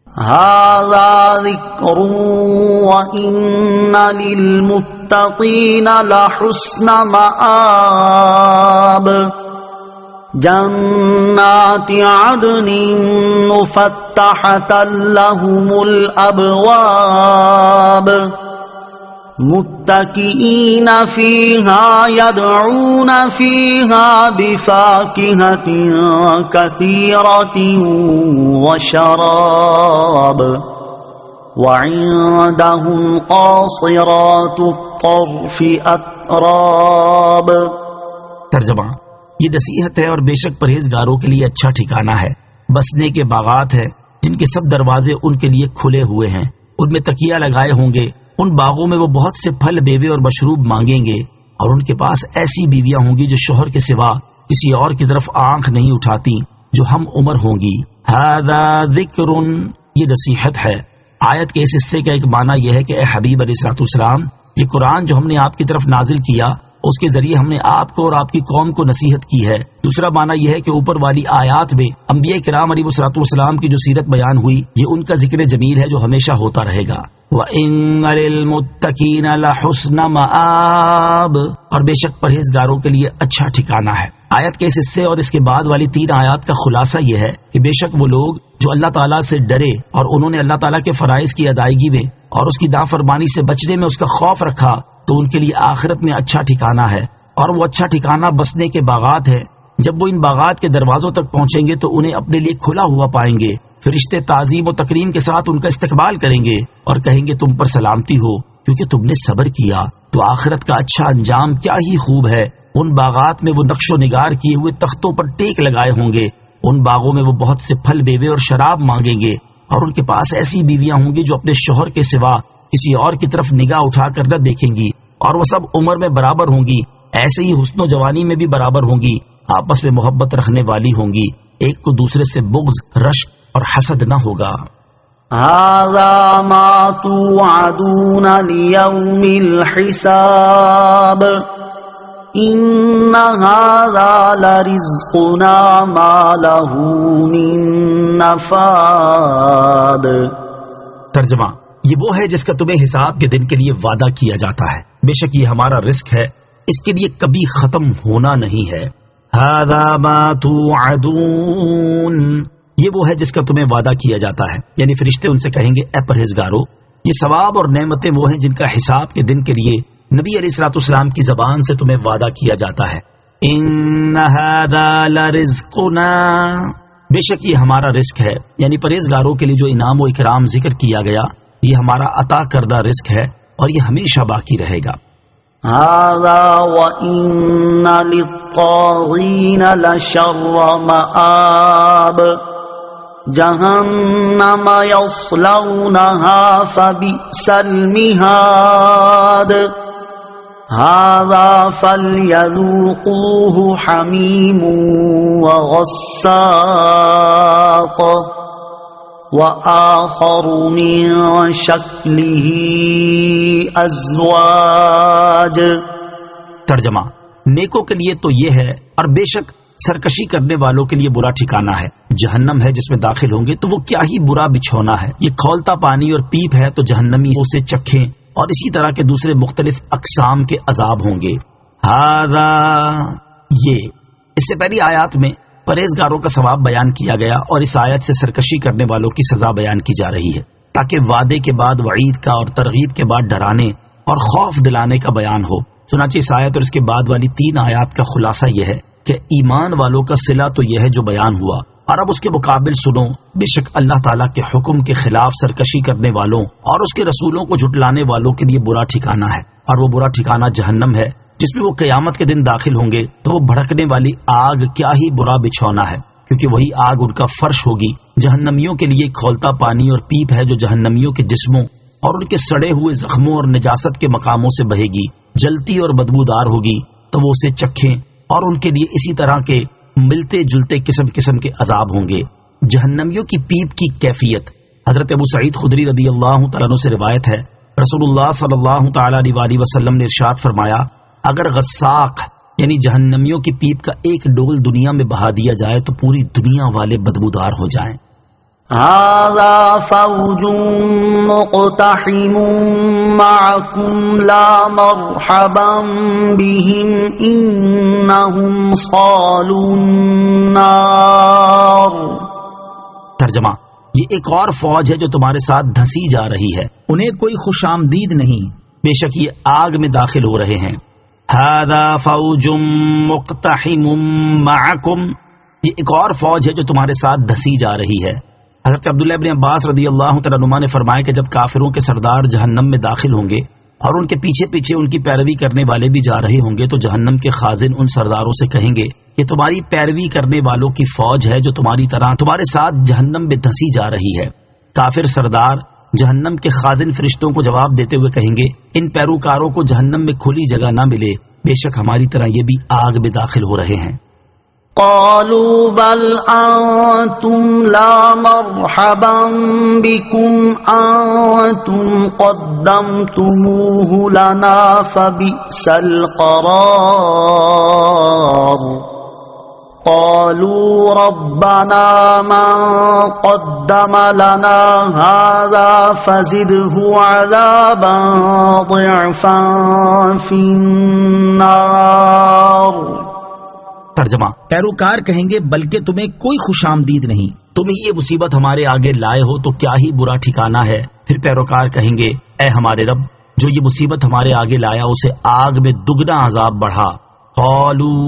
هذا ذکر وإن للمتقین لحسن مآب. جنات عدن مفتحة لهم الأبواب متكئين فيها يدعون فيها بفاكهة كثيرة وشراب وعندهم قاصرات الطرف أتراب. ترجمہ: یہ نصیحت ہے اور بے شک پرہیزگاروں کے لیے اچھا ٹھکانہ ہے. بسنے کے باغات ہیں جن کے سب دروازے ان کے لیے کھلے ہوئے ہیں، ان میں تکیہ لگائے ہوں گے. ان باغوں میں وہ بہت سے پھل بیوے اور مشروب مانگیں گے، اور ان کے پاس ایسی بیویاں ہوں گی جو شوہر کے سوا کسی اور کی طرف آنکھ نہیں اٹھاتی، جو ہم عمر ہوں گی. ھذا ذکر، یہ نصیحت ہے. آیت کے اس حصے کا ایک معنی یہ ہے کہ اے حبیب علیہ الصلوۃ والسلام، یہ قرآن جو ہم نے آپ کی طرف نازل کیا اس کے ذریعے ہم نے آپ کو اور آپ کی قوم کو نصیحت کی ہے. دوسرا معنی یہ ہے کہ اوپر والی آیات میں انبیاء کرام علیہ الصلوۃ والسلام کی جو سیرت بیان ہوئی، یہ ان کا ذکر جمیل ہے جو ہمیشہ ہوتا رہے گا. وَإِنَّ لِلْمُتَّقِينَ لَحُسْنَ مَآبٍ، اور بے شک پرہیزگاروں کے لیے اچھا ٹھکانہ ہے. آیت کے اس حصے اور اس کے بعد والی 3 آیات کا خلاصہ یہ ہے کہ بے شک وہ لوگ جو اللہ تعالیٰ سے ڈرے اور انہوں نے اللہ تعالیٰ کے فرائض کی ادائیگی میں اور اس کی نافرمانی سے بچنے میں اس کا خوف رکھا، تو ان کے لیے آخرت میں اچھا ٹھکانہ ہے. اور وہ اچھا ٹھکانہ بسنے کے باغات ہے. جب وہ ان باغات کے دروازوں تک پہنچیں گے تو انہیں اپنے لیے کھلا ہوا پائیں گے. فرشتے تعظیم و تکریم کے ساتھ ان کا استقبال کریں گے اور کہیں گے تم پر سلامتی ہو کیونکہ تم نے صبر کیا. تو آخرت کا اچھا انجام کیا ہی خوب ہے. ان باغات میں وہ نقش و نگار کیے ہوئے تختوں پر ٹیک لگائے ہوں گے. ان باغوں میں وہ بہت سے پھل بیوے اور شراب مانگیں گے، اور ان کے پاس ایسی بیویاں ہوں گی جو اپنے شوہر کے سوا کسی اور کی طرف نگاہ اٹھا کر نہ دیکھیں گی، اور وہ سب عمر میں برابر ہوں گی، ایسے ہی حسن و جوانی میں بھی برابر ہوں گی، آپس میں محبت رکھنے والی ہوں گی، ایک کو دوسرے سے بغض، رشک اور حسد نہ ہوگا. هذا ما توعدون ليوم الحساب ان هذا لرزقنا ما له من نفاد. ترجمہ: یہ وہ ہے جس کا تمہیں حساب کے دن کے لیے وعدہ کیا جاتا ہے. بے شک یہ ہمارا رزق ہے، اس کے لیے کبھی ختم ہونا نہیں ہے. هذا ما توعدون، یہ وہ ہے جس کا تمہیں وعدہ کیا جاتا ہے. یعنی فرشتے ان سے کہیں گے اے پرہیزگارو، یہ ثواب اور نعمتیں وہ ہیں جن کا حساب کے دن کے لیے نبی علیہ الصلوۃ والسلام کی زبان سے تمہیں وعدہ کیا جاتا ہے. ان ھذا لرزقنا، بے شک یہ ہمارا رزق ہے. یعنی پرہیزگاروں کے لیے جو انعام و اکرام ذکر کیا گیا یہ ہمارا عطا کردہ رزق ہے اور یہ ہمیشہ باقی رہے گا. هذا وإن للطاغين لشر مآب جهنم يصلونها فبئس المهاد هذا فليذوقوه حميم وغساق وآخر من شکلہ ازواج. ترجمہ: نیکوں کے لیے تو یہ ہے، اور بے شک سرکشی کرنے والوں کے لیے برا ٹھکانہ ہے. جہنم ہے جس میں داخل ہوں گے تو وہ کیا ہی برا بچھونا ہے. یہ کھولتا پانی اور پیپ ہے تو جہنمی اسے چکھیں، اور اسی طرح کے دوسرے مختلف اقسام کے عذاب ہوں گے. ہذا، یہ اس سے پہلی آیات میں پرہیزگاروں کا ثواب بیان کیا گیا اور اس آیت سے سرکشی کرنے والوں کی سزا بیان کی جا رہی ہے. تاکہ وعدے کے بعد وعید کا اور ترغیب کے بعد ڈرانے اور خوف دلانے کا بیان ہو۔ چنانچہ اس آیت اور اس کے بعد والی 3 آیات کا خلاصہ یہ ہے کہ ایمان والوں کا صلہ تو یہ ہے جو بیان ہوا، اور اب اس کے مقابل سنو، بے شک اللہ تعالیٰ کے حکم کے خلاف سرکشی کرنے والوں اور اس کے رسولوں کو جھٹلانے والوں کے لیے برا ٹھکانہ ہے، اور وہ برا ٹھکانہ جہنم ہے جس میں وہ قیامت کے دن داخل ہوں گے تو وہ بھڑکنے والی آگ کیا ہی برا بچھونا ہے، کیونکہ وہی آگ ان کا فرش ہوگی۔ جہنمیوں کے لیے کھولتا پانی اور پیپ ہے جو جہنمیوں کے جسموں اور ان کے سڑے ہوئے زخموں اور نجاست کے مقاموں سے بہے گی، جلتی اور بدبودار ہوگی، تو وہ اسے چکھیں، اور ان کے لیے اسی طرح کے ملتے جلتے قسم قسم کے عذاب ہوں گے۔ جہنمیوں کی پیپ کی کیفیت حضرت ابو سعید خدری رضی اللہ تعالیٰ عنہ سے روایت ہے، رسول اللہ صلی اللہ تعالیٰ علیہ وسلم نے ارشاد فرمایا، اگر غساق یعنی جہنمیوں کی پیپ کا ایک ڈول دنیا میں بہا دیا جائے تو پوری دنیا والے بدبودار ہو جائیں۔ هذا فوج مقتحم معكم لا مرحبا بهم انهم صالوا النار۔ ترجمہ، یہ ایک اور فوج ہے جو تمہارے ساتھ دھسی جا رہی ہے، انہیں کوئی خوش آمدید نہیں، بے شک یہ آگ میں داخل ہو رہے ہیں۔ هذا فوج مقتحم معكم، یہ ایک اور فوج ہے جو تمہارے ساتھ دھسی جا رہی ہے۔ حضرت عبداللہ ابن عباس رضی اللہ تعالیٰ عنہما نے فرمایا کہ جب کافروں کے سردار جہنم میں داخل ہوں گے اور ان کے پیچھے پیچھے ان کی پیروی کرنے والے بھی جا رہے ہوں گے تو جہنم کے خازن ان سرداروں سے کہیں گے کہ تمہاری پیروی کرنے والوں کی فوج ہے جو تمہاری طرح تمہارے ساتھ جہنم میں دھسی جا رہی ہے۔ کافر سردار جہنم کے خازن فرشتوں کو جواب دیتے ہوئے کہیں گے، ان پیروکاروں کو جہنم میں کھلی جگہ نہ ملے، بے شک ہماری طرح یہ بھی آگ میں داخل ہو رہے ہیں۔ قالوا بل انتم لا مرحبا بكم انتم قدمتموه لنا فبئس القرار۔ قالوا ربنا من قدم لنا هذا فزده عذابا ضعفا في النار۔ ترجمہ، پیروکار کہیں گے بلکہ تمہیں کوئی خوش آمدید نہیں، تم ہی یہ مصیبت ہمارے آگے لائے ہو تو کیا ہی برا ٹھکانہ ہے۔ پھر پیروکار کہیں گے، اے ہمارے رب، جو یہ مصیبت ہمارے آگے لایا اسے آگ میں دگنا عذاب بڑھا۔ قالوا،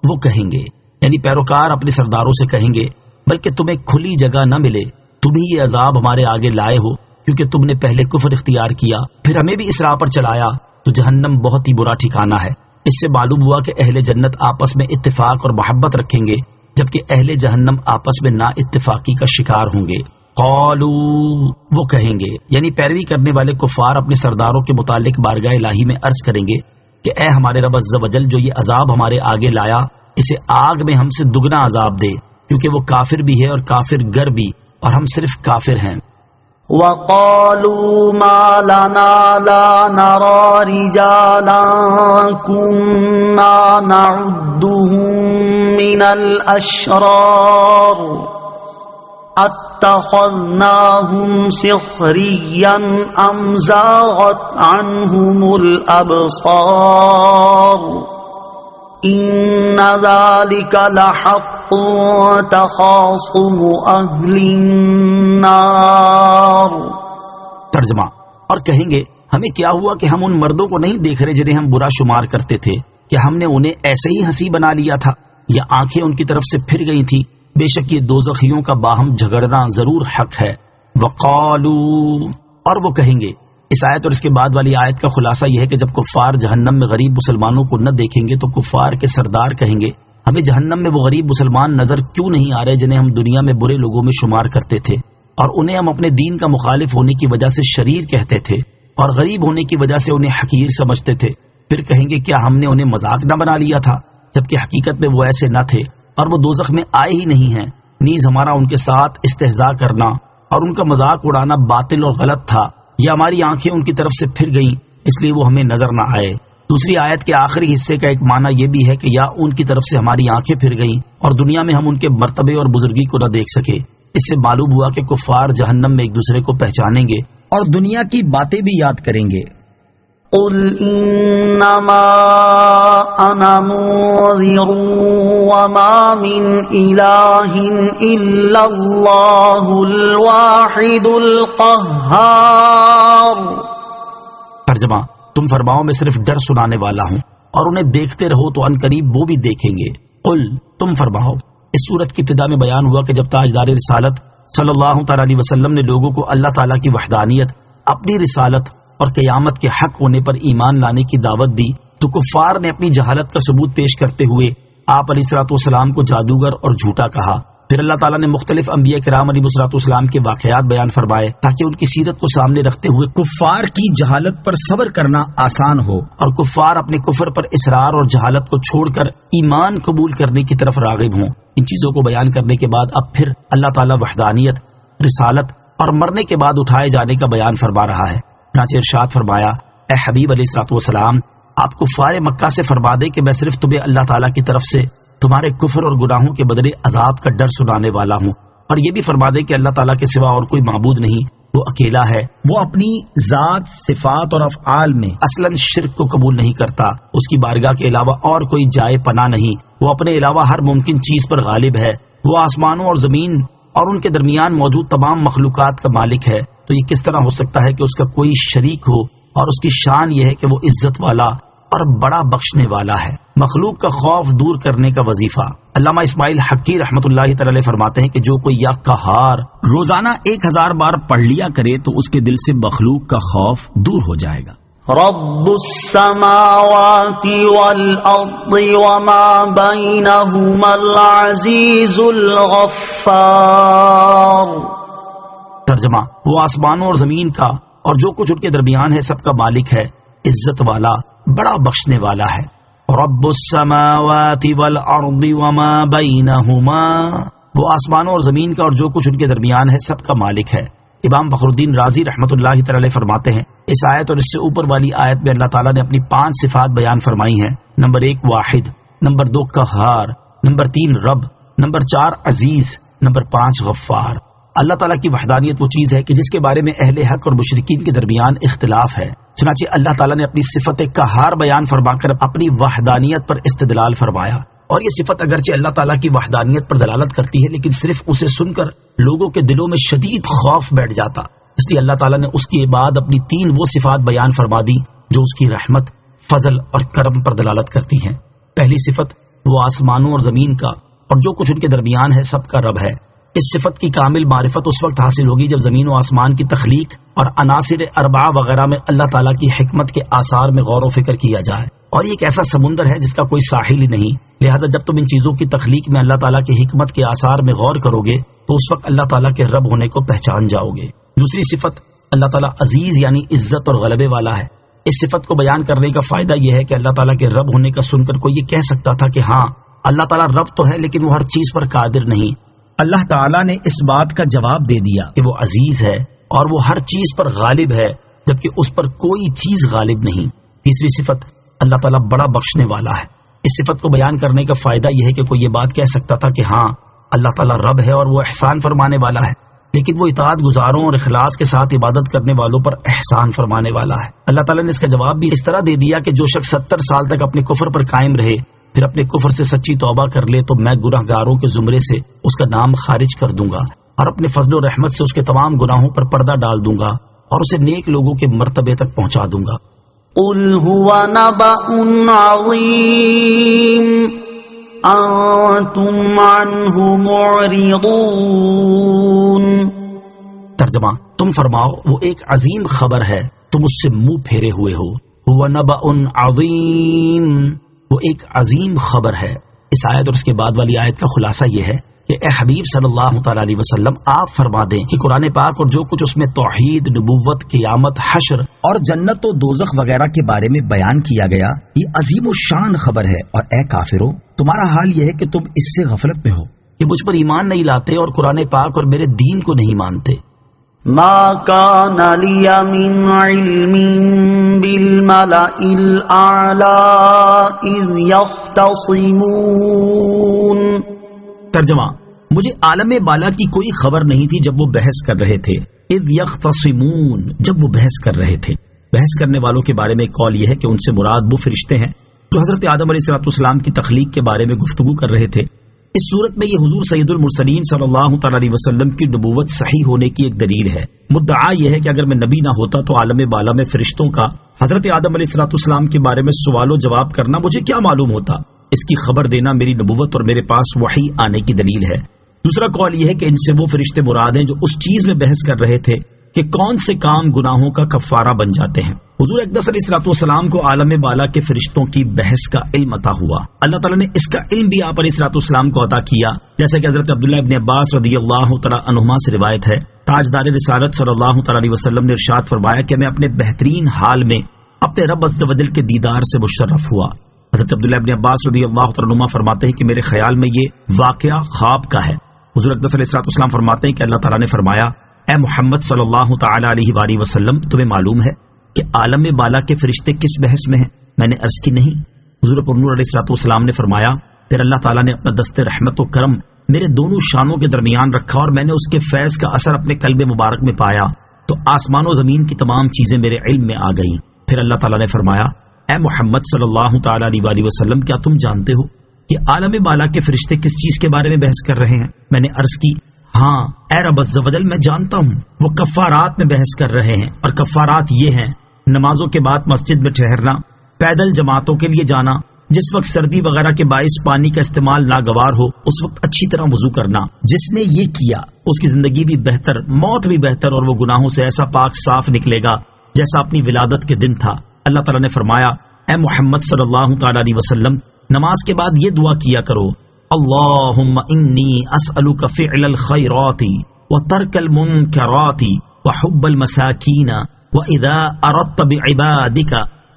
وہ کہیں گے یعنی پیروکار اپنے سرداروں سے کہیں گے، بلکہ تمہیں کھلی جگہ نہ ملے، تم ہی یہ عذاب ہمارے آگے لائے ہو کیونکہ تم نے پہلے کفر اختیار کیا پھر ہمیں بھی اس راہ پر چلایا، تو جہنم بہت ہی برا ٹھکانہ ہے۔ اس سے معلوم ہوا کہ اہل جنت آپس میں اتفاق اور محبت رکھیں گے، جبکہ اہل جہنم آپس میں نا اتفاقی کا شکار ہوں گے۔ قالوا، وہ کہیں گے یعنی پیروی کرنے والے کفار اپنے سرداروں کے متعلق بارگاہ الہی میں عرض کریں گے کہ اے ہمارے رب عز و جل، جو یہ عذاب ہمارے آگے لایا اسے آگ میں ہم سے دگنا عذاب دے، کیونکہ وہ کافر بھی ہے اور کافر گر بھی، اور ہم صرف کافر ہیں۔ وقالوا ما لنا لا نرى رجالا كنا نعدهم من الأشرار اتخذناهم سخريا أم زاغت عنهم الأبصار إن ذلك لحق تخاصم أهل النار۔ ترجمہ، اور کہیں گے ہمیں کیا ہوا کہ ہم ان مردوں کو نہیں دیکھ رہے جنہیں ہم برا شمار کرتے تھے، کہ ہم نے انہیں ایسے ہی ہنسی بنا لیا تھا یا آنکھیں ان کی طرف سے پھر گئی تھی؟ بے شک یہ دوزخیوں کا باہم جھگڑنا ضرور حق ہے۔ وقالوا، اور وہ کہیں گے، اس آیت اور اس کے بعد والی آیت کا خلاصہ یہ ہے کہ جب کفار جہنم میں غریب مسلمانوں کو نہ دیکھیں گے تو کفار کے سردار کہیں گے، ہمیں جہنم میں وہ غریب مسلمان نظر کیوں نہیں آ رہے جنہیں ہم دنیا میں برے لوگوں میں شمار کرتے تھے، اور انہیں ہم اپنے دین کا مخالف ہونے کی وجہ سے شریر کہتے تھے اور غریب ہونے کی وجہ سے انہیں حقیر سمجھتے تھے۔ پھر کہیں گے کیا ہم نے انہیں مذاق نہ بنا لیا تھا، جبکہ حقیقت میں وہ ایسے نہ تھے اور وہ دوزخ میں آئے ہی نہیں ہیں، نیز ہمارا ان کے ساتھ استہزاء کرنا اور ان کا مذاق اڑانا باطل اور غلط تھا، یا ہماری آنکھیں ان کی طرف سے پھر گئیں اس لیے وہ ہمیں نظر نہ آئے۔ دوسری آیت کے آخری حصے کا ایک معنی یہ بھی ہے کہ یا ان کی طرف سے ہماری آنکھیں پھر گئیں اور دنیا میں ہم ان کے مرتبے اور بزرگی کو نہ دیکھ سکے۔ اس سے معلوم ہوا کہ کفار جہنم میں ایک دوسرے کو پہچانیں گے اور دنیا کی باتیں بھی یاد کریں گے۔ قل انما انا منذر وما من الہ الا اللہ الواحد القہار. ترجمہ: تم فرماؤ میں صرف ڈر سنانے والا ہوں اور انہیں دیکھتے رہو تو عنقریب وہ بھی دیکھیں گے. قل، تم فرماؤ. اس سورت کی ابتدا میں بیان ہوا کہ جب تاجدار رسالت صلی اللہ تعالی علیہ وسلم نے لوگوں کو اللہ تعالیٰ کی وحدانیت، اپنی رسالت اور قیامت کے حق ہونے پر ایمان لانے کی دعوت دی تو کفار نے اپنی جہالت کا ثبوت پیش کرتے ہوئے آپ علیہ الصلوۃ والسلام کو جادوگر اور جھوٹا کہا. پھر اللہ تعالیٰ نے مختلف انبیاء کرام علیہ الصلوۃ والسلام کے واقعات بیان فرمائے تاکہ ان کی سیرت کو سامنے رکھتے ہوئے کفار کی جہالت پر صبر کرنا آسان ہو اور کفار اپنے کفر پر اصرار اور جہالت کو چھوڑ کر ایمان قبول کرنے کی طرف راغب ہوں. ان چیزوں کو بیان کرنے کے بعد اب پھر اللہ تعالیٰ وحدانیت، رسالت اور مرنے کے بعد اٹھائے جانے کا بیان فرما رہا ہے. چنانچہ ارشاد فرمایا: اے حبیب علیہ الصلوۃ والسلام، آپ کفار مکہ سے فرما دیں کہ میں صرف تمہیں اللہ تعالیٰ کی طرف سے تمہارے کفر اور گناہوں کے بدلے عذاب کا ڈر سنانے والا ہوں، اور یہ بھی فرما دیں کہ اللہ تعالیٰ کے سوا اور کوئی معبود نہیں، وہ اکیلا ہے. وہ اپنی ذات، صفات اور افعال میں اصلاً شرک کو قبول نہیں کرتا. اس کی بارگاہ کے علاوہ اور کوئی جائے پناہ نہیں. وہ اپنے علاوہ ہر ممکن چیز پر غالب ہے. وہ آسمانوں اور زمین اور ان کے درمیان موجود تمام مخلوقات کا مالک ہے. تو یہ کس طرح ہو سکتا ہے کہ اس کا کوئی شریک ہو؟ اور اس کی شان یہ ہے کہ وہ عزت والا اور بڑا بخشنے والا ہے. مخلوق کا خوف دور کرنے کا وظیفہ. علامہ اسماعیل حقی رحمۃ اللہ تعالی علیہ فرماتے ہیں کہ جو کوئی یا قہار روزانہ 1000 بار پڑھ لیا کرے تو اس کے دل سے مخلوق کا خوف دور ہو جائے گا. رب السماوات والارض وما بینہما العزیز الغفار. ترجمہ: وہ آسمانوں اور زمین کا اور جو کچھ ان کے درمیان ہے سب کا مالک ہے، عزت والا، بڑا بخشنے والا ہے. رب السماوات والارض وما بینہما، وہ آسمانوں اور زمین کا اور جو کچھ ان کے درمیان ہے سب کا مالک ہے. امام فخر الدین رازی رحمۃ اللہ تعالی فرماتے ہیں اس آیت اور اس سے اوپر والی آیت میں اللہ تعالیٰ نے اپنی 5 صفات بیان فرمائی ہیں. نمبر 1 واحد، نمبر 2 قہار، نمبر 3 رب، نمبر 4 عزیز، نمبر 5 غفار. اللہ تعالیٰ کی وحدانیت وہ چیز ہے کہ جس کے بارے میں اہل حق اور مشرکین کے درمیان اختلاف ہے. چنانچہ اللہ تعالیٰ نے اپنی صفت قہار بیان فرما کر اپنی وحدانیت پر استدلال فرمایا. اور یہ صفت اگرچہ اللہ تعالیٰ کی وحدانیت پر دلالت کرتی ہے لیکن صرف اسے سن کر لوگوں کے دلوں میں شدید خوف بیٹھ جاتا. اس لیے اللہ تعالیٰ نے اس کے بعد اپنی 3 وہ صفات بیان فرما دی جو اس کی رحمت، فضل اور کرم پر دلالت کرتی ہیں. پہلی صفت وہ آسمانوں اور زمین کا اور جو کچھ ان کے درمیان ہے سب کا رب ہے. اس صفت کی کامل معرفت اس وقت حاصل ہوگی جب زمین و آسمان کی تخلیق اور عناصر اربعہ وغیرہ میں اللہ تعالیٰ کی حکمت کے آثار میں غور و فکر کیا جائے. اور یہ ایک ایسا سمندر ہے جس کا کوئی ساحل ہی نہیں، لہٰذا جب تم ان چیزوں کی تخلیق میں اللہ تعالیٰ کی حکمت کے آثار میں غور کرو گے تو اس وقت اللہ تعالیٰ کے رب ہونے کو پہچان جاؤ گے. دوسری صفت اللہ تعالیٰ عزیز یعنی عزت اور غلبے والا ہے. اس صفت کو بیان کرنے کا فائدہ یہ ہے کہ اللہ تعالیٰ کے رب ہونے کا سن کر کوئی یہ کہہ سکتا تھا کہ ہاں اللہ تعالیٰ رب تو ہے لیکن وہ ہر چیز پر قادر نہیں. اللہ تعالیٰ نے اس بات کا جواب دے دیا کہ وہ عزیز ہے اور وہ ہر چیز پر غالب ہے جبکہ اس پر کوئی چیز غالب نہیں. تیسری صفت اللہ تعالیٰ بڑا بخشنے والا ہے. اس صفت کو بیان کرنے کا فائدہ یہ ہے کہ کوئی یہ بات کہہ سکتا تھا کہ ہاں اللہ تعالیٰ رب ہے اور وہ احسان فرمانے والا ہے لیکن وہ اطاعت گزاروں اور اخلاص کے ساتھ عبادت کرنے والوں پر احسان فرمانے والا ہے. اللہ تعالیٰ نے اس کا جواب بھی اس طرح دے دیا کہ جو شخص 70 سال تک اپنے کفر پر قائم رہے پھر اپنے کفر سے سچی توبہ کر لے تو میں گناہ گاروں کے زمرے سے اس کا نام خارج کر دوں گا اور اپنے فضل و رحمت سے اس کے تمام گناہوں پر پردہ ڈال دوں گا اور اسے نیک لوگوں کے مرتبے تک پہنچا دوں گا. قل هو نبأ عظیم انتم عنہ معرضون. ترجمہ: تم فرماؤ وہ ایک عظیم خبر ہے تم اس سے منہ پھیرے ہوئے ہو. هو نبأ عظیم، وہ ایک عظیم خبر ہے. اس آیت اور اس کے بعد والی آیت کا خلاصہ یہ ہے کہ اے حبیب صلی اللہ تعالی علیہ وسلم آپ فرما دیں کہ قرآن پاک اور جو کچھ اس میں توحید، نبوت، قیامت، حشر اور جنت و دوزخ وغیرہ کے بارے میں بیان کیا گیا یہ عظیم الشان خبر ہے. اور اے کافرو تمہارا حال یہ ہے کہ تم اس سے غفلت میں ہو کہ مجھ پر ایمان نہیں لاتے اور قرآن پاک اور میرے دین کو نہیں مانتے. ما كان لي من علم بالملأ الأعلى إذ يختصمون. ترجمہ: مجھے عالم بالا کی کوئی خبر نہیں تھی جب وہ بحث کر رہے تھے. اذ یختصمون، جب وہ بحث کر رہے تھے. بحث کرنے والوں کے بارے میں ایک قول یہ ہے کہ ان سے مراد وہ فرشتے ہیں جو حضرت آدم علیہ الصلوۃ والسلام کی تخلیق کے بارے میں گفتگو کر رہے تھے۔ اس صورت میں یہ حضور سید المرسلین صلی اللہ تعالی علیہ وسلم کی نبوت صحیح ہونے کی ایک دلیل ہے۔ مدعا یہ ہے کہ اگر میں نبی نہ ہوتا تو عالم بالا میں فرشتوں کا حضرت آدم علیہ الصلوۃ والسلام کے بارے میں سوال و جواب کرنا مجھے کیا معلوم ہوتا۔ اس کی خبر دینا میری نبوت اور میرے پاس وحی آنے کی دلیل ہے۔ دوسرا قول یہ ہے کہ ان سے وہ فرشتے مراد ہیں جو اس چیز میں بحث کر رہے تھے کہ کون سے کام گناہوں کا کفارہ بن جاتے ہیں۔ حضور اقدس علیہ الصلوۃ والسلام کو عالم بالا کے فرشتوں کی بحث کا علم عطا ہوا۔ اللہ تعالیٰ نے اس کا علم بھی آپ علیہ الصلوۃ والسلام کو عطا کیا، جیسا کہ حضرت عبداللہ ابن عباس رضی اللہ تعالیٰ عنہما سے روایت ہے، تاجدار رسالت صلی اللہ تعالیٰ علیہ وسلم نے ارشاد فرمایا کہ میں اپنے بہترین حال میں اپنے رب عز و جل کے دیدار سے مشرف ہوا۔ حضرت عبداللہ ابن عباس رضی اللہ تعالیٰ عنہما فرماتے ہیں کہ میرے خیال میں یہ واقعہ خواب کا ہے۔ حضور اقدس علیہ الصلوۃ والسلام فرماتے ہیں کہ اللہ تعالیٰ نے فرمایا، اے محمد صلی اللہ تعالی علیہ وآلہ وسلم، تمہیں معلوم ہے کہ عالم بالا کے فرشتے کس بحث میں ہیں؟ میں نے عرض کی نہیں۔ حضور پرنور علیہ الصلوۃ والسلام نے فرمایا، پھر اللہ تعالیٰ نے اپنا دست رحمت و کرم میرے دونوں شانوں کے درمیان رکھا اور میں نے اس کے فیض کا اثر اپنے قلب مبارک میں پایا تو آسمان و زمین کی تمام چیزیں میرے علم میں آ گئیں۔ پھر اللہ تعالیٰ نے فرمایا، اے محمد صلی اللہ تعالی علیہ وآلہ وسلم، کیا تم جانتے ہو کہ عالم بالا کے فرشتے کس چیز کے بارے میں بحث کر رہے ہیں؟ میں نے عرض کی، ہاں اے رب عز و جل، میں جانتا ہوں، وہ کفارات میں بحث کر رہے ہیں، اور کفارات یہ ہیں: نمازوں کے بعد مسجد میں ٹھہرنا، پیدل جماعتوں کے لیے جانا، جس وقت سردی وغیرہ کے باعث پانی کا استعمال ناگوار ہو اس وقت اچھی طرح وضو کرنا۔ جس نے یہ کیا اس کی زندگی بھی بہتر، موت بھی بہتر، اور وہ گناہوں سے ایسا پاک صاف نکلے گا جیسا اپنی ولادت کے دن تھا۔ اللہ تعالیٰ نے فرمایا، اے محمد صلی اللہ تعالی علیہ وسلم، نماز کے بعد یہ دعا کیا کرو: اللہم انی اسألک فعل الخیرات وترک المنکرات وحب المساکین وَإِذَا أَرَدْتَ بِعِبَادِكَ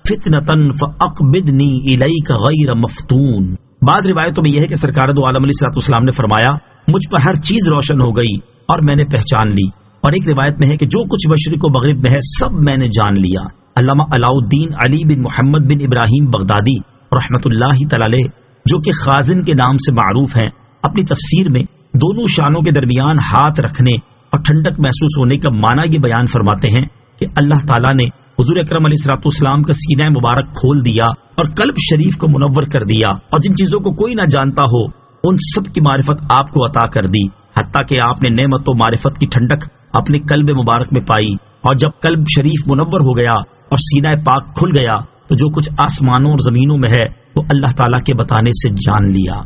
فِتْنَةً فَأَقْبِضْنِي إِلَيْكَ غَيْرَ مَفْتُونٍ۔ بعض روایتوں میں یہ ہے کہ سرکار دو عالم علیہ الصلوۃ والسلام نے فرمایا، مجھ پر ہر چیز روشن ہو گئی اور میں نے پہچان لی، اور ایک روایت میں ہے کہ جو کچھ مشرق و مغرب میں ہے سب میں نے جان لیا۔ علامہ علاؤ الدین علی بن محمد بن ابراہیم بغدادی رحمۃ اللہ تعالی علیہ، جو کہ خازن کے نام سے معروف ہیں، اپنی تفسیر میں دونوں شانوں کے درمیان ہاتھ رکھنے اور ٹھنڈک محسوس ہونے کا معنی یہ بیان فرماتے ہیں کہ اللہ تعالیٰ نے حضور اکرم علیہ الصلوۃ والسلام کا سینہ مبارک کھول دیا اور قلب شریف کو منور کر دیا، اور جن چیزوں کو کوئی نہ جانتا ہو ان سب کی معرفت آپ کو عطا کر دی، حتیٰ کہ آپ نے نعمت و معرفت کی ٹھنڈک اپنے قلب مبارک میں پائی، اور جب قلب شریف منور ہو گیا اور سینہ پاک کھل گیا تو جو کچھ آسمانوں اور زمینوں میں ہے وہ اللہ تعالیٰ کے بتانے سے جان لیا۔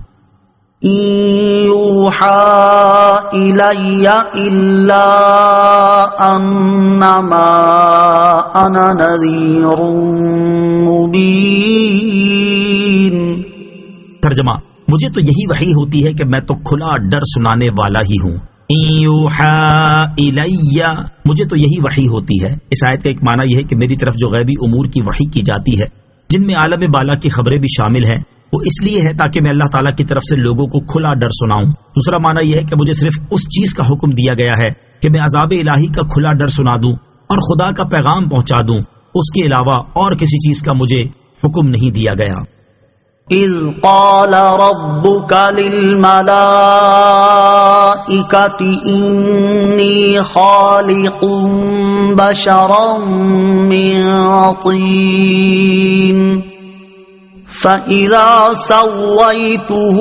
یوحا الی الا انما انا نذیر مبین۔ ترجمہ: مجھے تو یہی وحی ہوتی ہے کہ میں تو کھلا ڈر سنانے والا ہی ہوں۔ یوحا الی، مجھے تو یہی وحی ہوتی ہے۔ اس آیت کا ایک معنی یہ ہے کہ میری طرف جو غیبی امور کی وحی کی جاتی ہے، جن میں عالم بالا کی خبریں بھی شامل ہیں، وہ اس لیے ہے تاکہ میں اللہ تعالیٰ کی طرف سے لوگوں کو کھلا ڈر سناؤں۔ دوسرا معنی یہ ہے کہ مجھے صرف اس چیز کا حکم دیا گیا ہے کہ میں عذاب الہی کا کھلا ڈر سنا دوں اور خدا کا پیغام پہنچا دوں، اس کے علاوہ اور کسی چیز کا مجھے حکم نہیں دیا گیا۔ اذ قال ربك للملائكة انی خالق بشرا من طین فَإِذَا سَوَّيْتُهُ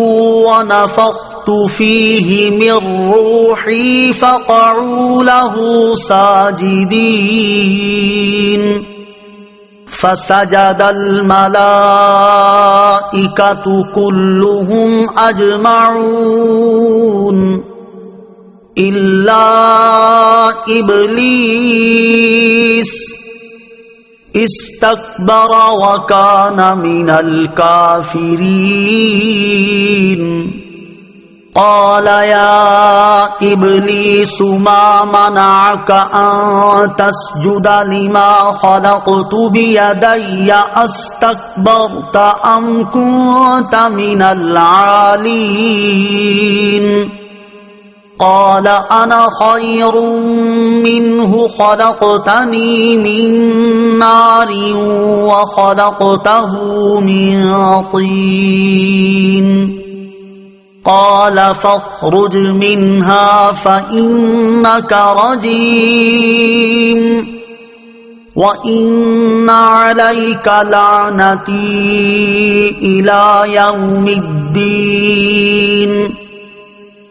وَنَفَخْتُ فِيهِ مِنْ رُوحِي فَقَعُوا لَهُ سَاجِدِينَ فَسَجَدَ الْمَلَائِكَةُ كُلُّهُمْ أَجْمَعُونَ إِلَّا إِبْلِيسَ استكبر وكان من الكافرين قال يا إبليس ما منعك أن تسجد لما خلقت بيدي أستكبرت أم كنت من العالين قال أنا خير منه خلقتني من نار وخلقته من طين قال فاخرج منها فإنك رجيم وَإِنَّ عَلَيْكَ لَعْنَتِي إِلَى يَوْمِ الدِّينِ۔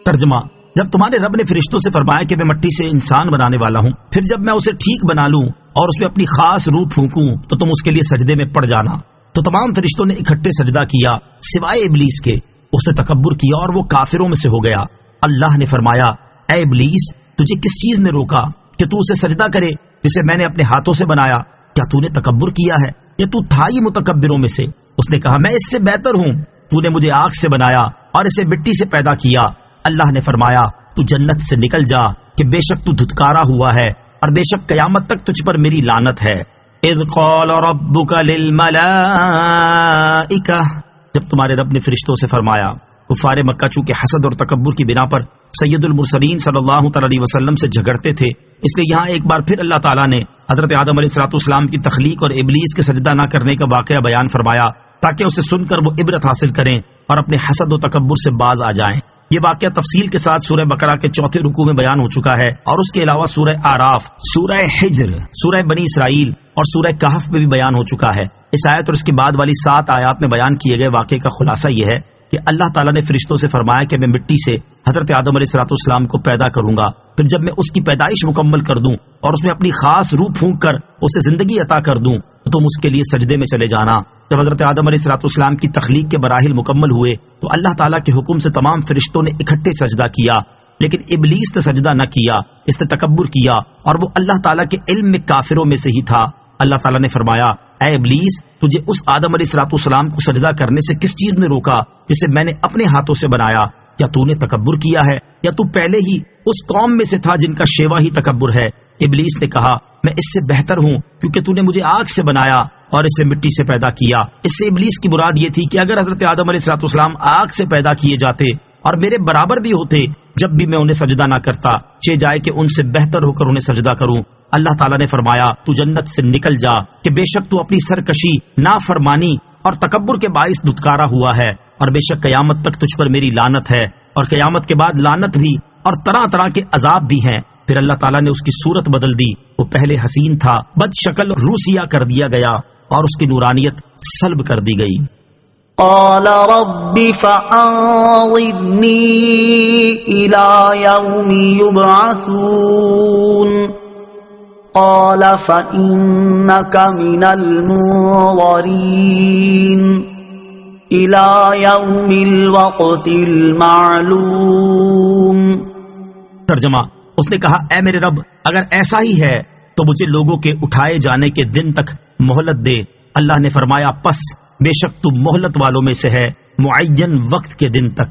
ترجمہ: جب تمہارے رب نے فرشتوں سے فرمایا کہ میں مٹی سے انسان بنانے والا ہوں، پھر جب میں اسے ٹھیک بنا لوں اور اس میں اپنی خاص روح پھونکوں تو تم اس کے لیے سجدے میں پڑ جانا، تو تمام فرشتوں نے اکٹھے سجدہ کیا سوائے ابلیس کے۔ اس نے تکبر کیا اور وہ کافروں میں سے ہو گیا۔ اللہ نے فرمایا: اے ابلیس، تجھے کس چیز نے روکا کہ تو اسے سجدہ کرے جسے میں نے اپنے ہاتھوں سے بنایا؟ کیا تو نے تکبر کیا ہے یا تو تھا ہی متکبروں میں سے؟ اس نے کہا: میں اس سے بہتر ہوں، تو نے مجھے آگ سے بنایا اور اسے مٹی سے پیدا کیا۔ اللہ نے فرمایا: تو جنت سے نکل جا کہ بے شک تو دھتکارا ہوا ہے اور بے شک قیامت تک تجھ پر میری لعنت ہے۔ اذ قال ربک للملائکہ، جب تمہارے رب نے فرشتوں سے فرمایا۔ کفار مکہ چونکہ حسد اور تکبر کی بنا پر سید المرسلین صلی اللہ تعالی علیہ وسلم سے جھگڑتے تھے، اس لیے یہاں ایک بار پھر اللہ تعالیٰ نے حضرت آدم علیہ السلام کی تخلیق اور ابلیس کے سجدہ نہ کرنے کا واقعہ بیان فرمایا تاکہ اسے سن کر وہ عبرت حاصل کریں اور اپنے حسد و تکبر سے باز آ جائیں۔ یہ واقعہ تفصیل کے ساتھ سورہ بقرہ کے 4 رکوع میں بیان ہو چکا ہے، اور اس کے علاوہ سورہ آراف، سورہ حجر، سورہ بنی اسرائیل اور سورہ کہف میں بھی بیان ہو چکا ہے۔ اس آیت اور اس کے بعد والی 7 آیات میں بیان کیے گئے واقعے کا خلاصہ یہ ہے کہ اللہ تعالیٰ نے فرشتوں سے فرمایا کہ میں مٹی سے حضرت آدم علیہ السلام کو پیدا کروں گا، پھر جب میں اس کی پیدائش مکمل کر دوں اور اس میں اپنی خاص روح پھونک کر اسے زندگی عطا کر دوں تو تم اس کے لیے سجدے میں چلے جانا۔ جب حضرت آدم علیہ السلام کی تخلیق کے مراحل مکمل ہوئے تو اللہ تعالیٰ کے حکم سے تمام فرشتوں نے اکٹھے سجدہ کیا، لیکن ابلیس نے سجدہ نہ کیا، اس نے تکبر کیا اور وہ اللہ تعالیٰ کے علم میں کافروں میں سے ہی تھا۔ اللہ تعالیٰ نے فرمایا: اے ابلیس، تجھے اس آدم علیہ السلام کو سجدہ کرنے سے کس چیز نے روکا جسے میں نے اپنے ہاتھوں سے بنایا؟ کیا تو نے تکبر کیا ہے یا تو پہلے ہی اس قوم میں سے تھا جن کا شیوا ہی تکبر ہے؟ ابلیس نے کہا: میں اس سے بہتر ہوں کیونکہ تو نے مجھے آگ سے بنایا اور اسے مٹی سے پیدا کیا۔ اس سے ابلیس کی مراد یہ تھی کہ اگر حضرت آدم علیہ السلام آگ سے پیدا کیے جاتے اور میرے برابر بھی ہوتے، جب بھی میں انہیں سجدہ نہ کرتا، چہ جائے کہ ان سے بہتر ہو کر انہیں سجدہ کروں۔ اللہ تعالیٰ نے فرمایا: تو جنت سے نکل جا کہ بے شک تو اپنی سرکشی، نافرمانی اور تکبر کے باعث دھتکارا ہوا ہے، اور بے شک قیامت تک تجھ پر میری لعنت ہے، اور قیامت کے بعد لعنت بھی اور طرح طرح کے عذاب بھی ہیں۔ پھر اللہ تعالیٰ نے اس کی صورت بدل دی، وہ پہلے حسین تھا، بد شکل روسیہ کر دیا گیا اور اس کی نورانیت سلب کر دی گئی۔ قال رب فأنظرني إلى يوم يبعثون قال فإنك من المنظرين إلى يوم الوقت المعلوم۔ ترجمہ: اس نے کہا: اے میرے رب، اگر ایسا ہی ہے تو مجھے لوگوں کے اٹھائے جانے کے دن تک مہلت دے۔ اللہ نے فرمایا: پس بے شک تو مہلت والوں میں سے ہے، معین وقت کے دن تک۔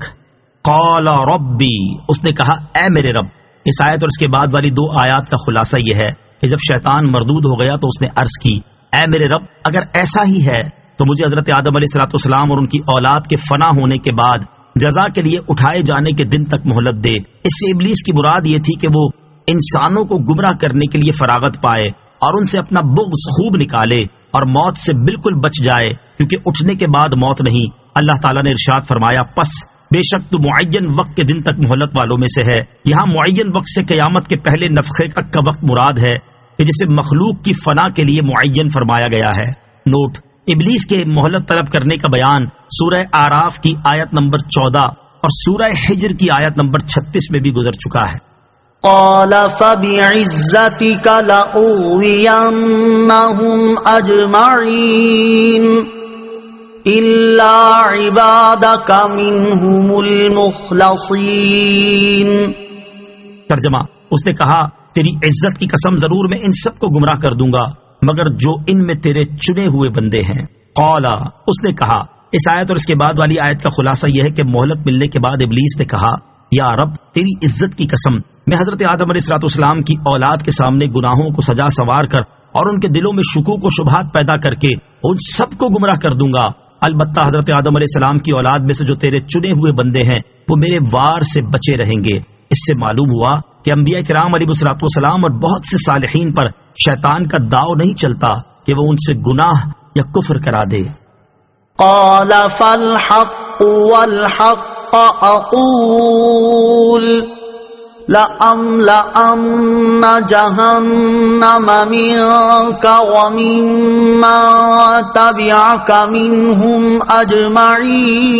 قال ربی، اس نے کہا: اے میرے رب۔ اس آیت اور اس کے بعد والی 2 آیات کا خلاصہ یہ ہے کہ جب شیطان مردود ہو گیا تو اس نے عرض کی: اے میرے رب، اگر ایسا ہی ہے تو مجھے حضرت آدم علیہ السلام اور ان کی اولاد کے فنا ہونے کے بعد جزا کے لیے اٹھائے جانے کے دن تک مہلت دے۔ اس سے ابلیس کی مراد یہ تھی کہ وہ انسانوں کو گمراہ کرنے کے لیے فراغت پائے اور ان سے اپنا بغض خوب نکالے اور موت سے بالکل بچ جائے، کیونکہ اٹھنے کے بعد موت نہیں۔ اللہ تعالیٰ نے ارشاد فرمایا: پس بے شک تو معین وقت کے دن تک مہلت والوں میں سے ہے۔ یہاں معین وقت سے قیامت کے پہلے نفخے تک کا وقت مراد ہے کہ جسے مخلوق کی فنا کے لیے معین فرمایا گیا ہے۔ نوٹ: ابلیس کے مہلت طلب کرنے کا بیان سورہ آراف کی آیت نمبر 14 اور سورہ حجر کی آیت نمبر 36 میں بھی گزر چکا ہے۔ قال فبعزتك لأغوينهم أجمعين إلا عبادك منهم المخلصين۔ ترجمہ: اس نے کہا: تیری عزت کی قسم، ضرور میں ان سب کو گمراہ کر دوں گا مگر جو ان میں تیرے چنے ہوئے بندے ہیں۔ قال، اس نے کہا۔ اس آیت اور اس کے بعد والی آیت کا خلاصہ یہ ہے کہ مہلت ملنے کے بعد ابلیس نے کہا: یا رب، تیری عزت کی قسم، میں حضرت آدم علیہ السلام کی اولاد کے سامنے گناہوں کو سجا سوار کر اور ان کے دلوں میں شکوک و شبہات پیدا کر کے ان سب کو گمراہ کر دوں گا۔ البتہ حضرت آدم علیہ السلام کی اولاد میں سے جو تیرے چنے ہوئے بندے ہیں وہ میرے وار سے بچے رہیں گے۔ اس سے معلوم ہوا کہ انبیاء کرام علیہ السلام اور بہت سے صالحین پر شیطان کا داؤ نہیں چلتا کہ وہ ان سے گناہ یا کفر کرا دے۔ قال فالحق والحق أقول لَأَمْلَأَنَّ جَهَنَّمَ مِنكَ وَمِمَّن تَبِعَكَ مِنْهُمْ أَجْمَعِينَ۔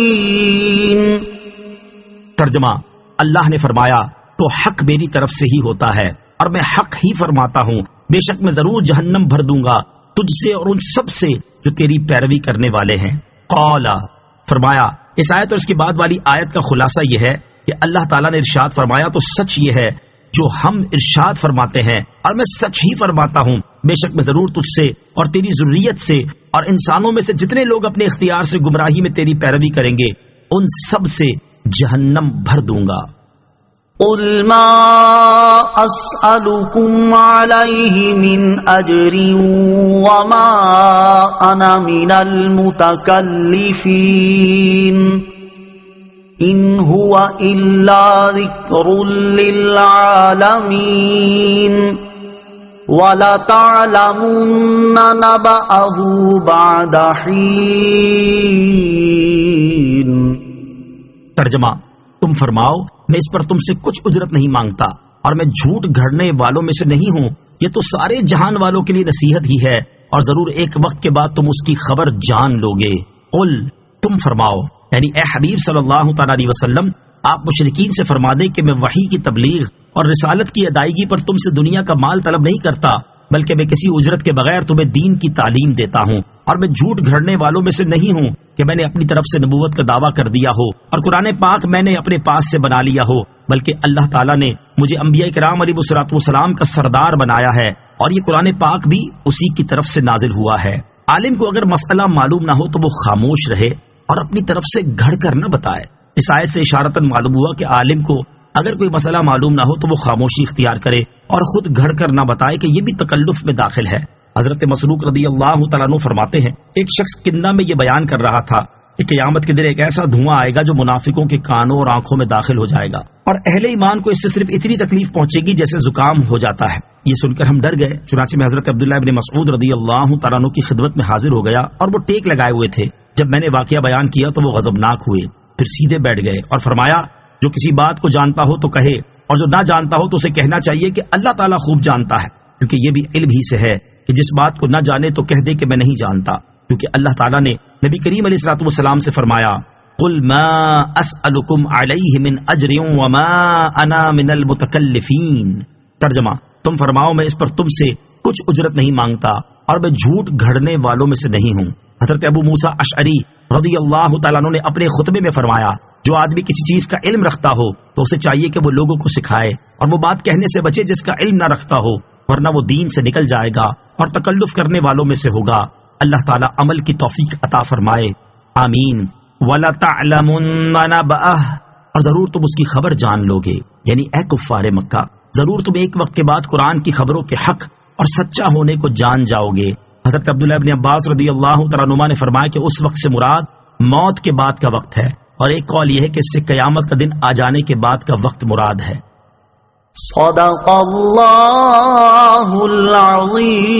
ترجمہ، اللہ نے فرمایا تو حق میری طرف سے ہی ہوتا ہے اور میں حق ہی فرماتا ہوں، بے شک میں ضرور جہنم بھر دوں گا تجھ سے اور ان سب سے جو تیری پیروی کرنے والے ہیں۔ قال، فرمایا، اس آیت اور اس کے بعد والی آیت کا خلاصہ یہ ہے کہ اللہ تعالیٰ نے ارشاد فرمایا تو سچ یہ ہے جو ہم ارشاد فرماتے ہیں، اور میں سچ ہی فرماتا ہوں، بے شک میں ضرور تجھ سے اور تیری ذریت سے اور انسانوں میں سے جتنے لوگ اپنے اختیار سے گمراہی میں تیری پیروی کریں گے ان سب سے جہنم بھر دوں گا۔ قُلْ مَا أَسْأَلُكُمْ عَلَيْهِ مِنْ أَجْرٍ وَمَا أَنَا مِنَ الْمُتَكَلِّفِينَ إِنْ هُوَ إِلَّا ذِكْرٌ لِلْعَالَمِينَ وَلَتَعْلَمُنَّ نَبَأَهُ بَعْدَ حِينٍ۔ ترجمہ، تم فرماؤ میں اس پر تم سے کچھ اجرت نہیں مانگتا اور میں جھوٹ گھڑنے والوں میں سے نہیں ہوں، یہ تو سارے جہان والوں کے لیے نصیحت ہی ہے اور ضرور ایک وقت کے بعد تم اس کی خبر جان لوگے۔ قل، تم فرماؤ، یعنی اے حبیب صلی اللہ تعالی علیہ وسلم، آپ مشرکین سے فرما دیں کہ میں وحی کی تبلیغ اور رسالت کی ادائیگی پر تم سے دنیا کا مال طلب نہیں کرتا، بلکہ میں کسی اجرت کے بغیر تمہیں دین کی تعلیم دیتا ہوں، اور میں جھوٹ گھڑنے والوں میں سے نہیں ہوں کہ میں نے اپنی طرف سے نبوت کا دعویٰ کر دیا ہو اور قرآن پاک میں نے اپنے پاس سے بنا لیا ہو، بلکہ اللہ تعالیٰ نے مجھے انبیاء کرام علیہ الصلوۃ والسلام کا سردار بنایا ہے، اور یہ قرآن پاک بھی اسی کی طرف سے نازل ہوا ہے۔ عالم کو اگر مسئلہ معلوم نہ ہو تو وہ خاموش رہے اور اپنی طرف سے گھڑ کر نہ بتائے۔ اس آیت سے اشارتاً معلوم ہوا کہ عالم کو اگر کوئی مسئلہ معلوم نہ ہو تو وہ خاموشی اختیار کرے اور خود گھڑ کر نہ بتائے کہ یہ بھی تکلف میں داخل ہے۔ حضرت مسروق رضی اللہ تعالیٰ عنہ فرماتے ہیں، ایک شخص کنہ میں یہ بیان کر رہا تھا کہ قیامت کے دن ایک ایسا دھواں آئے گا جو منافقوں کے کانوں اور آنکھوں میں داخل ہو جائے گا، اور اہل ایمان کو اس سے صرف اتنی تکلیف پہنچے گی جیسے زکام ہو جاتا ہے۔ یہ سن کر ہم ڈر گئے، چنانچہ میں حضرت عبداللہ ابن مسعود رضی اللہ تعالیٰ عنہ کی خدمت میں حاضر ہو گیا اور وہ ٹیک لگائے ہوئے تھے۔ جب میں نے واقعہ بیان کیا تو وہ غضبناک ہوئے، پھر سیدھے بیٹھ گئے اور فرمایا، جو کسی بات کو جانتا ہو تو کہے، اور جو نہ جانتا ہو تو اسے کہنا چاہیے کہ اللہ تعالیٰ خوب جانتا ہے، کیونکہ یہ بھی علم ہی سے ہے کہ جس بات کو نہ جانے تو کہہ دے کہ میں نہیں جانتا، کیونکہ اللہ تعالیٰ نے نبی کریم علیہ الصلوۃ والسلام سے فرمایا، قل ما اسألکم علیہ من اجر وما انا من المتکلفین۔ ترجمہ، تم فرماؤ میں اس پر تم سے کچھ اجرت نہیں مانگتا اور میں جھوٹ گھڑنے والوں میں سے نہیں ہوں۔ حضرت ابو موسیٰ اشعری رضی اللہ تعالیٰ عنہ نے اپنے خطبے میں فرمایا، جو آدمی کسی چیز کا علم رکھتا ہو تو اسے چاہیے کہ وہ لوگوں کو سکھائے اور وہ بات کہنے سے بچے جس کا علم نہ رکھتا ہو، ورنہ وہ دین سے نکل جائے گا اور تکلف کرنے والوں میں سے ہوگا۔ اللہ تعالیٰ عمل کی توفیق عطا فرمائے، آمین۔ وَلَتَعْلَمُنَّ نَبَأَهُ، اور ضرور تم اس کی خبر جان لوگے، یعنی اے کفار مکہ، ضرور تم ایک وقت کے بعد قرآن کی خبروں کے حق اور سچا ہونے کو جان جاؤ گے۔ حضرت عبداللہ ابن عباس رضی اللہ تعالیٰ عنہما نے فرمایا کہ اس وقت سے مراد موت کے بعد کا وقت ہے، اور ایک قول یہ ہے کہ اس سے قیامت کا دن آ جانے کے بعد کا وقت مراد ہے۔ صدق اللہ العظیم۔